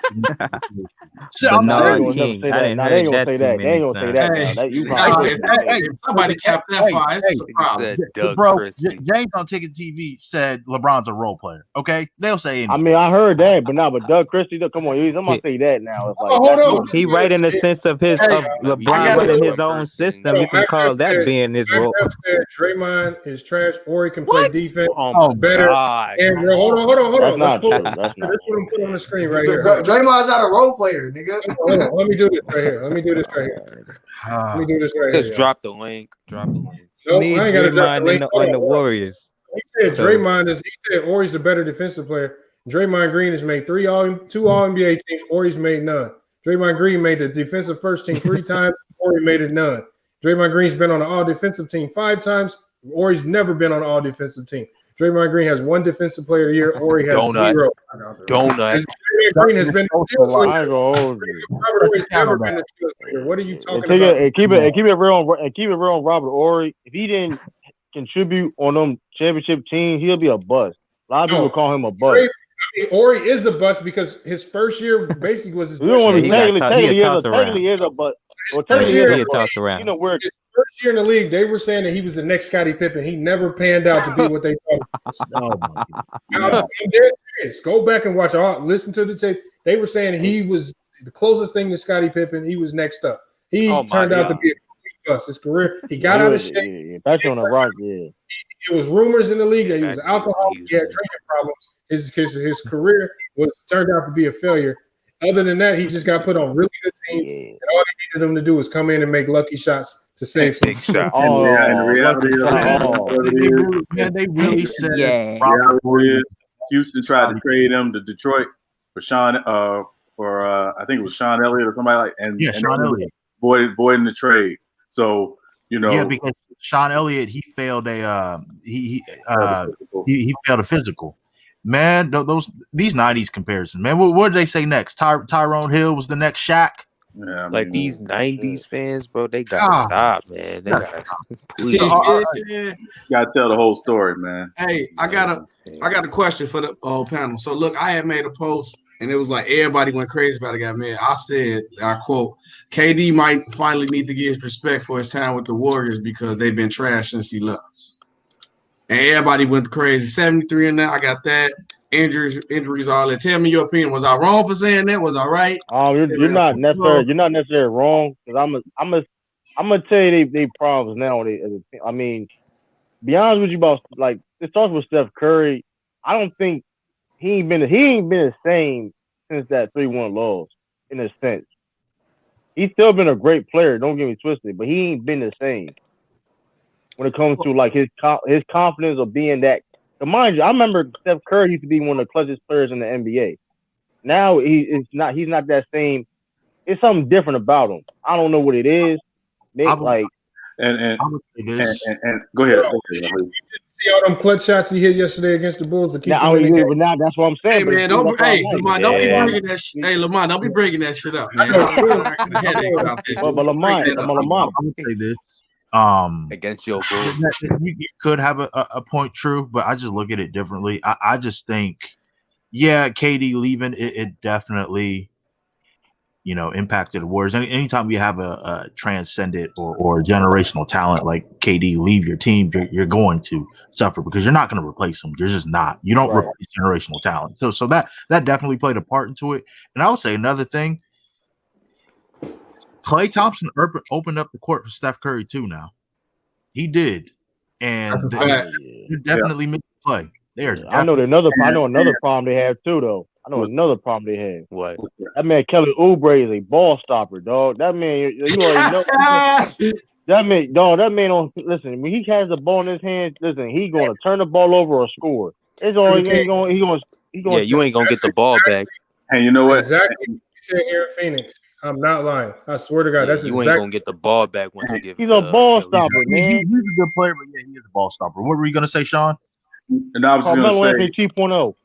I'm
Bernard
serious.
King. They ain't gonna say that. They ain't gonna say that now. That you probably
Hey, somebody capped that fire. It's a problem.
Bro, James on Ticket TV said LeBron's a role player. Okay, they'll say anything.
I mean, I heard that, but Doug Christie, come on, somebody say that now. It's like
hold on.
He right in the sense of his of LeBron running his own system. You can call that being his role.
Draymond is trash. Ori can play defense better.
God.
And hold on.
That's not true.
That's what I'm putting on the screen right here.
Draymond's not a role player, nigga.
Hold on. Let me do this right here.
Just drop the link.
No, I
Need
ain't got to drop the link.
on the Warriors.
He said Draymond is. He said Ori's a better defensive player. Draymond Green has made two All NBA teams. Ori's made none. Draymond Green made the defensive first team 3 times. Ori made it none. Draymond Green's been on an all defensive team 5 times. Ori's never been on an all defensive team. Draymond Green has 1 defensive player of the year. Ori has 0.
Donut.
Draymond Green has been the steals leader. Robert Ori's never been the steals leader. What are you talking about?
And keep it real on Robert Ori. If he didn't contribute on them championship teams, he'll be a bust. A lot of people call him a bust.
Ori is a bust because his first year basically was his
You don't want to technically is a bust. Well, technically
toss around.
You know where
his first year in the league, they were saying that he was the next Scotty Pippen. He never panned out to be what they thought. I'm dead serious. Go back and watch. Listen to the tape. They were saying he was the closest thing to Scotty Pippen. He was next up. He turned out to be a complete bust. His career, he got out of shape.
That's on the rock. Yeah,
it was rumors in the league that he was alcoholic. He had drinking problems. His career was turned out to be a failure. Other than that, he just got put on really good teams, and all they needed him to do was come in and make lucky shots to save some.
They really said
Houston tried to trade him to Detroit for Sean, I think it was Sean Elliott or somebody like, and
Sean Elliott
voiding the trade. So
because Sean Elliott he failed he failed a physical. Man, these 90s comparisons, man. What did they say next? Tyrone Hill was the next Shaq.
Yeah,
like these 90s fans, bro, they gotta stop, man. They gotta please.
Gotta tell the whole story, man.
Hey, I got a question for the whole panel. So look, I had made a post and it was like everybody went crazy about it, got mad. I said, I quote, KD might finally need to get his respect for his time with the Warriors because they've been trash since he left. And everybody went crazy. 73 and that. I got that. Injuries, all that. Tell me your opinion. Was I wrong for saying that? Was I right?
You're not necessarily wrong. Because I'm gonna tell you they problems now. I mean, be honest with you about like it starts with Steph Curry. I don't think he ain't been the same since that 3-1 loss in a sense. He's still been a great player. Don't get me twisted, but he ain't been the same. When it comes to like his confidence of being that, but mind you, I remember Steph Curry used to be one of the clutchest players in the NBA. Now he's not that same. It's something different about him. I don't know what it is. Maybe like
and go ahead.
You didn't see all them clutch shots he hit yesterday against the Bulls to keep
them in the game. Now that's what I'm saying.
Hey man, don't be bringing that shit. Hey Lamont, don't be bringing that shit up, man.
But Lamont,
I'm gonna say this.
Against your Bulls.
You could have a point true, but I just look at it differently. I just think, KD leaving it definitely, impacted the Warriors. Anytime you have a transcendent or generational talent like KD leave your team, you're going to suffer because you're not going to replace them. You're just not. You don't replace generational talent. So that definitely played a part into it. And I would say another thing. Klay Thompson opened up the court for Steph Curry too. Now he did, and they definitely missed the play.
I know another problem they have too, though. I know another problem they have.
What?
That man Kelly Oubre is a ball stopper, dog. That man, you already know. That man don't listen. When he has the ball in his hands, listen, he gonna turn the ball over or score. It's all he gonna.
Yeah, you ain't gonna get the ball back.
And you know what?
Exactly. He said here in Phoenix. I'm not lying. I swear to God, that's
you ain't gonna get the ball back once you give.
He's a ball stopper, man.
He's a good player, but he is a ball stopper. What were you gonna say, Sean?
And I was just
Carmelo
gonna
Anthony
say
2.0.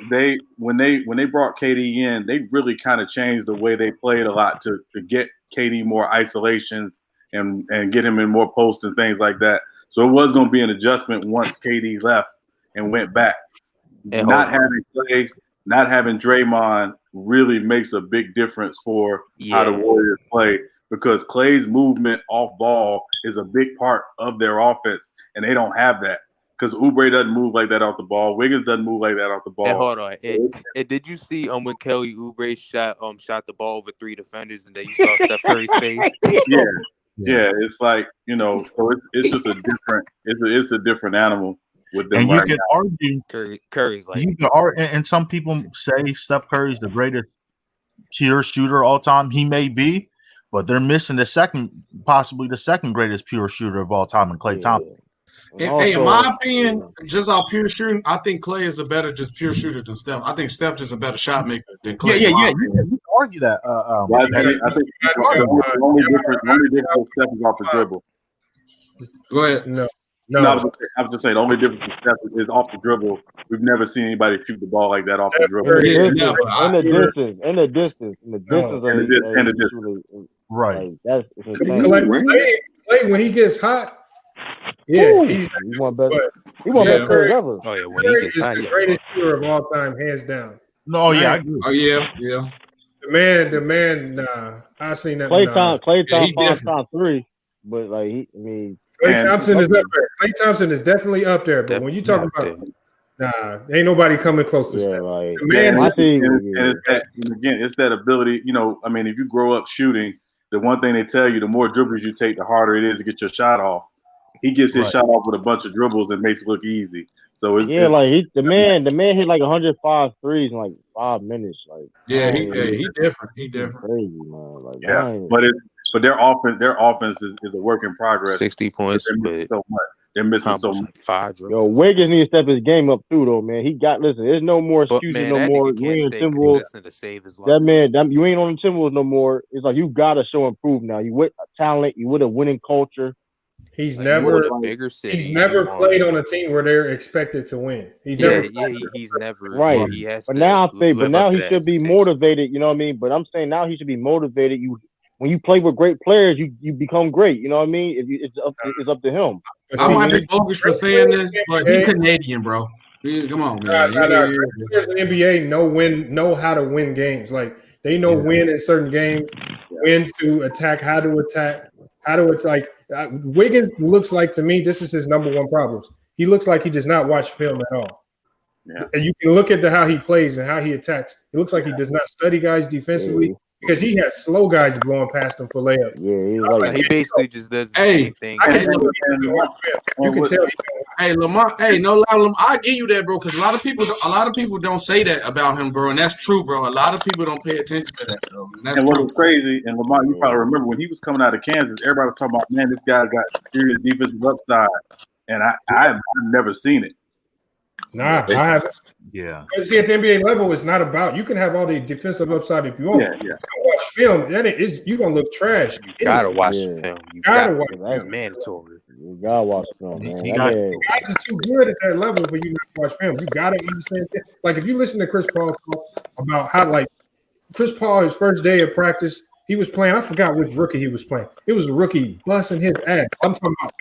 they when they brought KD in, they really kind of changed the way they played a lot to get KD more isolations and get him in more posts and things like that. So it was going to be an adjustment once KD left and went back. Not having Clay, not having Draymond really makes a big difference for how the Warriors play, because Clay's movement off ball is a big part of their offense, and they don't have that. Because Oubre doesn't move like that off the ball. Wiggins doesn't move like that off the ball.
And hold on. And did you see when Kelly Oubre shot the ball over 3 defenders, and then you saw Steph Curry's face?
Yeah. It's like, so it's just a different it's a different animal with them.
And you
right
can
now.
argue
Curry's like,
you can argue, and some people say Steph Curry's the greatest pure shooter all time. He may be, but they're missing possibly the second greatest pure shooter of all time in Klay Thompson.
Hey, in my opinion, just off pure shooting, I think Clay is a better just pure shooter than Steph. I think Steph is a better shot maker than Clay.
Yeah. You can argue that.
I think the only difference with Steph is off the dribble.
Go ahead.
No, I was just saying the only difference with Steph is off the dribble. We've never seen anybody shoot the ball like that off the dribble.
And the distance.
Right.
That's
Clay, when he gets hot, he's
one best. He one best player ever.
Oh yeah, when
Curry
he gets
is
hot,
the greatest shooter of all time, hands down.
No, yeah, I agree.
Oh yeah.
The man. I seen that.
Klay Thompson top 3, but like
Klay Thompson is up there. Klay Thompson is definitely up there. But when you talk about, ain't nobody coming close to Steph.
Like,
and again, it's that ability. If you grow up shooting, the one thing they tell you, the more dribbles you take, the harder it is to get your shot off. He gets his shot off with a bunch of dribbles and makes it look easy. So it's
the man hit like 105 threes in like 5 minutes. Like
he different. He different.
Crazy, man. Like,
but their offense is a work in progress.
60 points,
they're missing so much.
5
Yo, Wiggins needs to step his game up too, though, man. There's no more excuses no more. You ain't on Timberwolves.
To save his life.
That man, you ain't on the Timberwolves no more. It's like you gotta show and prove now. You with talent, you with a winning culture.
He's never played on a team where they're expected to win. He's
never
right.
He has
but now he should be motivated. You know what I mean? But I'm saying now he should be motivated. When you play with great players, you become great. You know what I mean? It's up to him.
I might be bogus for saying this, but he's Canadian, bro. Come on, man.
Players in the NBA know how to win games. Like they know when in certain games, when to attack, how to attack, Wiggins looks like, to me, this is his number one problem. He looks like he does not watch film at all. Yeah. And you can look at how he plays and how he attacks. It looks like he does not study guys defensively because he has slow guys blowing past him for layup.
Yeah,
he basically just does the same thing.
You can tell.
Hey, Lamar. Hey, no lie, I'll give you that, bro. Because a lot of people don't say that about him, bro, and that's true, bro. A lot of people don't pay attention to that, bro.
And what was crazy, and Lamar, you probably remember when he was coming out of Kansas, everybody was talking about, man, this guy got serious defensive upside, and I've never seen it.
Nah, I haven't.
Yeah.
See, at the NBA level, it's not about, you can have all the defensive upside if you want.
Yeah.
You watch film, you're gonna look trash.
You gotta watch the film. You gotta watch. It's mandatory.
You gotta watch film, man.
Guys are too good at that level for you not to watch film. You gotta understand that. Like if you listen to Chris Paul talk about how, like, Chris Paul, his first day of practice, he was playing. I forgot which rookie he was playing. It was a rookie busting his ass. I'm talking about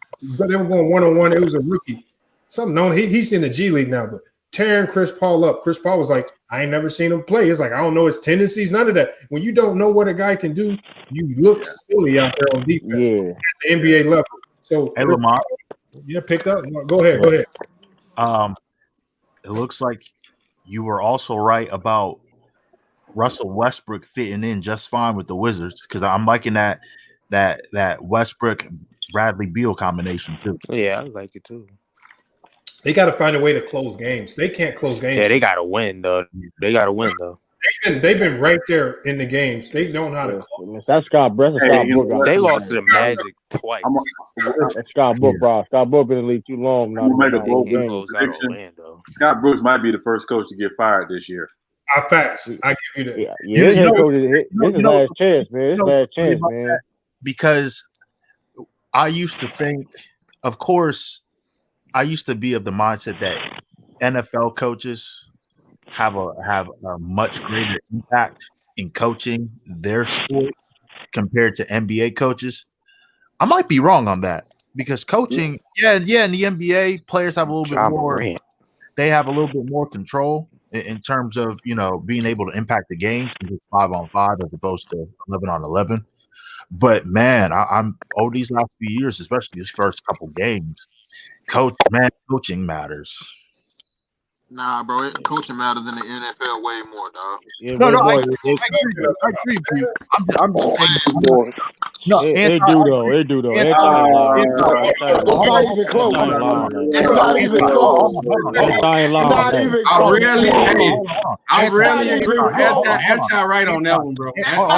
they were going 1-on-1. It was a rookie. Something known. He's in the G League now, but tearing Chris Paul up. Chris Paul was like, I ain't never seen him play. It's like, I don't know his tendencies, none of that. When you don't know what a guy can do, you look silly out there on defense at the NBA level. So,
hey, Lamar,
picked up. Go ahead.
It looks like you were also right about Russell Westbrook fitting in just fine with the Wizards, because I'm liking that Westbrook Bradley Beal combination too.
Yeah, I like it too.
They got to find a way to close games. They can't close games.
Yeah, they got to win though. They've
been right there in the games. They know how to close.
That's Scott Brett.
They lost to the Magic twice.
That's Scott Book, bro. Scott Book been in the league too long now.
Scott Brooks might be the first coach to get fired this year.
Facts. I give you that.
This is last chance, man. This is last chance, man.
Because I used to think, of course, I used to be of the mindset that NFL coaches have a much greater impact in coaching their sport compared to NBA coaches. I might be wrong on that because coaching, in the NBA, players have a little bit more. They have a little bit more control in terms of being able to impact the games, 5-on-5 as opposed to 11-on-11. But man, I'm over these last few years, especially these first couple games, coaching matters.
Nah, bro, coaching matters in the NFL way more, dog.
Yeah,
No,
but
I
boy,
agree with you. I'm just saying.
no, it do though. It do though. It's not
even close. It's not even close.
I rarely agree with anti right on that one, bro.
Hold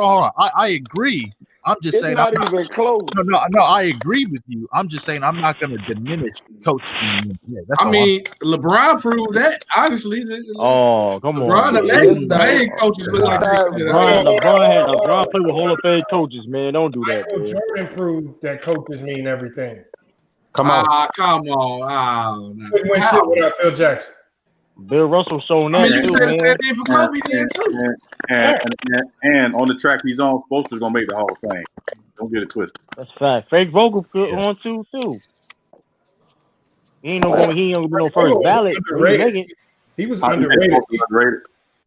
on. I agree. I'm just saying
not even close.
No, I agree with you. I'm just saying I'm not going to diminish coaching.
I mean, LeBron proved that, honestly.
Oh, come
on. LeBron, the coaches look like
LeBron played with Hall of Fame coaches, man. Don't do that.
Michael Jordan proved that coaches mean everything.
Come on.
Couldn't win shit without Phil Jackson.
Bill Russell showing that.
You said the same thing for Kobe then too. And on the track he's on, Spoelstra's gonna make the Hall of Fame. Don't get it twisted.
That's fact. Frank Vogel on too. He ain't gonna be no first ballot.
He was underrated.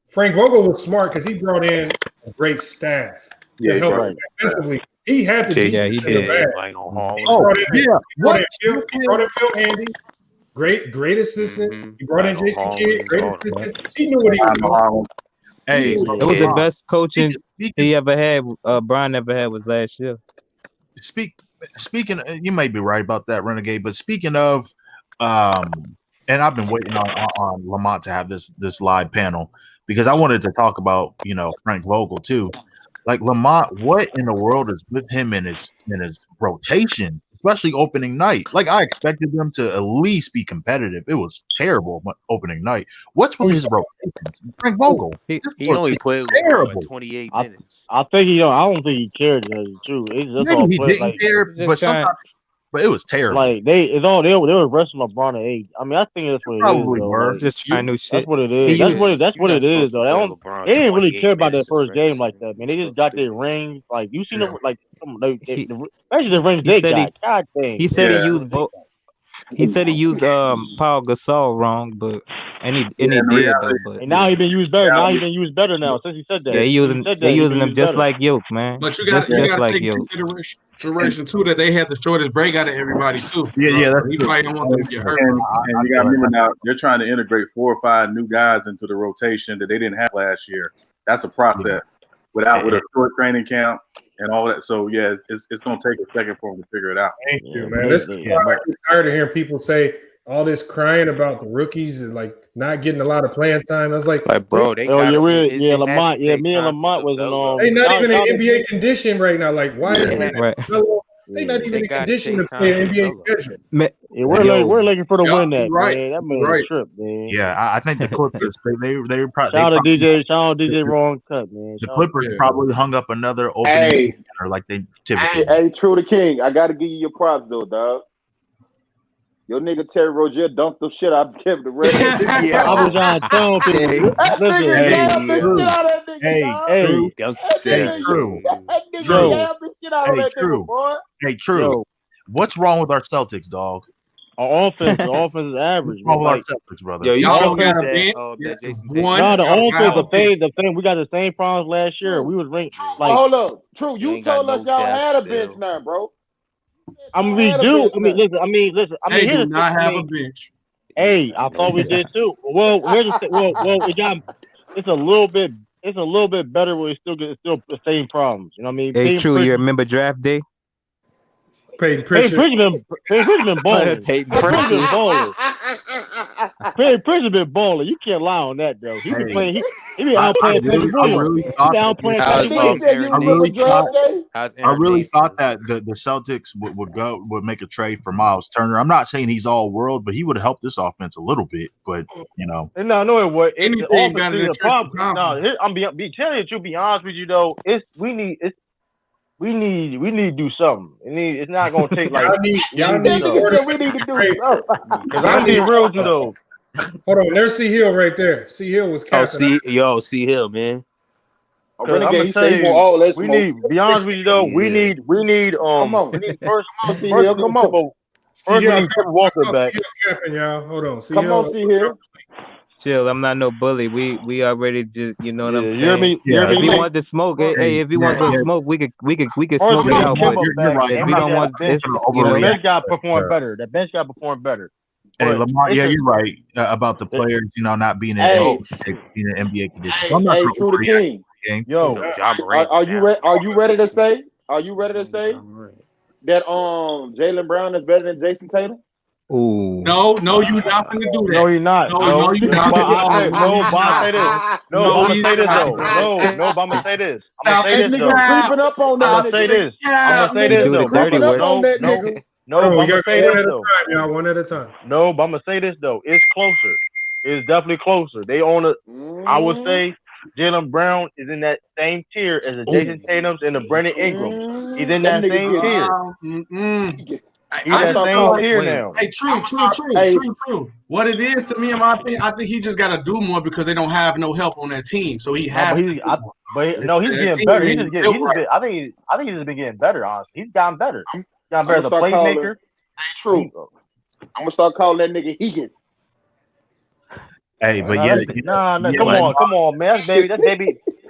Frank Vogel was smart because he brought in a great staff to help defensively. He had to.
He did. Like on
He brought in Phil Handy. Great assistant. He brought in Jason Kidd. Great assistant. He knew what he was doing.
Hey, it was the best coaching he ever had. Brian ever had was last year.
Speaking, you may be right about that, Renegade. But speaking of, and I've been waiting on Lamont to have this live panel because I wanted to talk about Frank Vogel too. Like Lamont, what in the world is with him in his rotation? Especially opening night. Like I expected them to at least be competitive. It was terrible opening night. What's with his rotations? Frank Vogel.
He only played
terrible.
28 minutes.
I think I don't think he cared. That's true.
Maybe he didn't care, but it was terrible.
Like they were wrestling LeBron at 8. I mean, I think that's what it
Probably
is.
were.
Like,
Just trying new shit.
That's what it is. That's what it is, though. They didn't really care about that first game like that, man. They just got their rings. Like you seen them, like especially the rings they got. God dang.
He said he used both. He said he used Paul Gasol wrong, but and he did though. But
and now he's been used better. Now he's been used better now since he said that.
Yeah, they using them just like Yoke, man.
But you got to take consideration too that they had the shortest break out of everybody too.
Yeah.
He probably don't want them to get hurt.
And you got to remember now they're trying to integrate 4 or 5 new guys into the rotation that they didn't have last year. That's a process with a short training camp and all that. So yeah, it's going to take a second for them to figure it out.
Thank you, man. This is why I'm tired of hearing people say all this crying about the rookies and like not getting a lot of playing time. I was like
bro, they
Lamont. Yeah, me and Lamont was on.
They not even in NBA condition right now. Like why is they not even in condition to play an NBA schedule?
We're looking for the win that man. That man trip, man.
Yeah, I think the Clippers they were probably
shout out DJ Wrong Cut, man.
The Clippers probably hung up another opening like they typically.
Hey, True the King, I gotta give you your props though, dog. Your nigga Terry Rozier dunked the shit out of Kevin Durant.
I was trying to tell people.
Hey, True. What's wrong with our Celtics, dog?
Our offense is average.
What's wrong with our Celtics, brother?
Yo,
y'all got a bench.
The offense, the thing. We got the same problems last year. We was ranked like.
Hold up, True. You told us y'all had a bench now, bro.
We do. Listen.
They do not have a bench.
Hey, I thought we did too. Well, it's a little bit better, but it's still the same problems. You know what I mean?
Hey, True. You remember draft day?
Peyton Pritchard
been balling. Peyton been balling. You can't lie on that though. He been playing. He been outplaying Patrick Williams.
I really thought that the Celtics would make a trade for Miles Turner. I'm not saying he's all world, but he would have helped this offense a little bit. But
no, it would. I'm telling you to be honest with you though. we need to do something. It's not gonna take like
y'all need
we need to do something. Because I'm being real to though.
Hold on, there's C Hill right there. C Hill was capping.
C Hill, man.
Renegade, he said he want all that
we
smoke.
need, be honest with you though, we need
come on.
we need first
See here, come on.
First we need Kemba Walker back.
Capping, y'all. Hold on.
Come on, see here.
Chill, I'm not no bully. We already just, you know what I'm saying.
You hear me?
If you want to smoke, hey, if you want to smoke, we could smoke it out.
You're
right. If you don't want this,
the bench got to perform better. The bench got to perform better.
Hey, Lamar, you're right about the players, not being in NBA conditions. I'm not
True to King.
Yo,
are you ready to say? Are you ready to say that Jaylen Brown is better than Jason Tatum?
Ooh.
No, you're not going to do that.
No, you're not.
No, you're not.
But I say this. No, I'm going to say this, though. No, but I'm going to say this. I'm going to say this, though.
Creeping up on that.
I'm going to say this. I'm going to say this, though.
Creeping up on that nigga.
No, but I'm going to say this, though.
Y'all, one at a time.
No, but I'm going to say this, though. It's closer. It's definitely closer. They own it. I would say Jaylen Brown is in that same tier as the Jason Tatum's and the Brandon Ingram. He's in that same tier. He's that same tier now.
Hey, true. What it is to me, in my opinion, I think he just got to do more because they don't have no help on that team. So he has.
He's getting better. I think he's just been getting better. Honestly, he's gotten better. He's gotten better as a playmaker.
True. I'm gonna start calling that nigga Higgins.
Hey, but
come on, man. That's baby.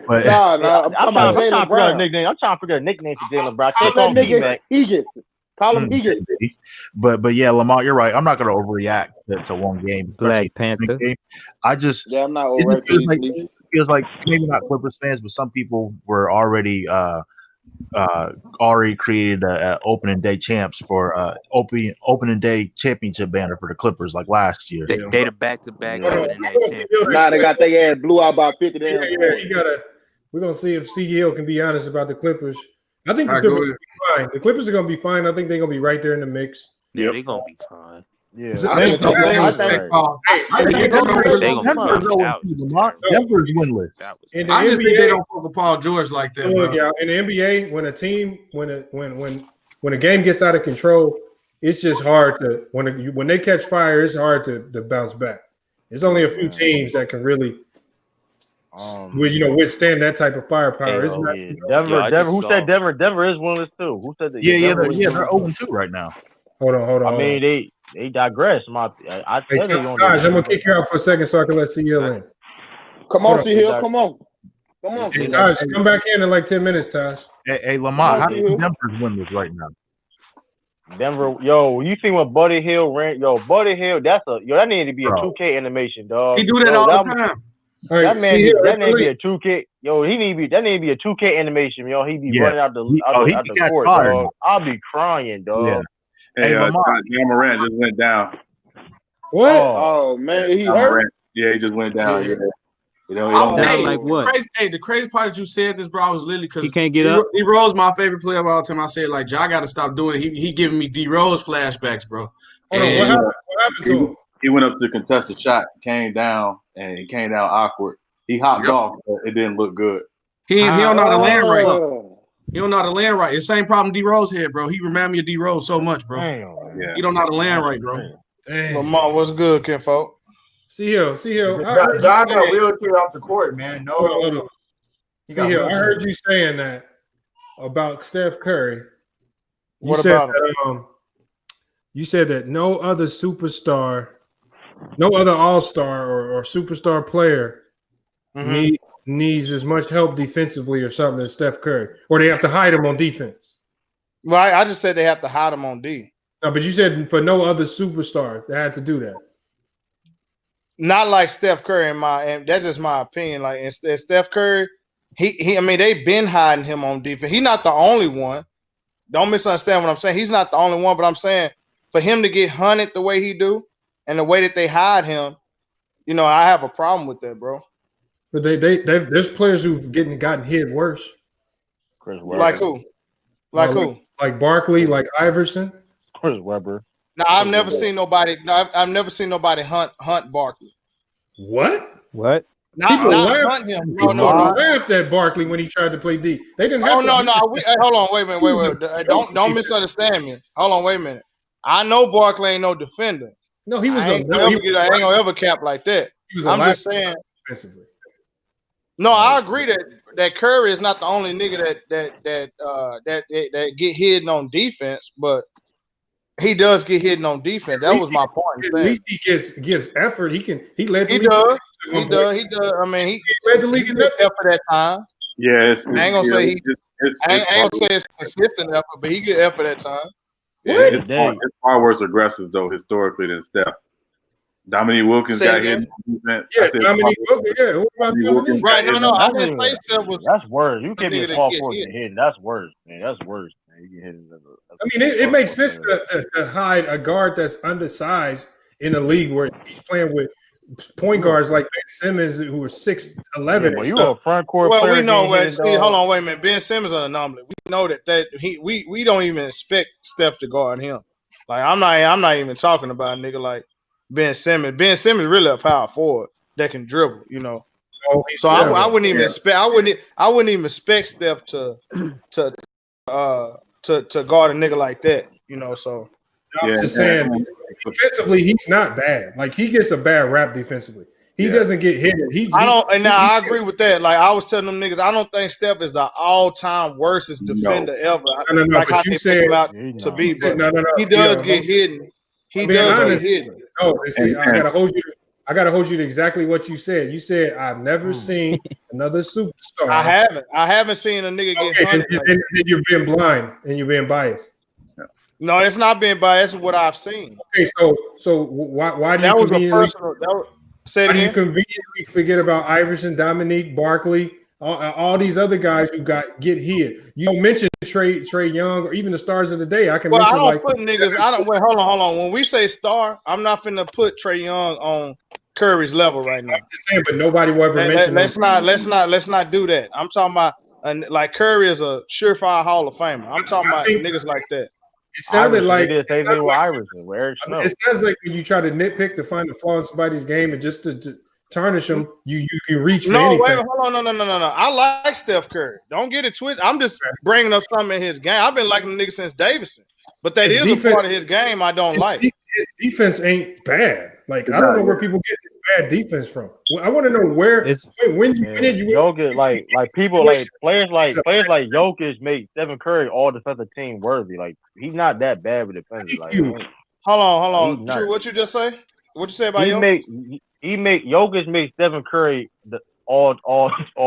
But,
I'm trying to figure out
a nickname. I'm trying to figure out a nickname for Jaylen Brown. Can't call him
Higgins. Call him Higgins.
But yeah, Lamar, you're right. I'm not going to overreact to one game.
Black Panther.
I just
I'm not overreacting.
It feels like maybe not Clippers fans, but some people were already created opening day champs for opening day championship banner for the Clippers like last year.
They the back-to-back opening day champs.
Now they got their ass blew out by 50 damn.
We're gonna see if C Hill can be honest about the Clippers. I think the Clippers will be fine. The Clippers are gonna be fine. I think they're gonna be right there in the mix.
Yeah, they're gonna be fine.
Yeah,
Denver's winless.
I just think they don't fuck with Paul George like that.
Look, y'all, in the NBA, when a game gets out of control, it's just hard to when they catch fire. It's hard to bounce back. There's only a few teams that can really, withstand that type of firepower.
Denver. Who said Denver? Denver is winless too. Who said that?
Yeah, they're 0-2 right now.
Hold on.
I mean, they digress.
Taj, I'm gonna kick you out for a second so I can let C Hill in.
Come on, C Hill. Come on.
Hey, Taj, come back in like 10 minutes, Taj.
Hey, Lamar, how do Denver's winless right now?
Denver, you see what Buddy Hill ran? Buddy Hill, that needed to be a 2K animation, dog.
He do that all the time.
That man, that need to be a 2K. That need to be a 2K animation. He be running out the court, dog. I'll be crying, dog.
Yeah. Hey, John Morant just went down.
What?
Oh man, he hurt.
Yeah, he just went down. Yeah.
Like what?
The crazy part that you said this, bro, I was literally because
he can't get up.
D Rose, my favorite player of all time. I said like, I got to stop doing it. He giving me D Rose flashbacks, bro.
What happened to him?
He went up to contest a shot, came down, and it came down awkward. He hopped off, but it didn't look good.
He don't know how to land right. He don't know how to land right. It's the same problem D Rose had, bro. He reminded me of D Rose so much, bro. He don't know how to land right, bro.
Lamar, what's good, Kinfolk?
See Hill.
John got a wheelchair off the court, man. No.
Hold on. See Hill, I heard you saying that about Steph Curry. You said that no other superstar, no other all-star or superstar player needs as much help defensively or something as Steph Curry, or they have to hide him on defense.
Well, I just said they have to hide him on D.
No, but you said for no other superstar they had to do that.
Not like Steph Curry, and that's just my opinion. Like instead, Steph Curry, I mean, they've been hiding him on defense. He's not the only one. Don't misunderstand what I'm saying. He's not the only one, but I'm saying for him to get hunted the way he do and the way that they hide him, I have a problem with that, bro.
But there's players who've gotten hit worse.
Like who?
Like Barkley, like Iverson.
Chris Webber.
No, I've never seen nobody. I've never seen nobody hunt Barkley.
What? People
not
laughed.
hunt him.
People
No.
laughed at Barkley when he tried to play D. They didn't have
Oh
to.
no. Hold on. Wait a minute. Wait. Don't misunderstand me. Hold on. Wait a minute. I know Barkley ain't no defender.
No, he was
I ain't gonna ever cap like that.
He was
I'm just saying.
Defensively.
No, I agree that Curry is not the only nigga that get hidden on defense, but he does get hidden on defense. That was my point.
At least he gives effort. He led the
He
league.
does. He does. I mean, he
led the league in
effort at times.
Yeah,
I ain't gonna say it's consistent effort, but he get effort at times.
It's far worse aggressors though historically than Steph. Dominique Wilkins got hit in defense.
Yeah, Dominique Wilkins. Yeah, what about Dominique?
Right? No. I didn't say Steph was.
That's worse. You can't be
nigga
a small
that get
forward
hit.
and hit. That's worse, man. That's worse, man. You get hit.
I mean, it makes sense to hide a guard that's undersized in a league where he's playing with point guards like Ben Simmons who are 6'11".
Yeah, you a front court
Well,
player.
we know
what.
hold on, wait a minute. Ben Simmons is an anomaly. We know that we don't even expect Steph to guard him. Like I'm not even talking about a nigga like Ben Simmons. Ben Simmons really a power forward that can dribble, you know. So I wouldn't even expect. I wouldn't even expect Steph to guard a nigga like that, you know. So
I'm just saying, defensively, he's not bad. Like he gets a bad rap defensively. He doesn't get hit.
I agree with that. Like I was telling them niggas, I don't think Steph is the all-time worstest defender ever.
No,
like how
but you
they
said
pick him out to be, but he does get hidden. He
Being
does
honest,
get hidden.
No, see, I gotta hold you to exactly what you said. You said I've never seen another superstar.
I haven't seen a nigga get hunted.
Then you're being blind and you're being biased.
No, it's not being biased. It's what I've seen.
Okay, so why do
that
you
was a
conveniently?
personal. Say it
Why do you
again?
conveniently forget about Iverson, Dominique, Barkley, all these other guys who get hit? You don't mention Trey Young or even the stars of the day. I can
Well, I
mention
don't put niggas. I don't. Wait, hold on. When we say star, I'm not finna put Trey Young on Curry's level right now.
I'm just saying, but nobody will ever mention.
Let's not do that. I'm talking about like Curry is a surefire Hall of Famer. I'm talking about niggas like that.
It sounded like
it
sounds like when you try to nitpick to find a flaw in somebody's game and just to tarnish them, you can reach for anything.
Wait, hold on, no. I like Steph Curry. Don't get it twisted. I'm just bringing up something in his game. I've been liking the nigga since Davidson, but that is a part of his game I don't like.
His defense ain't bad. Like I don't know where people get this bad defense from. I want to know when did you
Jokic like people like players like Jokic make Stephen Curry all defensive team worthy. Like he's not that bad with defenders. Like
hold on. True, what you just say? What you say about Jokic?
Jokic makes Stephen Curry the all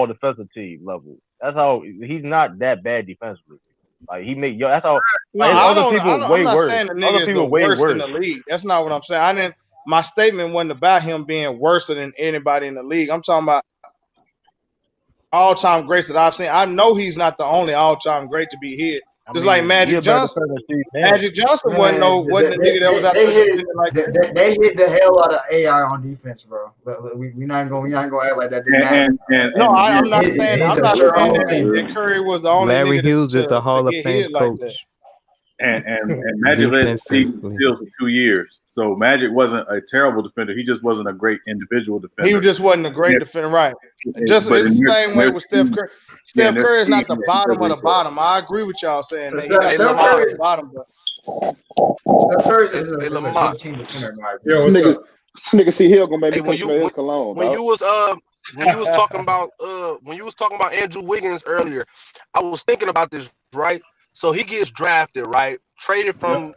defensive team level. That's how he's not that bad defensively. Like he make that's how. Like,
I'm
other people
not
way worse.
saying the nigga is the worst in the league. That's not what I'm saying. My statement wasn't about him being worse than anybody in the league. I'm talking about all-time greats that I've seen. I know he's not the only all-time great to be hit. Just like Magic Johnson. Magic Johnson wasn't the nigga that was out there like that.
They hit the hell out of AI on defense, bro. We not gonna act like that.
I'm not saying that Curry was the only
Larry
nigga
Hughes is a Hall of
get
Fame
hit like
coach.
that.
And Magic led the team in steals for 2 years. So Magic wasn't a terrible defender. He just wasn't a great individual defender.
He just wasn't a great defender, right? Just it's the same way with Steph Curry. Steph Curry is not the bottom of the bottom. I agree with y'all saying that. He's not the bottom of the bottom, but
Steph Curry is a good team defender.
This nigga C Hill gonna make me come to his cologne.
When you was talking about Andrew Wiggins earlier, I was thinking about this, right? So he gets drafted, right? Traded from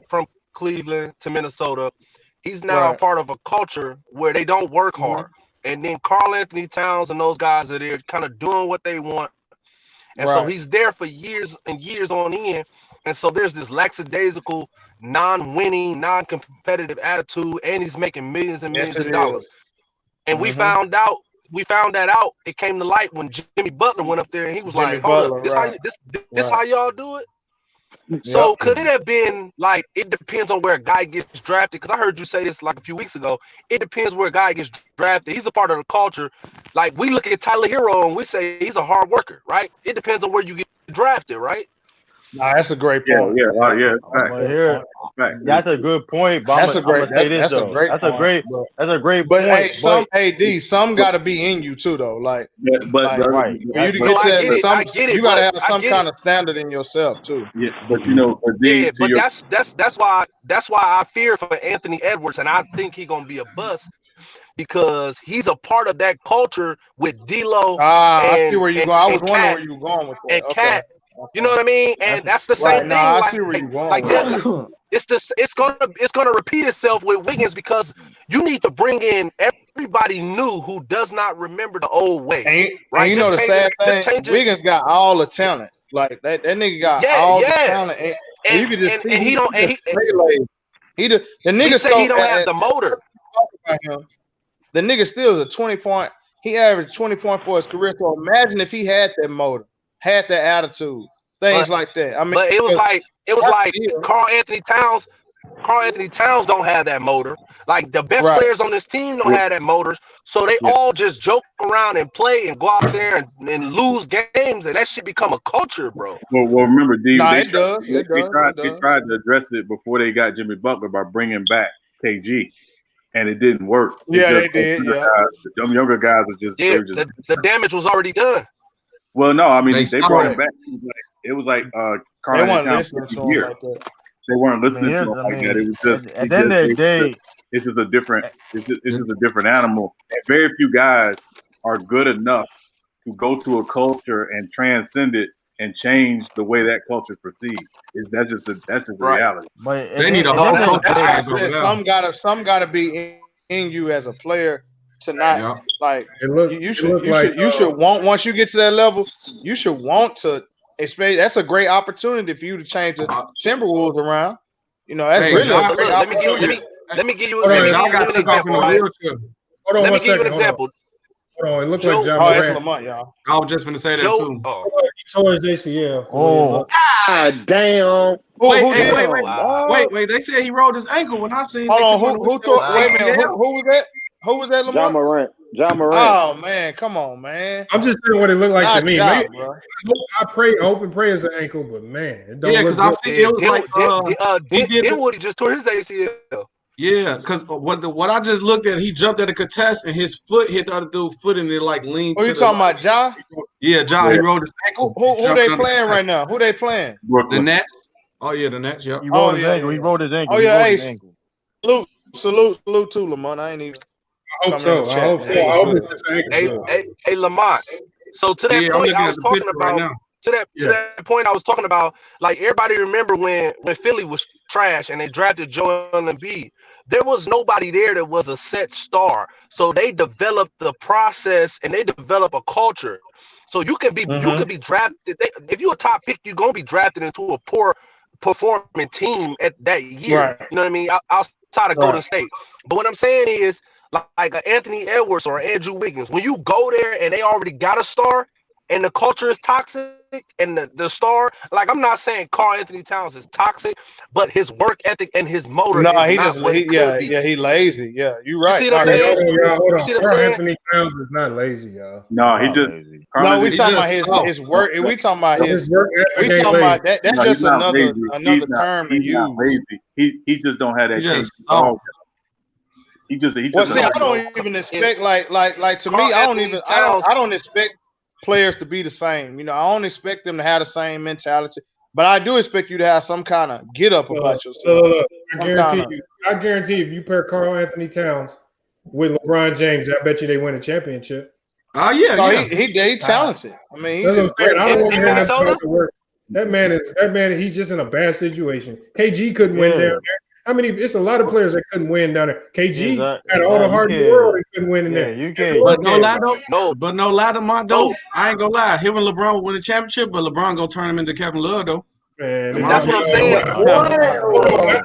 Cleveland to Minnesota. He's now a part of a culture where they don't work hard. And then Karl Anthony Towns and those guys are there kind of doing what they want. And so he's there for years and years on end. And so there's this lackadaisical, non-winning, non-competitive attitude, and he's making millions and millions of dollars. And we found that out. It came to light when Jimmy Butler went up there and he was like, hold up, this how y'all do it? So could it have been like, it depends on where a guy gets drafted? Because I heard you say this like a few weeks ago. It depends where a guy gets drafted. He's a part of the culture. Like we look at Tyler Hero and we say he's a hard worker, right? It depends on where you get drafted, right?
Nah, that's a great
Yeah,
point.
yeah.
That's a great point.
That's a good point. But
That's
I'm gonna say this
that's a
though.
great
That's
point.
a great.
But,
That's a great
but
point.
hey, some got to be in you too, though. Like
right.
for you to
No,
get
I
to
get it.
some,
I get it,
you got to
but
have
I
some
get
kind
it.
of standard in yourself too.
Yeah, but you know, but D,
Yeah,
to
but
your
that's why I fear for Anthony Edwards, and I think he's gonna be a bust because he's a part of that culture with D'Lo
I see where you
and
go. I was wondering
Cat
where you were going with that.
and
Okay.
Cat. You know what I mean? And that's the same
Right.
thing.
Nah, I
Like,
see where you're going with that.
it's gonna repeat itself with Wiggins because you need to bring in everybody new who does not remember the old way.
And you know the sad thing, Wiggins got all the talent. Like that nigga got all the talent, and you can just see
he don't. And
the nigga
he said he
still
don't have the motor.
The nigga still is a 20-point. He averaged 20 points for his career. So imagine if he had that motor, had that attitude, things like that. I mean,
but it was like Karl Anthony Towns. Karl Anthony Towns don't have that motor. Like the best players on this team don't have that motor. So they all just joke around and play and go out there and lose games, and that shit become a culture, bro.
Well, remember, D, they
does.
tried to address it before they got Jimmy Butler by bringing back KG, and it didn't work.
They did. Yeah,
them younger guys are just
the damage was already done.
Well, no, I mean
They
they brought him back. It was like Karl
they
Anthony
weren't
Towns
listening to
year.
him like that.
They weren't listening to him like that. It was just
at the end of the day,
it's just a different animal. And very few guys are good enough to go to a culture and transcend it and change the way that culture perceived. That's just the reality.
But
They need a whole culture change over there.
Some gotta be in you as a player to not like you should want once you get to that level, you should want to expect. That's a great opportunity for you to change the Timberwolves around. You know, that's really a great opportunity.
Let me give you an example. Right?
Hold on
Let me
one
give you an
second.
example.
Hold on, it looked like John
that's
Morant.
Lamont, y'all.
I was just gonna say that too.
He tore his ACL.
God damn.
Wait. They said he rolled his ankle when I seen.
Hold on, who tore? Wait a minute, who was that? Who was that, Lamont?
John Morant.
Oh man, come on, man.
I'm just saying what it looked like to me.
Job,
Maybe, I hope and pray it's an ankle, but man, it don't look
because I
good.
see it was like
Dinwiddie just tore his ACL.
Yeah, because what I just looked at, he jumped at a contest and his foot hit the other dude's foot and it like leaned.
Who you talking about, Ja?
Yeah, Ja. He rolled his ankle.
Who they playing right now? Who they playing?
The Nets. Oh yeah, the Nets. Yep.
He rolled his ankle. He rolled his ankle.
Oh yeah, hey, salute to Lamont. I ain't even.
I hope so. I hope so.
Hey, Lamont. So to that point I was talking about.
Right
to that point I was talking about, like everybody remember when Philly was trash and they drafted Joel Embiid. There was nobody there that was a set star. So they developed the process and they develop a culture. So you can be drafted. If you're a top pick, you're gonna be drafted into a poor performing team at that year.
Right.
You know what I mean? Outside of Golden State. But what I'm saying is, like an Anthony Edwards or Andrew Wiggins, when you go there and they already got a star and the culture is toxic and the star, like I'm not saying Karl Anthony Towns is toxic, but his work ethic and his motor
he lazy. Yeah, you're right.
You see what I'm saying?
Hold on. Karl Anthony Towns is not lazy, y'all.
No, he just
no. We talking about his work. We talking about his work. We talking about that. That's just another term to use.
Lazy. He just don't have that. He just.
Well, see, I don't even expect like to me. I don't expect players to be the same. You know, I don't expect them to have the same mentality, but I do expect you to have some kind of get up about yourself.
I guarantee if you pair Karl Anthony Towns with LeBron James, I bet you they win a championship.
Oh yeah,
he talented. I mean,
that's what I'm saying. I don't want to hear nothing about the work. That man. He's just in a bad situation. KG couldn't win down there. I mean, it's a lot of players that couldn't win down there. KG had all the heart in the world and couldn't win in there.
You can't.
But no lie, Mondo. I ain't gonna lie. Him and LeBron will win a championship, but LeBron gonna turn him into Kevin Love though.
Man,
that's what I'm saying.
That's what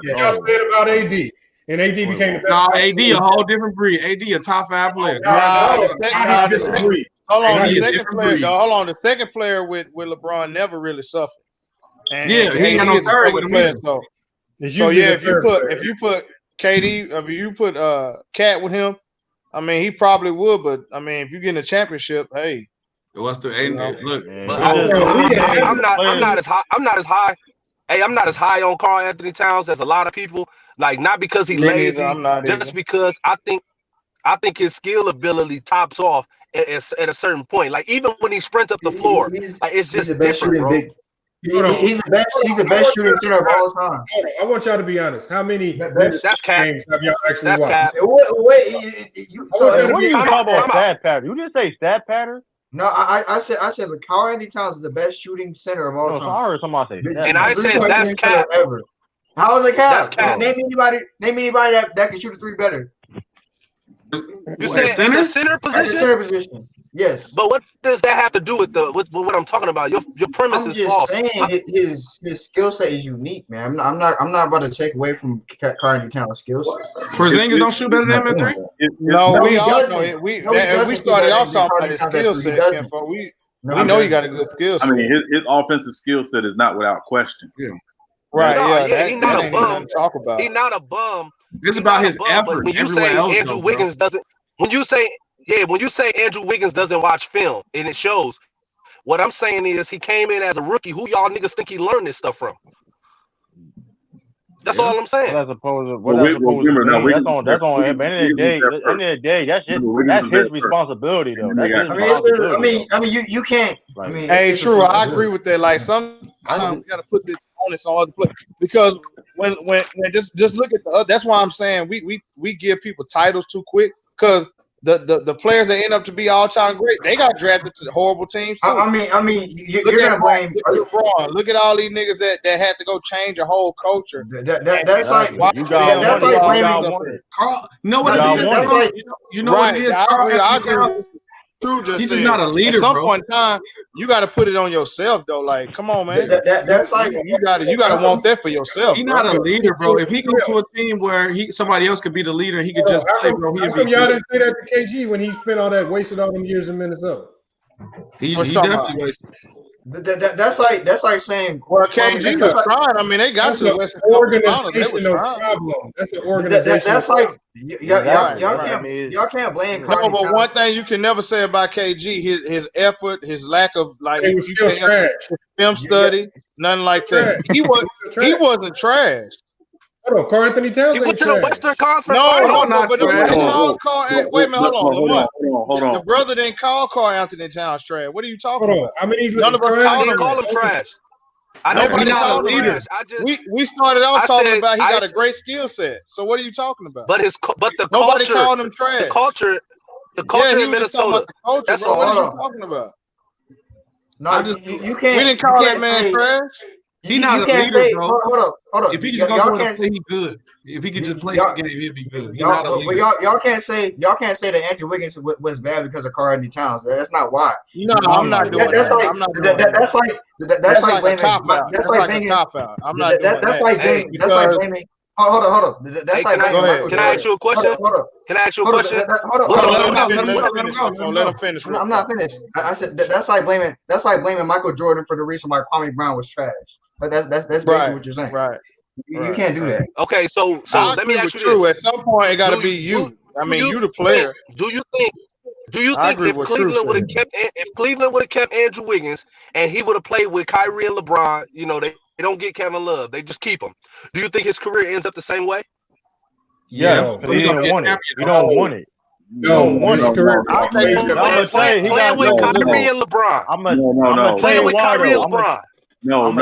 y'all said about AD. And AD became the best.
No, AD a whole different breed. AD a top 5 player.
Hold on, the second player. Hold on, the second player with LeBron never really suffered. And
he ain't got no third with him.
So yeah, if you put KD, if you put Cat with him, I mean he probably would, but I mean if you get in a championship, hey,
What's the look?
But I'm not as high. I'm not as high. Hey, I'm not as high on Karl Anthony Towns as a lot of people. Like, not because he's lazy, just because I think his skill ability tops off at a certain point. Like, even when he sprints up the floor, like, it's just different, bro.
He's the best shooting center of all time.
I want y'all to be honest. How many
that's cap.
games have y'all actually
That's
watched?
Cap.
What are you talking about? Stat pattern? You didn't say stat pattern.
No, I said that Karl Anthony Towns is the best shooting center of all time.
So I heard somebody say that.
And I said that's cap.
Ever. How is it cap?
That's cap.
Name anybody that can shoot a three better.
You said center? The center position?
At the center position. Yes.
But what does that have to do with what I'm talking about? Your premise
I'm
is
just
false.
saying his skill set is unique, man. I'm not about to take away from Karl Anthony Towns' skill set.
Porzingis don't shoot better than him at three.
No, we all know. We started off talking about his skill set. We know you got a good skill set.
I mean, his offensive skill set is not without question.
Yeah.
Right.
No, he's not a bum.
Talk about.
He's not a bum.
It's about his effort.
When you say Andrew Wiggins doesn't, when you say Andrew Wiggins doesn't watch film and it shows, what I'm saying is he came in as a rookie. Who y'all niggas think he learned this stuff from? That's all I'm saying.
That's opposed to that's on him. But end of the day, that's his responsibility though.
I mean, you can't. I mean,
hey, true. I agree with that. Like, sometimes we got to put this onus on other players because when just look at the. That's why I'm saying we give people titles too quick because the players that end up to be all-time great, they got drafted to horrible teams too.
I mean, you're gonna blame
LeBron. Look at all these niggas that had to go change a whole culture.
That's like blaming.
Carl, you know what it is? You know what it is?
I agree.
He's just not a leader,
At some
bro.
point in time, you got to put it on yourself, though. Like, come on, man.
That's like
you got to want that for yourself.
He's not a leader, bro. If he go to a team where somebody else could be the leader and he could just play, bro, he'd be.
Y'all didn't say that to KG when he spent wasted all them years in Minnesota.
He definitely wasted.
That's like saying.
Well, KG was trying. I mean, they got to the Western
organizational problem. That's an organization.
That's like y'all can't blame.
No, but one thing you can never say about KG, his effort, his lack of like film study, nothing like that. He wasn't trash.
Hold on, Karl Anthony Towns.
He went to the Western Conference.
No, but nobody called Karl. Wait a minute, hold on.
on.
The brother didn't call Karl Anthony Towns trash. What are you talking about?
I mean,
none of us didn't call him trash. I never called him trash.
We started out talking about he got a great skill set. So what are you talking about?
But
nobody called him trash.
The culture in Minnesota.
That's all. What are you talking about?
No, you can't.
We didn't call that man trash.
He's not a leader, bro.
Hold up.
If he just goes to play, he good. If he could just play this game, he'd be good. He's not a leader.
Y'all can't say that Andrew Wiggins was bad because of Karl Anthony Towns. That's not why.
No, I'm not doing that.
That's like blaming. That's like blaming.
I'm not doing that.
That's like blaming. That's like blaming. Hold up. That's like blaming.
Can I ask you a question? Can I ask you a question?
Let him finish.
I'm not finished. I said that's like blaming. That's like blaming Michael Jordan for the reason why Kwame Brown was trash. But that's basically what you're saying.
Right.
You can't do that.
Okay, so let me ask you
this.
At
some point, it got to be you. I mean, you the player.
Do you think if Cleveland would have kept Andrew Wiggins and he would have played with Kyrie and LeBron, they don't get Kevin Love, they just keep him. Do you think his career ends up the same way?
Yeah, he didn't want it. You don't want it.
No, his career.
Playing with Kyrie and LeBron.
I'm
playing with Kyrie and LeBron.
No.
I'm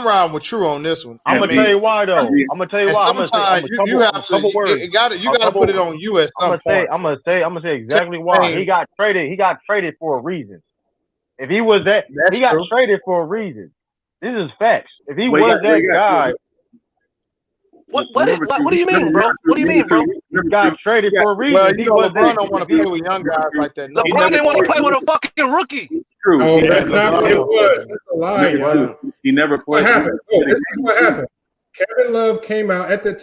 riding with True on this one.
I'm gonna tell you why though. I'm gonna tell you why.
Sometimes you have to. You got to put it on you at some point.
I'm gonna say exactly why he got traded. He got traded for a reason. If he was that, he got traded for a reason. This is facts. If he was that guy.
What do you mean, bro? What do you mean, bro?
He got traded for a reason.
Well, LeBron don't want to play with young guys like that.
LeBron didn't want to play with a fucking rookie.
True.
No, that's not what it was. That's a lie.
He never played.
What happened? This is what happened. Kevin Love came out at that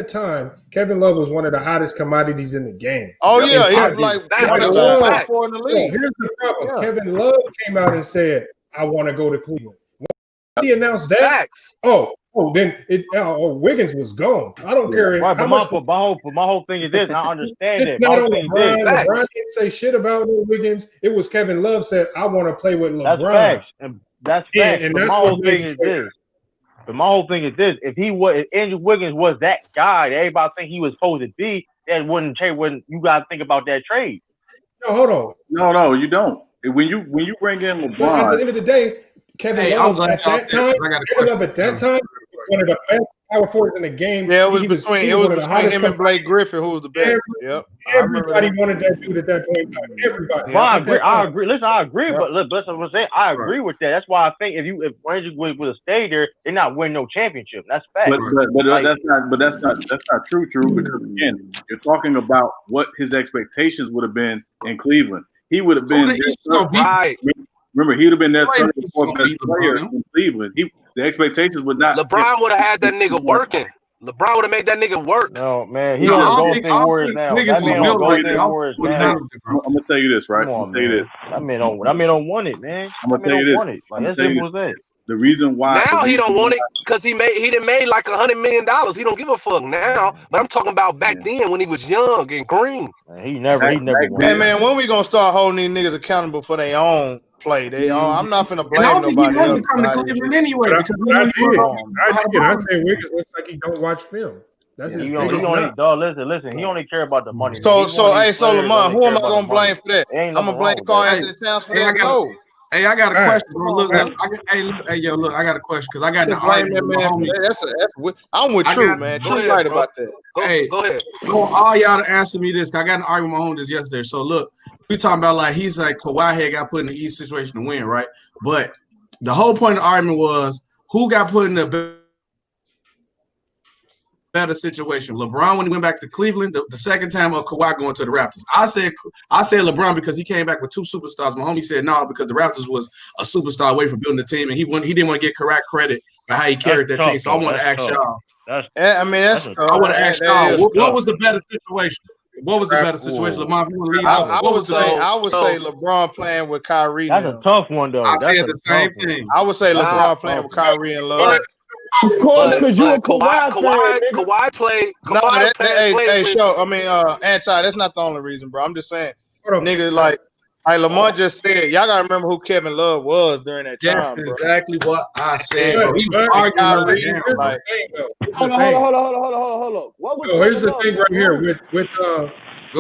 time. Kevin Love was one of the hottest commodities in the game.
Oh yeah, he was like one of the four in the league.
Here's the problem. Yeah. Kevin Love came out and said, "I want to go to Cleveland." Once he announced that, Wiggins was gone. I don't care
Right,
how
but
much.
my whole thing is this. And I understand
It's
that. My
not
whole
on
thing is
LeBron.
this.
LeBron didn't say shit about Wiggins. It was Kevin Love said, "I want to play with LeBron."
That's facts, and that's facts.
Yeah, and
but
that's
my
what
whole
made
thing
the
is
trade.
this. But my whole thing is this: if Andrew Wiggins was that guy that everybody think he was supposed to be, that wouldn't trade. Wouldn't you got to think about that trade?
No, hold on.
No, you don't. When you bring in LeBron,
But at the end of the day, Kevin Love
glad
at
y'all
that
said
time,
I got a
Kevin Love
question.
at that time was one of the best power forwards in the game.
Yeah, it was
He was
between
one of the hottest
him and Blake Griffin, who was the best. Yep.
Everybody wanted that dude at that point in time. Everybody.
Well, I
at
agree.
that time.
I agree. Listen, I agree.
Yep.
But look, that's what I'm saying. I agree with that. That's why I think if Rangers would have stayed there, they're not winning no championship. That's fact.
but that's not true, because again, you're talking about what his expectations would have been in Cleveland. He would have been
right.
Remember, he would have been their third
He's
or
gonna
fourth best
beat
player
LeBron.
in Cleveland. The expectations would not.
LeBron would have had that nigga working. LeBron would have made that nigga work.
No, man, he
No,
on
I
the
don't
Golden
think-
State
I don't
Warriors
think
now.
Wiggins
That man
was
on
built
Golden
like
State
that.
Warriors
Wouldn't
now.
handle it, bro.
I'm gonna tell you this, right?
Come on,
I'm gonna tell you
man.
this.
That man don't want it, man.
I'm gonna
That
tell
man
you
don't want
this.
it. Like
I'm
that's
gonna tell you
simple as that.
The reason why
Now he don't want it because he didn't made like $100 million. He don't give a fuck now. But I'm talking about back then when he was young and green.
Man, he never won.
Hey man, when we gonna start holding these niggas accountable for their own play? I'm not finna
And I
blame
don't think he
nobody
wanted
else.
to come to Cleveland anyway
But
because we
I
knew he was
I say Wiggins looks like he don't watch film. That's his
He
biggest
only
knock.
dog. Listen. He only care about the money.
So
He's one of these players
Lamont,
that
who
care
am I
about
gonna
the money.
blame for that?
Ain't
I'm
nothing
gonna blame
wrong with
Carl
that.
Anthony Towns for
Hey,
that? No.
I got a
All right.
question, bro. Look, look, I got a question because I got in
Just
an
blame
argument
that
with my
man.
homie.
I'm with True, man.
Go
True
ahead,
right
bro.
about that.
Go ahead.
I want all y'all to answer me this. I got in an argument with my homie this yesterday. So look, we talking about like he's like Kawhi had got put in the East situation to win, right? But the whole point of the argument was who got put in the better situation. LeBron when he went back to Cleveland the second time, or Kawhi going to the Raptors. I said LeBron because he came back with two superstars. My homie said no because the Raptors was a superstar away from building the team, and he didn't want to get correct credit for how he carried that team. So I want to ask y'all.
I mean, that's
I want to ask y'all what was the better situation? What was the better situation?
Ooh.
Lamont, if you want to lead off,
I would say LeBron playing with Kyrie.
That's a tough one though.
I
That's
said
a
the same
tough
thing.
I would say LeBron playing with Kyrie and Love.
Of course, because you a
Kawhi
Kawhi fan, nigga.
Kawhi played.
No,
Kawhi
hey,
played with-
show. I mean, anti. That's not the only reason, bro. I'm just saying, nigga, like Lamont just said, y'all gotta remember who Kevin Love was during that time,
That's
bro.
exactly what I said.
And-
Bro. He was arguing
Kyrie,
down,
like,
Hold on. What was
So here's
Kevin
the
Love?
thing right here with
Go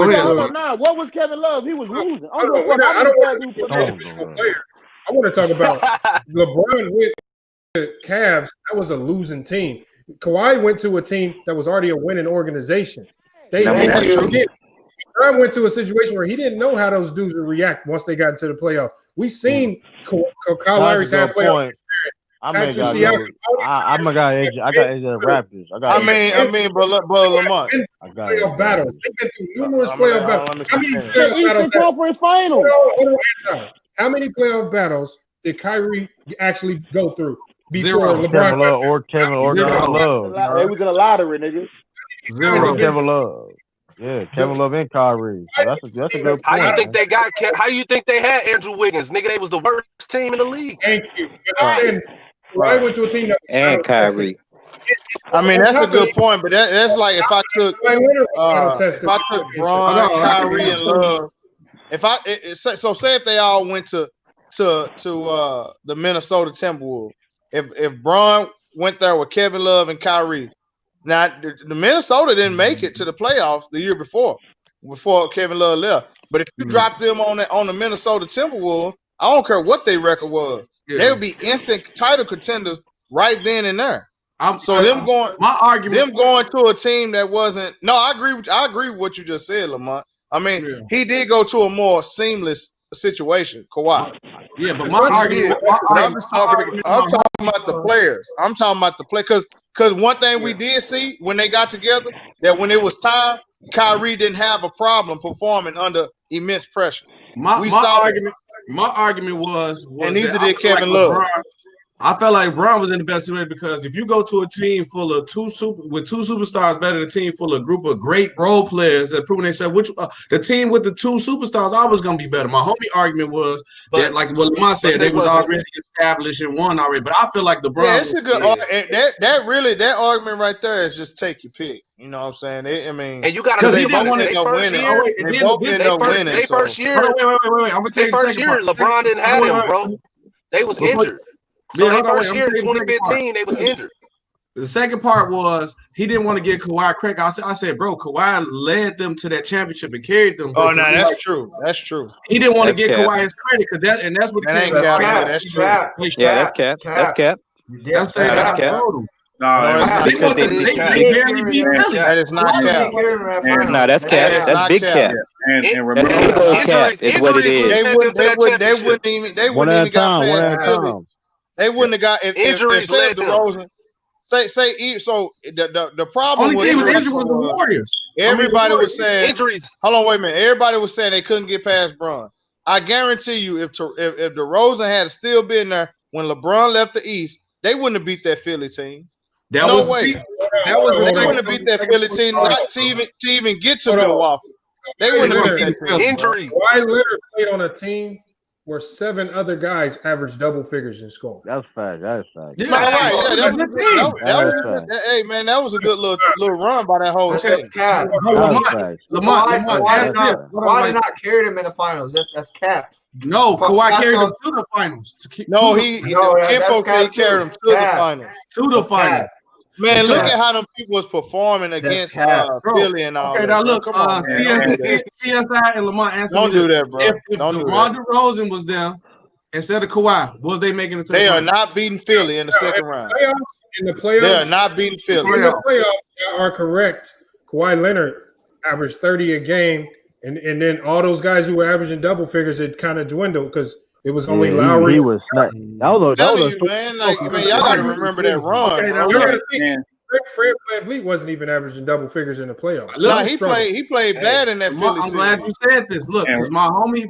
ahead.
Hold on now. What was Kevin Love? He was losing.
I don't want to talk about individual player. I want to talk about LeBron with the Cavs. That was a losing team. Kawhi went to a team that was already a winning organization. LeBron went to a situation where he didn't know how those dudes would react once they got into the playoffs. We seen Kyle Lowry's had playoff.
I got edge of Raptors.
I mean, but Lamont.
Playoff battles. They've been through numerous playoff battles. How many playoff battles?
Eastern Conference Finals.
How many playoff battles did Kyrie actually go through before
Zero.
LeBron?
Kevin Love.
They was in a lottery, nigga.
Zero. Kevin Love. Yeah, Kevin Love and Kyrie. So that's a good point.
How you think they got? How you think they had Andrew Wiggins? Nigga, they was the worst team in the league.
Thank you. I went to a team that
and Kyrie.
I mean, that's a good point, but that's like if I took Bron, Kyrie, and Love. So say if they all went to the Minnesota Timberwolves. If Bron went there with Kevin Love and Kyrie, now the Minnesota didn't make it to the playoffs the year before Kevin Love left. But if you drop them on the Minnesota Timberwolves, I don't care what their record was.
Yeah.
They would be instant title contenders right then and there. Them going to a team that wasn't. No, I agree with what you just said, Lamont. I mean, he did go to a more seamless situation, Kawhi.
Yeah, but I'm
talking about the players. I'm talking about the play because one thing we did see when they got together that when it was time, Kyrie didn't have a problem performing under immense pressure.
My argument was
and neither
that
did Kevin Love.
I felt like Brown was in the best situation because if you go to a team full of two superstars better than a team full of group of great role players that proving themselves, the team with the two superstars always gonna be better. My homie argument was that, like what Lamar said, they was already established and won already. But I feel like the Browns.
Yeah, it's a good that argument right there is just take your pick. You know what I'm saying?
And you got
to they both end up winning. They both end up winning.
They first year.
Wait. I'm gonna tell you the second part.
LeBron didn't have him, bro. They was injured. So their first year in 2015, they was injured.
The second part was he didn't want to give Kawhi credit. I said, bro, Kawhi led them to that championship and carried them.
Oh, no, that's true. That's true.
He didn't want to give Kawhi his credit because that's what the
ain't cap. That's true.
Yeah, that's cap. That's cap.
That's cap.
Because they
barely beat Philly.
That is not cap.
No, that's cap. That's big cap.
And remember,
that's cap is what it is.
They wouldn't even got past Philly. They wouldn't have got if Steph Derozan. Say so. The problem
only team was injured was the Warriors.
Everybody was saying
injuries.
Hold on, wait a minute. Everybody was saying they couldn't get past Bron. I guarantee you, if DeRozan had still been there when LeBron left the East, they wouldn't have beat that Philly team.
They
wouldn't have beat that Philly team not to even get to Milwaukee. They wouldn't have beat that team.
Injury.
Why Leonard played on a team where 7 other guys averaged double figures in scoring?
That's fact. That's fact.
Yeah, hey man, that was a good little run by that whole team.
Why did not carry them in the finals? That's cap.
No, Kawhi carried them to the finals.
Kimpo carried them to the finals.
To the finals.
Man, look at how them people was performing against Philly and all.
Okay, now look, CSI and Lamar answered.
Don't do that, bro.
If DeMar DeRozan was there instead of Kawhi, was they making it to the
They are
finals?
not beating Philly in the second round.
In the playoffs,
they are not beating Philly.
In the playoffs, you are correct. Kawhi Leonard averaged 30 a game, and then all those guys who were averaging double figures had kind of dwindled because it was only Lowry.
He was not. That was
man. Like, man, y'all got to remember that run.
Okay, now Fred VanVleet wasn't even averaging double figures in the playoffs.
Nah, he played bad in that Philly
I'm glad you said this. Look, because my homie,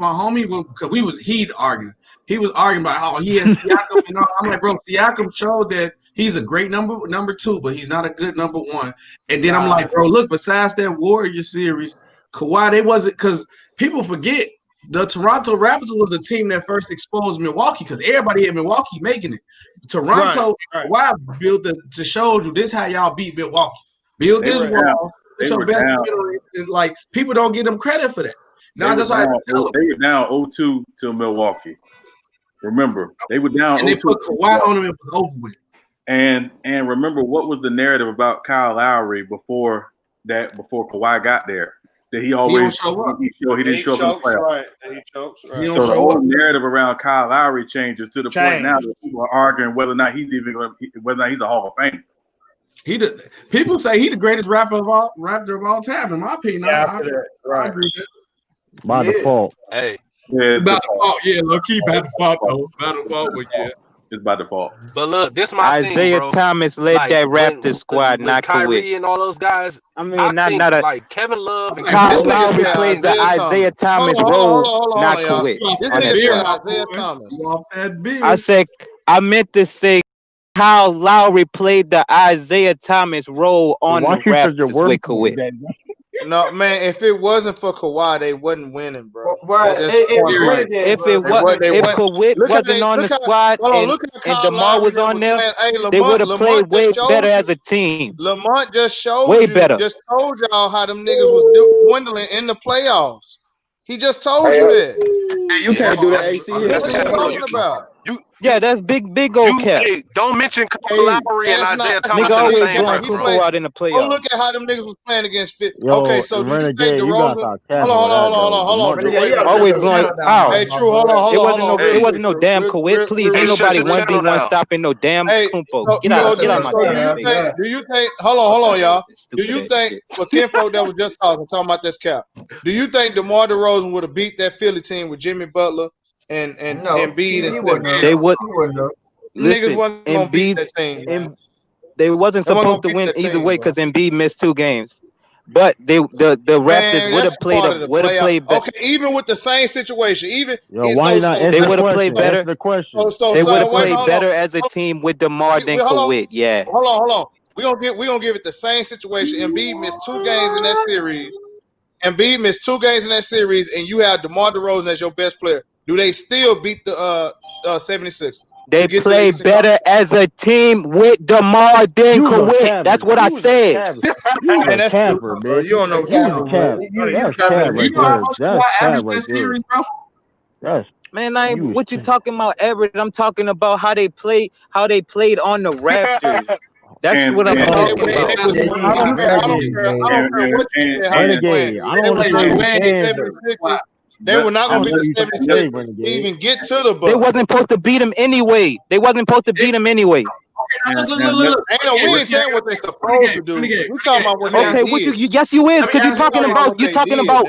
because he'd arguing. He was arguing about how he had Siakam. You know, I'm like, bro, Siakam showed that he's a great number 2, but he's not a good number 1. And then I'm like, bro, look, besides that Warrior series, Kawhi, they wasn't, because people forget. The Toronto Raptors was the team that first exposed Milwaukee because everybody in Milwaukee making it. Toronto, Kawhi built to show you this how y'all beat Milwaukee. Build this wall. Like people don't give them credit for that. Now that's why
they were down 0-2 to Milwaukee. Remember, they were down.
And they put Kawhi on them. It was over with.
And remember what was the narrative about Kyle Lowry before Kawhi got there? That he always
didn't show up in
the playoffs.
Right. He chokes. Right.
So the whole narrative around Kyle Lowry changes to the point now that people are arguing whether or not he's a Hall of Fame.
People say he's the greatest rapper of all time. In my opinion, I agree with it.
By default.
Hey.
Yeah,
by default, yeah, low key by default though. By default, but yeah.
It's by default.
But look, this my
Isaiah
thing, bro.
Thomas led that Raptors squad not
Kyrie
quit.
and all those guys.
I mean, not a
like Kevin Love and
Kyle Lowry plays the Isaiah Thomas role, not quit.
This nigga Isaiah Thomas.
I meant to say Kyle Lowry played the Isaiah Thomas role on the Raptors with Kawhi.
No, man, if it wasn't for Kawhi, they wasn't winning, bro.
If Kawhi wasn't on the squad and DeMar was on there, they would have played way better as a team.
Lamont just showed
way
you,
better.
just told y'all how them niggas was dwindling in the playoffs. He just told you that.
Hey, you can't do that, AC.
That's what I'm talking about.
Yeah, that's big old cap.
Hey, don't mention Kyle Lowry and Isaiah Thomas.
Nigga always blowing Kupo out in the playoffs.
Oh, look at how them niggas was playing against Fit. Okay, so do you think DeRozan? Hold on.
Always blowing out.
Hey, true. Hold on.
It wasn't no damn Kawhi. Please, ain't nobody 1v1 stopping no damn Kupo. Get out of my damn.
Do you think? Hold on, y'all. Do you think for Kinfo that was just talking about this cap? Do you think DeMar DeRozan would have beat that Philly team with Jimmy Butler? And Embiid and
they would.
Niggas wasn't gonna beat that team.
They wasn't supposed to win either way because Embiid missed 2 games. But the Raptors
Man,
would
that's
have played
part of the
would have
playoff.
played better.
Okay, even with the same situation, even
Yo, why you not answer
They
the
would have
question?
played
Answer
better.
the question.
They would have
wait,
played
hold
better
on.
as a team with DeMar than
Hold on.
Kawhi. Yeah.
Hold on. We gonna give it the same situation. Embiid missed 2 games in that series. Embiid missed 2 games in that series, and you have DeMar DeRozan as your best player. Do they still beat the 76ers?
They play better as a team with DeMar than Kawhi. That's what I said.
You
Man, that's
camper,
stupid, bro.
man.
You don't know what
You
you're
a
doing,
camp.
bro.
That's cap right
You know how
there.
much
That's
Kawhi
cap
averaged
right
that
there.
series, bro?
That's
Man, what you talking about, Everett? I'm talking about how they played on the Raptors. That's what I'm talking about.
I don't care what you say. How they playing?
Renegade. I don't understand what you're saying.
They were not going to beat the 76ers
Renegade.
to even get to the Bucks.
They wasn't supposed to beat them anyway.
Ain't no, we ain't saying what they supposed to do. We talking about what they
Okay,
did.
what yes you is, because you're talking about what they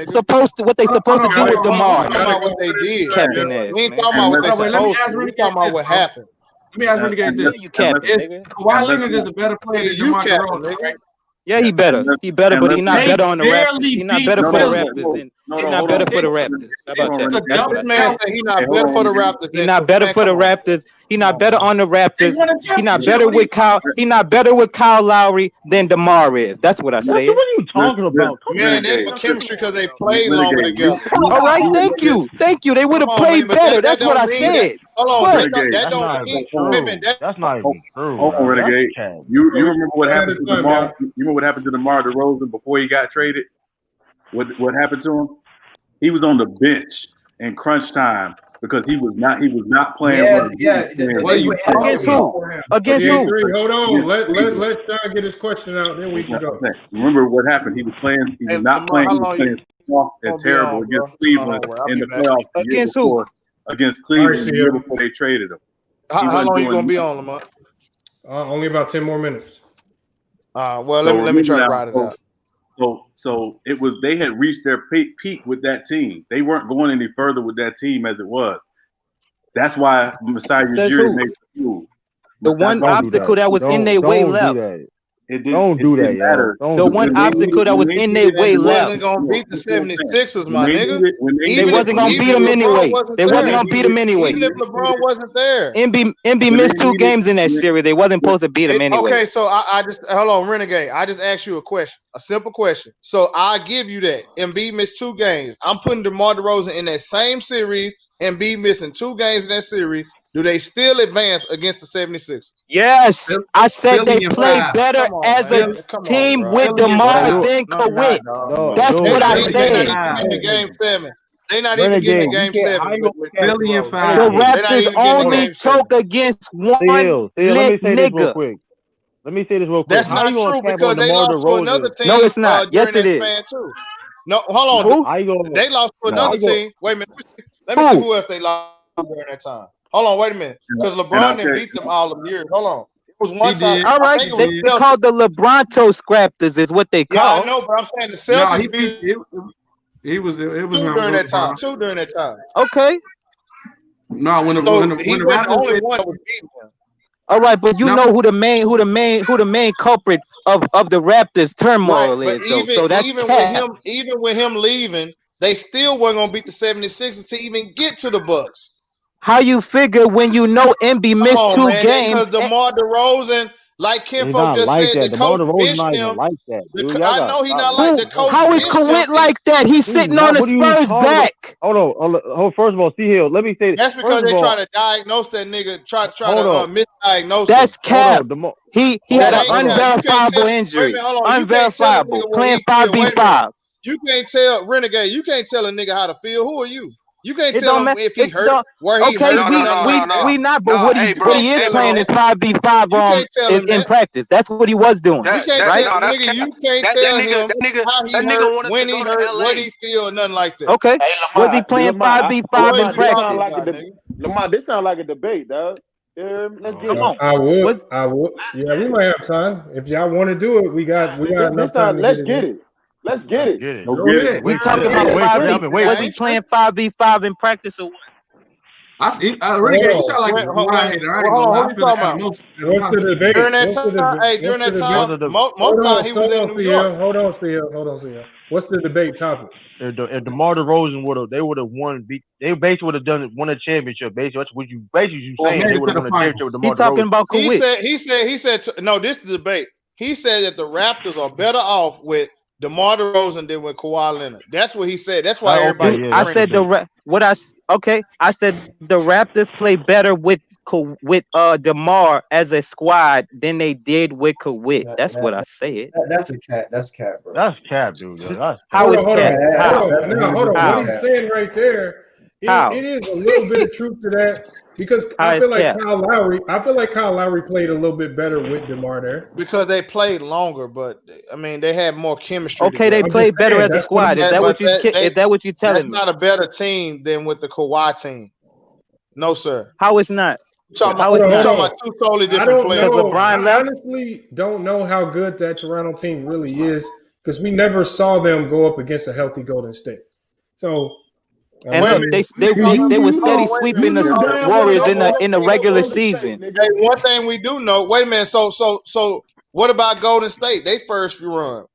supposed to do with DeMar.
We talking about what they did.
Capping ass,
We ain't
man.
talking about what they supposed to do. We talking about what happened.
Let me ask Renegade this.
You capping, nigga.
Kawhi Leonard is a better player than DeMar DeRozan, right?
Yeah, he better. He better, but he's not better on the Raptors. He's not better for the Raptors. He's not better for the Raptors. How about that? That's what I
This man said he's not better for the Raptors.
He's not better for the Raptors. He's not better on the Raptors. He's not better with Kyle. He's not better with Kyle Lowry than DeMar is. That's what I said.
What are you talking about?
Man, they for chemistry because they played longer together.
All right, thank you. They would have played better. That's what I said.
Hold on, that
don't
mean
Pippen. That's not even true.
Hold on, Renegade. You remember what happened to DeMar? You remember what happened to DeMar DeRozan before he got traded? What happened to him? He was on the bench in crunch time because he was not playing.
Against who? Against who?
Hold on. Let John get his question out. Then we can go.
Remember what happened? He was playing. He was not playing. He was playing soft and terrible against Cleveland in the playoffs.
Against who?
Against Cleveland the year before they traded him.
How long you gonna be on, Lamont?
Only about 10 more minutes.
Well, let me try to ride it out.
So it was. They had reached their peak with that team. They weren't going any further with that team as it was. That's why Masai Ujiri made the move.
The one obstacle that was in their way left.
Don't do that,
matter.
The one obstacle that was in their way left.
Wasn't gonna beat the 76ers, my nigga.
They wasn't gonna beat them anyway. They wasn't gonna beat them anyway.
Even if LeBron wasn't there.
MB missed 2 games in that series. They wasn't supposed to beat them anyway.
Okay, so I just hold on, Renegade. I just asked you a question, a simple question. So I give you that. Embiid missed 2 games. I'm putting DeMar DeRozan in that same series. Embiid missing 2 games in that series. Do they still advance against the 76ers?
Yes, I said they play better as a team with DeMar than Kawhi. That's what I said.
Game 7. They're not even getting to game 7.
The Raptors only choke against one lit nigga.
Let me say this real quick.
That's not true because they lost to another team.
No, it's not. Yes, it is.
No, hold on. They lost to another team. Wait a minute. Let me see who else they lost during that time. Hold on, wait a minute. Because LeBron didn't beat them all the years. Hold on. It was one time.
All right, they called the LeBronto Scraptors is what they call.
Yeah, I know, but I'm saying the Celtics beat
it was
2 during that time. 2 during that time.
Okay.
No, when the
Raptors the only one that was beating him.
All right, but you know who the main culprit of the Raptors turmoil is, though. So that's
even with him leaving, they still weren't gonna beat the 76ers to even get to the Bucks.
How you figure when you know Embiid missed 2 games?
Because DeMar DeRozan, like Kinfolk just said, the coach bitched him. I know he's not like the coach.
How is Kawhi like that? He's sitting on the Spurs back.
Hold on. First of all, C-Hill, let me say
that's because they try to diagnose that nigga. Try to misdiagnose.
That's cap. He had an unverifiable injury. Unverifiable. Playing 5v5.
You can't tell Renegade. You can't tell a nigga how to feel. Who are you? You can't tell him if he hurt, where he hurt.
We not, but what he is playing is 5v5 in practice. That's what he was doing.
You can't tell him how he hurt, when he hurt, what he feel, nothing like that.
Okay, was he playing 5v5 in practice?
Lamar, this sounds like a debate, dog. Let's get
on.
I would. Yeah, we might have time. If y'all want to do it, we got enough time.
Let's get it. Let's get it.
We talking about 5v5. Was he playing 5v5 in practice or what?
Renegade, you sound like a Kawhi hater. I ain't gonna lie. I feel like
What's the debate?
During that
What's the
time,
debate?
during that
What's the
time,
debate?
most time he was in New York.
Hold on, CL. What's the debate topic?
If DeMar DeRozan would have won, they basically would have won a championship. Basically, that's what you saying they would have won a championship with DeMar DeRozan.
talking about Kawhi.
He said no. This is the debate. He said that the Raptors are better off with DeMar DeRozan than with Kawhi Leonard. That's what he said. That's why everybody.
I said I said the Raptors play better with DeMar as a squad than they did with Kawhi. That's what I said.
That's a cap. That's cap, bro.
That's cap, dude.
How is cap?
Hold on. What he's saying right there, it is a little bit of truth to that because I feel like Kyle Lowry played a little bit better with DeMar there
because they played longer, but I mean they had more chemistry.
Okay, they played better as a squad. Is that what you're telling me?
That's not a better team than with the Kawhi team. No, sir.
How it's not?
You're talking about two totally different players.
I honestly don't know how good that Toronto team really is because we never saw them go up against a healthy Golden State. So,
and they were steady sweeping the Warriors in the regular season.
Hey, one thing we do know. Wait a minute. So what about Golden State? They first run.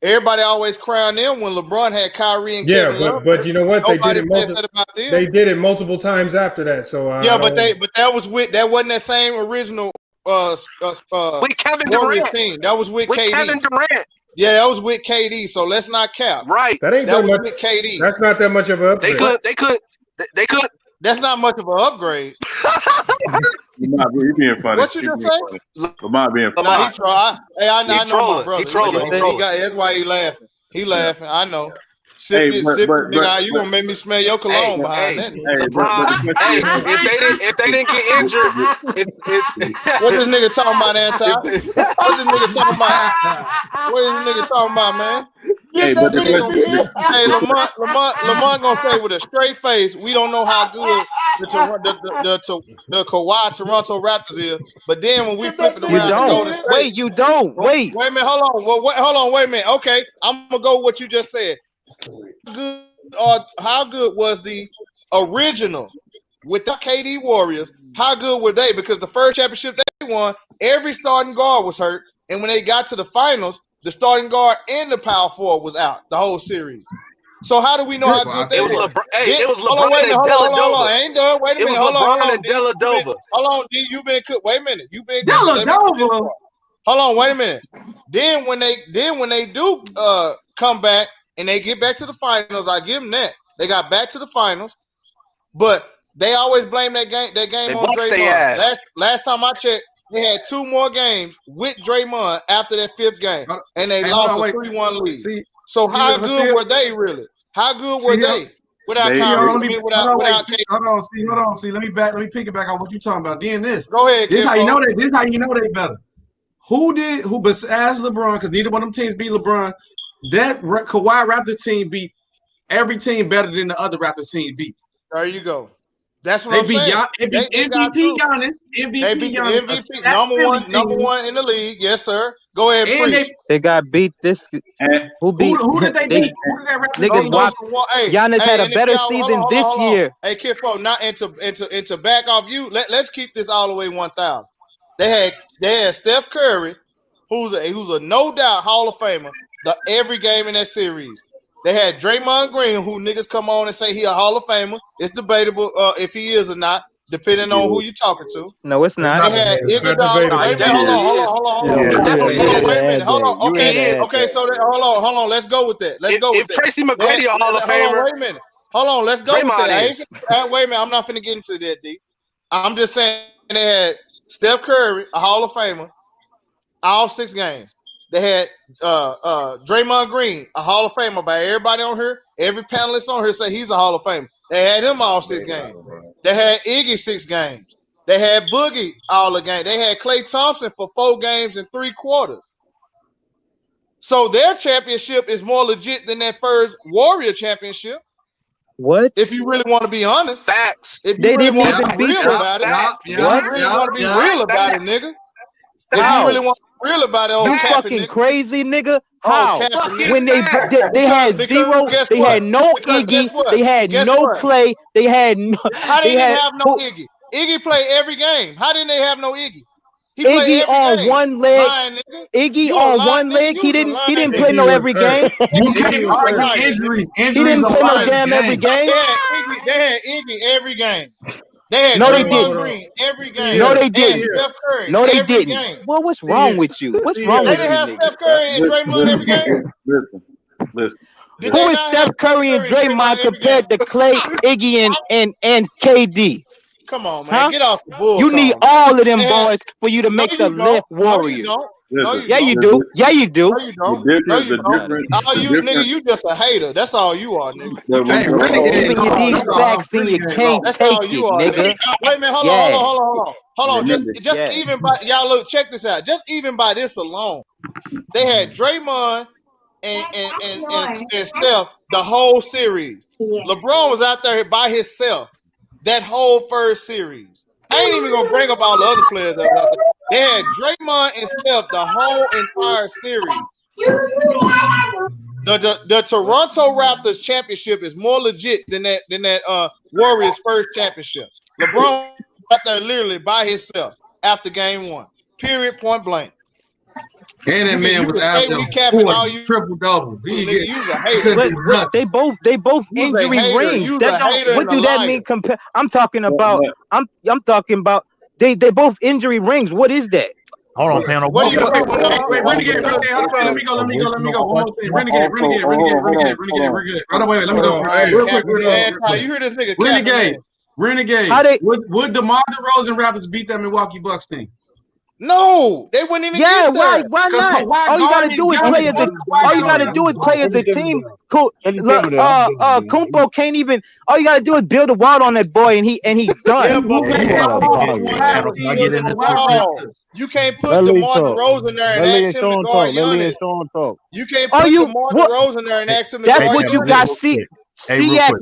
Everybody always crowned them when LeBron had Kyrie and Kevin Love.
But you know what? They did it multiple times after that. So
that wasn't that same original
with Kevin
Warriors
Durant
team. That was with KD.
Kevin Durant.
Yeah, that was with KD. So let's not cap.
Right.
That was
with KD.
That's not that much of an upgrade.
They could.
That's not much of an upgrade.
You're being funny.
What you just say?
Lamar being funny.
Nah, he try. Hey, I know my brother.
He trolling.
That's why he laughing. He laughing. I know. Nigga, you gonna make me smell your cologne behind that.
If they didn't get injured,
what this nigga talking about, Anton? What this nigga talking about? What is this nigga talking about, man? Hey, Lamont gonna say with a straight face, we don't know how good the Kawhi Toronto Raptors is, but then when we flip it around,
you don't. Wait
a minute, hold on, wait a minute. Okay, I'm gonna go with what you just said. How good was the original with the KD Warriors? How good were they? Because the first championship they won, every starting guard was hurt, and when they got to the finals, the starting guard and the power forward was out the whole series. So how do we know how good they were?
It was LeBron and Dellavedova.
I ain't done. Wait a minute. Hold on.
Dellavedova.
Hold on, D. You been cooked. Wait a minute. You been
Dellavedova.
Hold on. Wait a minute. Then when they do come back and they get back to the finals, I give them that. They got back to the finals, but they always blame that game on Draymond. Last time I checked, they had 2 more games with Draymond after that 5th game, and they lost a 3-1 lead. So how good were they really? How good were they without Kyrie?
Hold on. See, let me piggyback on what you're talking about. Then this.
Go ahead.
This how you know they better. Who besides LeBron? Because neither one of them teams beat LeBron. That Kawhi Raptors team beat every team better than the other Raptors team beat.
There you go. That's what I'm saying.
They beat MVP Giannis.
MVP Giannis. Number one in the league. Yes, sir. Go ahead, preach.
They got beat this.
Who did they beat?
Giannis had a better season this year.
Hey, Kid Folk, not into back off you. Let's keep this all the way 1,000. They had Steph Curry, who's a no doubt Hall of Famer, every game in that series. They had Draymond Green, who niggas come on and say he a Hall of Famer. It's debatable if he is or not, depending on who you talking to.
No, it's not.
They had Iguodala. Hold on. Okay. So hold on. Let's go with that.
If Tracy McGrady a Hall of Famer,
wait a minute. Hold on. Let's go with that. Wait a minute. I'm not finna get into that, D. I'm just saying they had Steph Curry, a Hall of Famer, all 6 games. They had Draymond Green, a Hall of Famer by everybody on here. Every panelist on here say he's a Hall of Famer. They had him all 6 games. They had Iggy 6 games. They had Boogie all the games. They had Klay Thompson for 4 games and 3 quarters. So their championship is more legit than that first Warrior championship.
What?
If you really want to be honest.
Facts.
If you really want to be real about it. If you really want to be real about it, nigga. If you really want to be real about it,
You fucking crazy, nigga. How?
Capping,
When they
nigga.
had
Because
zero,
guess
they
what?
had no
Because
Iggy,
guess what?
they had
Guess
no
what?
Clay, they had no.
How
They
they didn't
had
have no Iggy? Iggy played every game. How didn't they have no Iggy? He
Iggy
played every
on
game.
one leg.
Lying, nigga.
Iggy
You a
on
lying
one
nigga.
leg.
You
He
was a
didn't
lying
play
nigga.
no every game.
You
Iggy
can't
was a
argue
liar,
injuries.
nigga.
He
Injuries
didn't
are
play no
part of the
damn every
game.
game.
They had Iggy every game. They had
No, they
Draymond
didn't.
Green every
See
game.
No,
here.
they
They had
didn't.
Steph Curry
No, they
every
didn't.
game.
Well, what's
See
wrong
here.
with you? What's
See
wrong
here.
They
with
didn't
you
have
niggas?
Steph Curry and Draymond every game.
Listen.
Did
Who
they
is
not
Steph
have Steph
Curry and
Curry and
Draymond
Draymond every game?
compared to Clay, Iggy, and KD?
Come on, man.
Huh?
Get off the bull
You need
call.
all of them
They had,
boys for you to
no,
make the
you don't. No, you
Warriors.
don't. No, you
Yeah, you
don't.
do. Yeah, you do.
No, you don't. No, you don't. All you nigga, you just a hater. That's all you are, nigga. You just
Hey,
a hater.
Renegade
Giving you
lost.
these
Hold on,
facts and you
Renegade
can't
lost.
That's
take
all you
it,
are,
nigga.
nigga. Wait a minute, hold
Yeah.
on. Just
Yeah.
even by y'all look, check this out. Just even by this alone, they had Draymond and Steph the whole series. LeBron was out there by himself that whole first series. I ain't even gonna bring up all the other players that was out there. They had Draymond and Steph the whole entire series. The Toronto Raptors championship is more legit than that Warriors first championship. LeBron out there literally by himself after game one. Period, point blank.
And that man
You
was
can
out
say
there
we capping
40
all you
triple double. He
nigga.
get
You was a hater.
couldn't do nothing.
They both
You was a
injury
hater.
rings.
You was
That
a
don't.
hater
What
and a
do that
liar.
mean? I'm talking about. I'm talking about. They both injury rings. What is that?
Hold on, panel.
What do you
Wait, Renegade. Hold on, let me go. One more thing. Renegade. Right away, let me go. Real quick.
You hear this nigga
Renegade.
How they?
Would DeMar DeRozan Raptors beat that Milwaukee Bucks team?
No, they wouldn't even
Yeah,
get there.
why not? All you gotta do is play as a. All you gotta do is play as a team. Kumpo can't even. All you gotta do is build a wall on that boy, and he's done.
Yeah, but you can't put DeMar DeRozan there and ask him to guard Giannis. You can't put DeMar DeRozan there and ask him to guard
That's what you got. Siak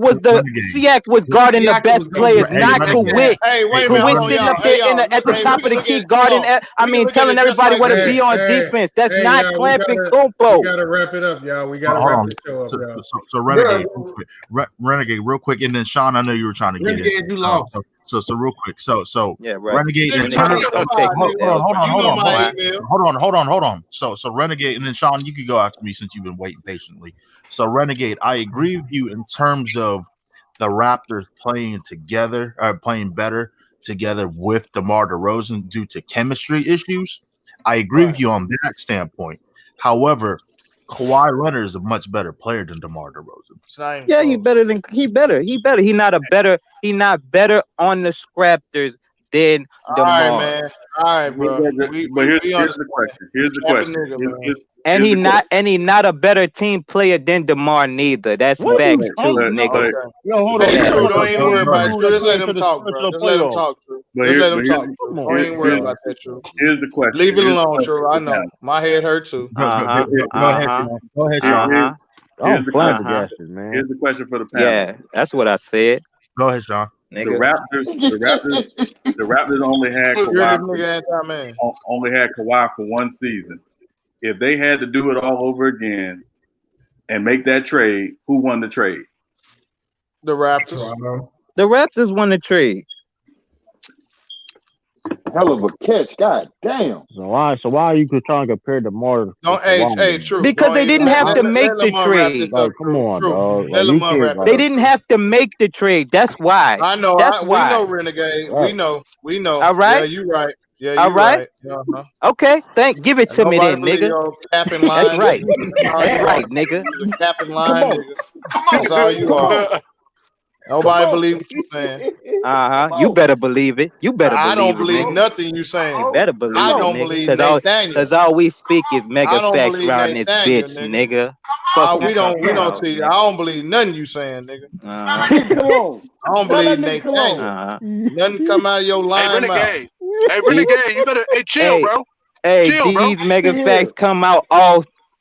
was guarding the best players, not Kawhi.
Hey, wait a minute,
Kawhi
hold on,
sitting
y'all.
up there at the top of the key guarding. Telling everybody where to be on defense. That's not clamping Kumpo.
We gotta wrap it up, y'all. We gotta wrap the show up, y'all.
So Renegade, real quick, and then Sean, I know you were trying to get
Renegade,
in.
you lost.
So real quick. So
yeah, right.
Renegade. Hold on. So Renegade, and then Sean, you could go after me since you've been waiting patiently. So Renegade, I agree with you in terms of the Raptors playing together, playing better together with DeMar DeRozan due to chemistry issues. I agree with you on that standpoint. However, Kawhi Leonard is a much better player than DeMar DeRozan.
Yeah, he better. He not better on the Scraptors than DeMar.
All right, man. All right, bro.
But here's the question.
And he not a better team player than DeMar neither. That's facts too, nigga.
Hold on. True, don't even worry about it. True, just let him talk, bro. Just let him talk, True. Just let him talk. Don't even worry about that, True.
Here's the question.
Leave it alone, True. I know. My head hurt too.
Go ahead, Sean.
Here's the question for the panel.
Yeah, that's what I said.
Go ahead, Sean.
The Raptors only had Kawhi for one season. If they had to do it all over again and make that trade, who won the trade?
The Raptors.
The Raptors won the trade.
Hell of a catch, god damn.
So why are you trying to compare DeMar?
True.
Because they didn't have to make the trade.
Like, come on, dog.
They didn't have to make the trade. That's why.
I know.
That's why.
We know, Renegade.
Right.
We know.
All right.
Yeah, you right. Yeah, you
all right.
Uh-huh.
Okay. Give it to me then, nigga.
That's right.
That's right, nigga.
Capping line, nigga. That's all you are. Nobody believe what you saying.
You better believe it.
I don't believe nothing you saying.
You better believe it.
I don't believe Nathaniel.
Because all we speak is mega facts around this bitch, nigga.
We don't see. I don't believe nothing you saying, nigga. I don't believe Nathaniel. Nothing come out of your line mouth.
Hey, Renegade, you better chill, bro.
Hey,
chill,
these
bro.
mega facts come out all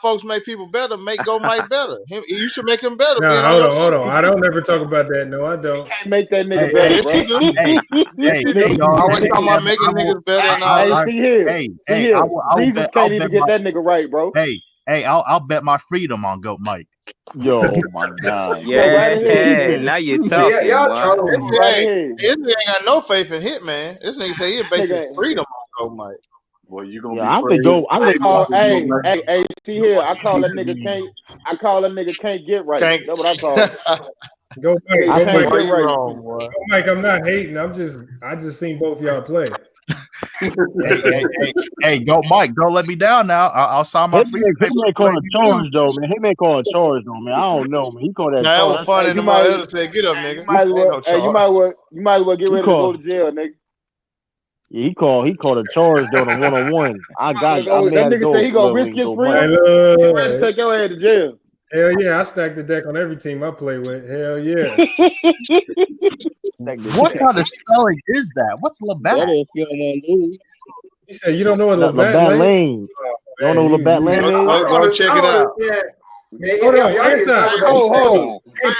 folks make people better, make Go Mike better. You should make him better.
No, hold on. I don't ever talk about that. No, I don't.
You can't make that nigga better, bro.
Yes, you do. Always talking about making niggas better and all that.
See here. Jesus can't even get that nigga right, bro.
Hey, I'll bet my freedom on Goat Mike.
Yo, my God.
Yeah, now you're talking.
Y'all trolling.
Hey, this nigga ain't got no faith in Hitman. This nigga say he basic freedom on Go Mike.
Well, you gonna
Yeah, I'm gonna go.
Hey, see here. I call that nigga can't get right. That's what I call it.
Go Mike.
I
Go
can't
Mike.
get right.
Go Mike. I'm not hating. I just seen both y'all play.
Hey, Goat Mike, don't let me down now. I'll sign my free.
Hitman calling charge though, man. Hitman calling charge though, man. I don't know, man. He called that.
That
charge.
was funny. The mother said, "Get up, nigga."
You might as well get ready to go to jail, nigga.
Yeah, he called a charge though, the 1-on-1. I
That nigga say he gonna risk his freedom. Get ready to take your head to jail.
Hell yeah, I stacked the deck on every team I play with. Hell yeah.
What kind of spelling is that? What's Labatt?
You said you don't know what
Labatt
Lane?
Lane. You don't know what Labatt Lane is?
Go check it out.
Hold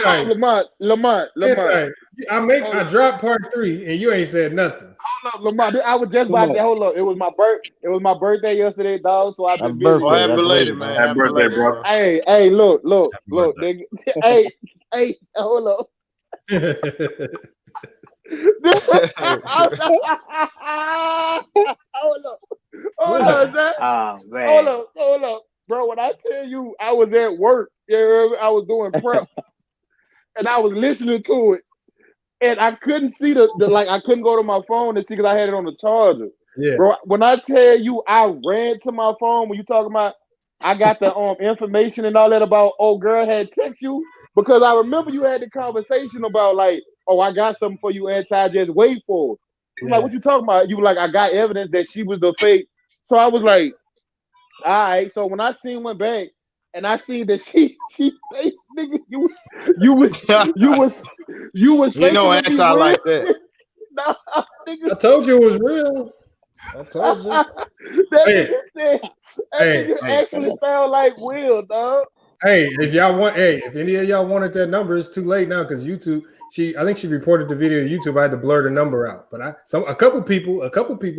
on,
Lamont.
I dropped part 3 and you ain't said nothing.
Hold up, Lamont. I was just about to hold up. It was my birthday yesterday, dog. So I've been busy.
Happy belated, man.
Happy birthday, bro.
Hey, look, nigga. Hey, hold up. Hold up, Zach.
Oh, man.
Hold up, bro. When I tell you I was at work, I was doing prep, and I was listening to it, and I couldn't see the I couldn't go to my phone to see because I had it on the charger.
Yeah,
bro. When I tell you I ran to my phone when you talking about I got the information and all that about old girl had text you because I remember you had the conversation about like, oh, I got something for you, anti, just wait for it. I'm like, what you talking about? You were like, I got evidence that she was the fake. So I was like, all right. So when I went back and I seen that she fake, nigga, you was
You know anti like that.
Nah, nigga.
I told you it was real. I told you.
That nigga actually sound like Will, dog.
Hey, if any of y'all wanted that number, it's too late now because YouTube. I think she reported the video to YouTube. I had to blur the number out, but a couple people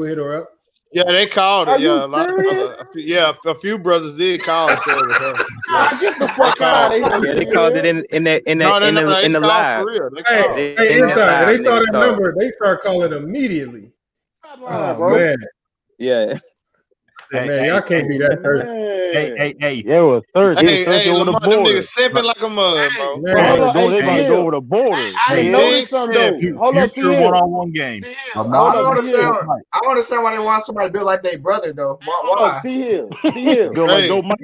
hit her up.
Yeah, they called her. A few brothers did call and said it was her.
Get the fuck out of here.
Yeah, they called it in the live.
Hey, inside. They saw that number. They start calling immediately. Oh man.
Yeah.
Man, y'all can't be that thirsty.
Hey.
Yeah, it was Thursday.
Hey,
over the
Lamar,
border.
them niggas simping like a mug, bro.
They about to go over the border.
I noticed something though. Hold on,
Future one-on-one game.
I don't understand why they want somebody built like their brother though. Why?
See here.
Feel like Go Mike.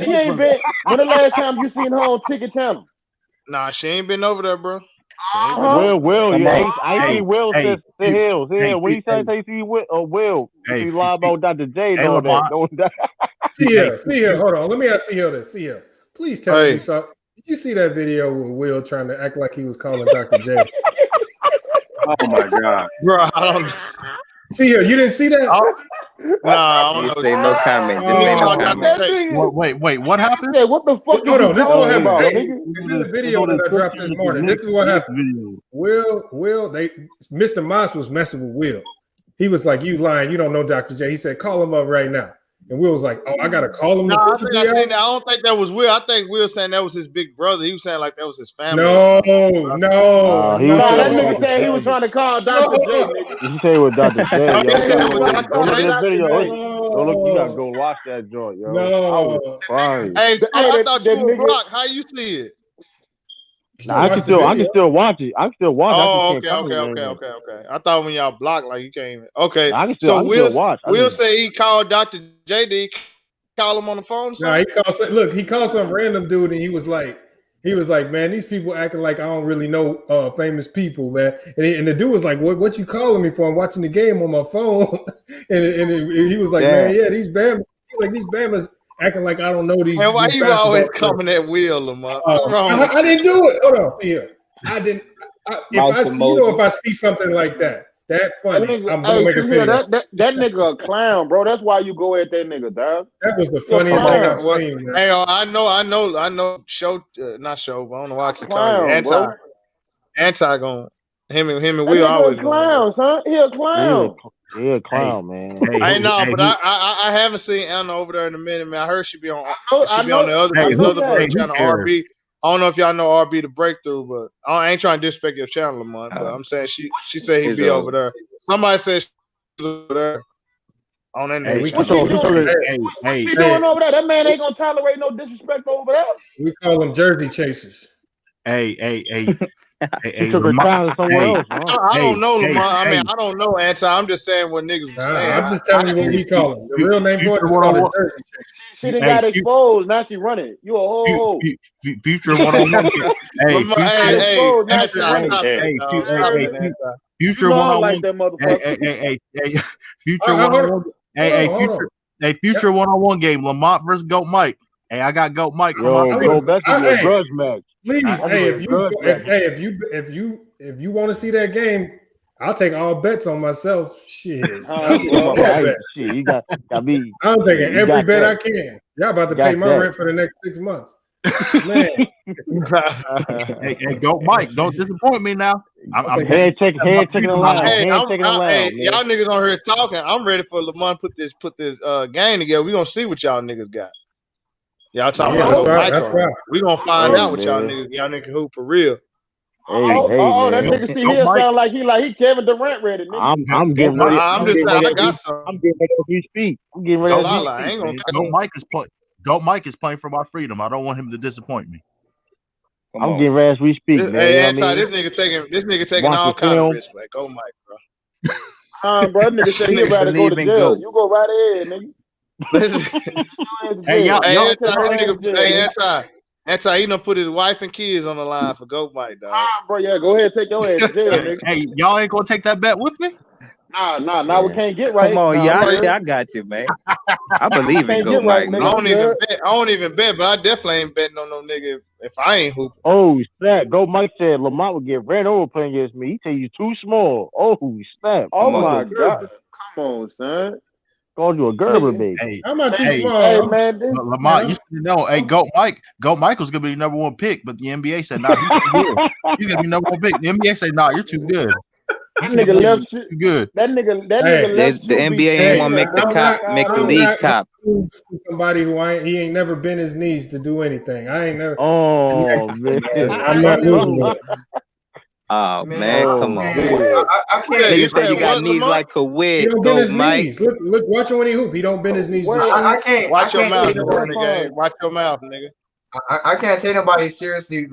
She ain't been. When the last time you seen her on Ticket Channel?
Nah, she ain't been over there, bro.
Will, yeah, I see Will says Hills. When you say see Will, you lie about Dr. J and all that.
See here. Hold on. Let me ask C-Hill this. C-Hill, please tell me something. Did you see that video with Will trying to act like he was calling Dr. J?
Oh my God,
bro! I don't.
C-Hill, you didn't see that?
Nah, I don't
say no comment.
Wait, what happened?
Said, what the fuck?
Hold on, this is what happened.
About,
This is the video that I dropped this morning. This is what happened. Mr. Moss was messing with Will. He was like, "You lying? You don't know Dr. J." He said, "Call him up right now." And Will was like, "Oh, I gotta call him."
I don't think that was Will. I think Will saying that was his big brother. He was saying like that was his family.
No.
That nigga said he was trying to call Dr. J. Nigga.
You say it was Dr. J. Yo.
Yes,
Don't look at this video. Don't look. You gotta go watch that joint, yo.
No.
Hey, I thought you were blocked. How you see it?
Nah, I can still watch it. I can still watch.
Oh, okay. I thought when y'all blocked, like you can't even. Okay,
I can still watch.
Will say he called Dr. J. Did he call him on the phone?
No, he called some random dude, and he was like, man, these people acting like I don't really know famous people, man. And the dude was like, what you calling me for? I'm watching the game on my phone. and he was like, man, yeah, these Bama. He's like, these Bamas acting like I don't know these.
Man, why you always coming at Will, Lamar?
I didn't do it. Hold on, see here. I didn't. If I see something like that, that funny.
Nigga,
I'm gonna
hey,
make
see
a
here,
video.
that nigga a clown, bro. That's why you go at that nigga, dog.
That was the
He a
funniest thing
clown.
I've
Well,
seen, man.
hey, I know. Show, not show. But I don't know why I keep calling you
Clown, bro.
anti. Going him and
That
Will
nigga
always
a
going.
clown, son. He a clown.
He a clown, man.
I know, but I haven't seen Anna over there in a minute, man. I heard she be on
I
the
know
other
that.
channel, RB. I don't know if y'all know RB the Breakthrough, but I ain't trying to disrespect your channel, Lamont. But I'm saying she said he'd be over there. Somebody said she was over there on that nigga channel.
What she doing over there? That man ain't gonna tolerate no disrespect over there.
We call them jersey chasers.
Hey,
he took her talent somewhere else. Huh?
I don't know, Lamont. I mean, I don't know, anti. I'm just saying what niggas was saying.
I'm just telling you what we call them. The real name for it is called a jersey chaser.
She done got exposed. Now she running. You a whole
future one-on-one. Future one-on-one.
that motherfucker.
Future one-on-one. Future one-on-one game. Lamont versus Goat Mike. Hey, I got Goat Mike.
Yo, that's a grudge match.
Please, if you want to see that game, I'll take all bets on myself. Shit,
shit, you got me.
I'm taking every bet I can. Y'all about to pay my rent for the next 6 months. Man,
hey, Goat Mike, don't disappoint me now. I'm
head taking the line.
Y'all niggas on here talking. I'm ready for Lamont put this game together. We gonna see what y'all niggas got. Y'all talking about
that's right.
We gonna find out what y'all niggas hoop for real.
That nigga see here sound like he Kevin Durant ready. Nigga.
I'm getting ready.
I'm just saying I got some.
I'm getting ready as we speak. I'm getting ready as we speak.
Goat Mike is playing for my freedom. I don't want him to disappoint me.
I'm getting ready as we speak, man.
Hey, this nigga taking all kind of risks. Like, go Mike, bro.
Bro, that nigga said he about to go to jail. You go right ahead, nigga.
Anti, he done put his wife and kids on the line for Goat Mike, dog.
Bro, yeah, go ahead, take your ass to jail, nigga.
Hey, y'all ain't gonna take that bet with me?
Nah, we can't get right.
Come on, I got you, man. I believe in Goat Mike.
I don't even bet, but I definitely ain't betting on no nigga if I ain't hooping.
Oh snap! Goat Mike said Lamont would get ran over playing against me. He tell you too small. Oh snap!
Oh my god! Come on, son.
Called you a Gerber, baby.
Hey,
I'm not too small.
Hey, man.
Lamont, you should know. Hey, Goat Mike was gonna be the number one pick, but the NBA said, "Nah, he's gonna be number one pick." The NBA said, "Nah, you're too good."
That nigga left shit.
Good.
That nigga left.
The NBA ain't want to make the league cop.
Somebody who he ain't never bent his knees to do anything. I ain't never.
Oh man,
I'm not losing it.
Oh man, come on!
I can't.
Nigga said you got knees like Kawhi.
He don't bend his knees. Look, watch him when he hoop. He don't bend his knees.
I can't.
Watch your mouth, nigga. Watch your mouth, nigga.
I can't take nobody seriously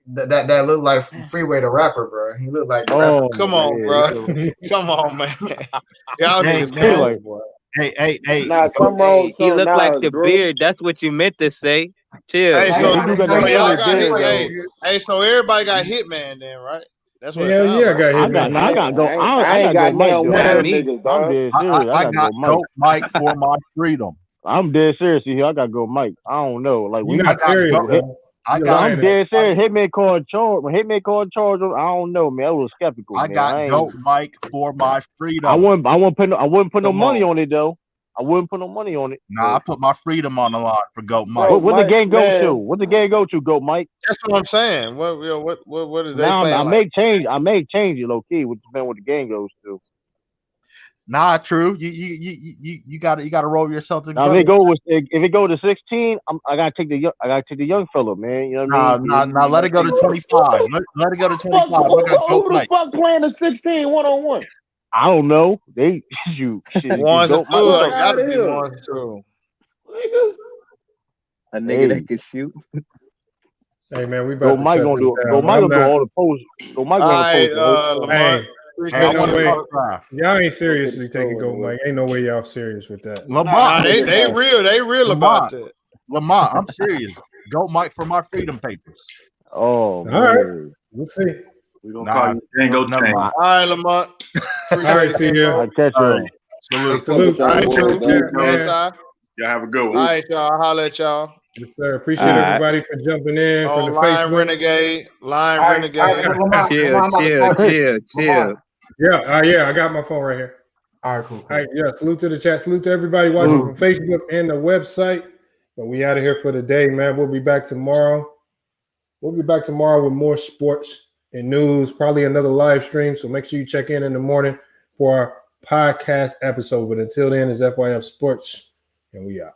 that look like Freeway the rapper, bro. He look like the rapper.
Come on, bro. Come on, man. Y'all niggas kill boy.
Hey.
Nah, something wrong.
He looked like the beard. That's what you meant to say. Chill.
Hey, so y'all got hit. Hey, so everybody got Hitman then, right? That's what.
Hell yeah, I got Hitman.
I got go.
I ain't got no one niggas, dog.
I'm dead serious.
I got Goat Mike for my freedom.
I'm dead serious here. I got to go Mike. I don't know. Like
You're not serious.
I'm dead serious. Hitman called charge. When Hitman called charge, I don't know, man. I was skeptical.
I got Goat Mike for my freedom.
I wouldn't put no money on it though. I wouldn't put no money on it.
Nah, I put my freedom on the line for Goat Mike.
What the game go to? What the game go to, Goat Mike?
That's what I'm saying. What is they
now,
playing?
I may change it low key, depending what the game goes to.
Nah, true. You gotta roll yourself to.
Now, if it go to 16, I gotta take the young fella, man. You know what I mean?
Nah, let it go to 25. Let it go to 25.
Who the fuck playing the 16 1-on-1?
I don't know. They shoot.
Ones and two. I gotta be ones and two.
A nigga that can shoot.
Hey man, we about
to Mike gonna do. Go Mike gonna do all the poses. Go Mike gonna
post. Y'all ain't seriously taking Goat Mike. Ain't no way y'all serious with that.
Lamont, they real about that.
Lamont, I'm serious. Goat Mike for my freedom papers.
Oh,
all right. Let's see.
We gonna call you Django Chain.
All right, Lamont.
All right, see you.
I'll catch you.
Salute.
All right,
y'all have a good one.
All right, y'all. I'll holler at y'all.
Yes, sir. Appreciate everybody for jumping in from the
Line
Facebook.
Renegade.
Chill.
Yeah, I got my phone right here.
All right, cool.
All right, yeah. Salute to the chat. Salute to everybody watching from Facebook and the website. But we out of here for the day, man. We'll be back tomorrow. We'll be back tomorrow with more sports and news, probably another live stream. So make sure you check in the morning for our podcast episode. But until then, it's FYF Sports, and we out.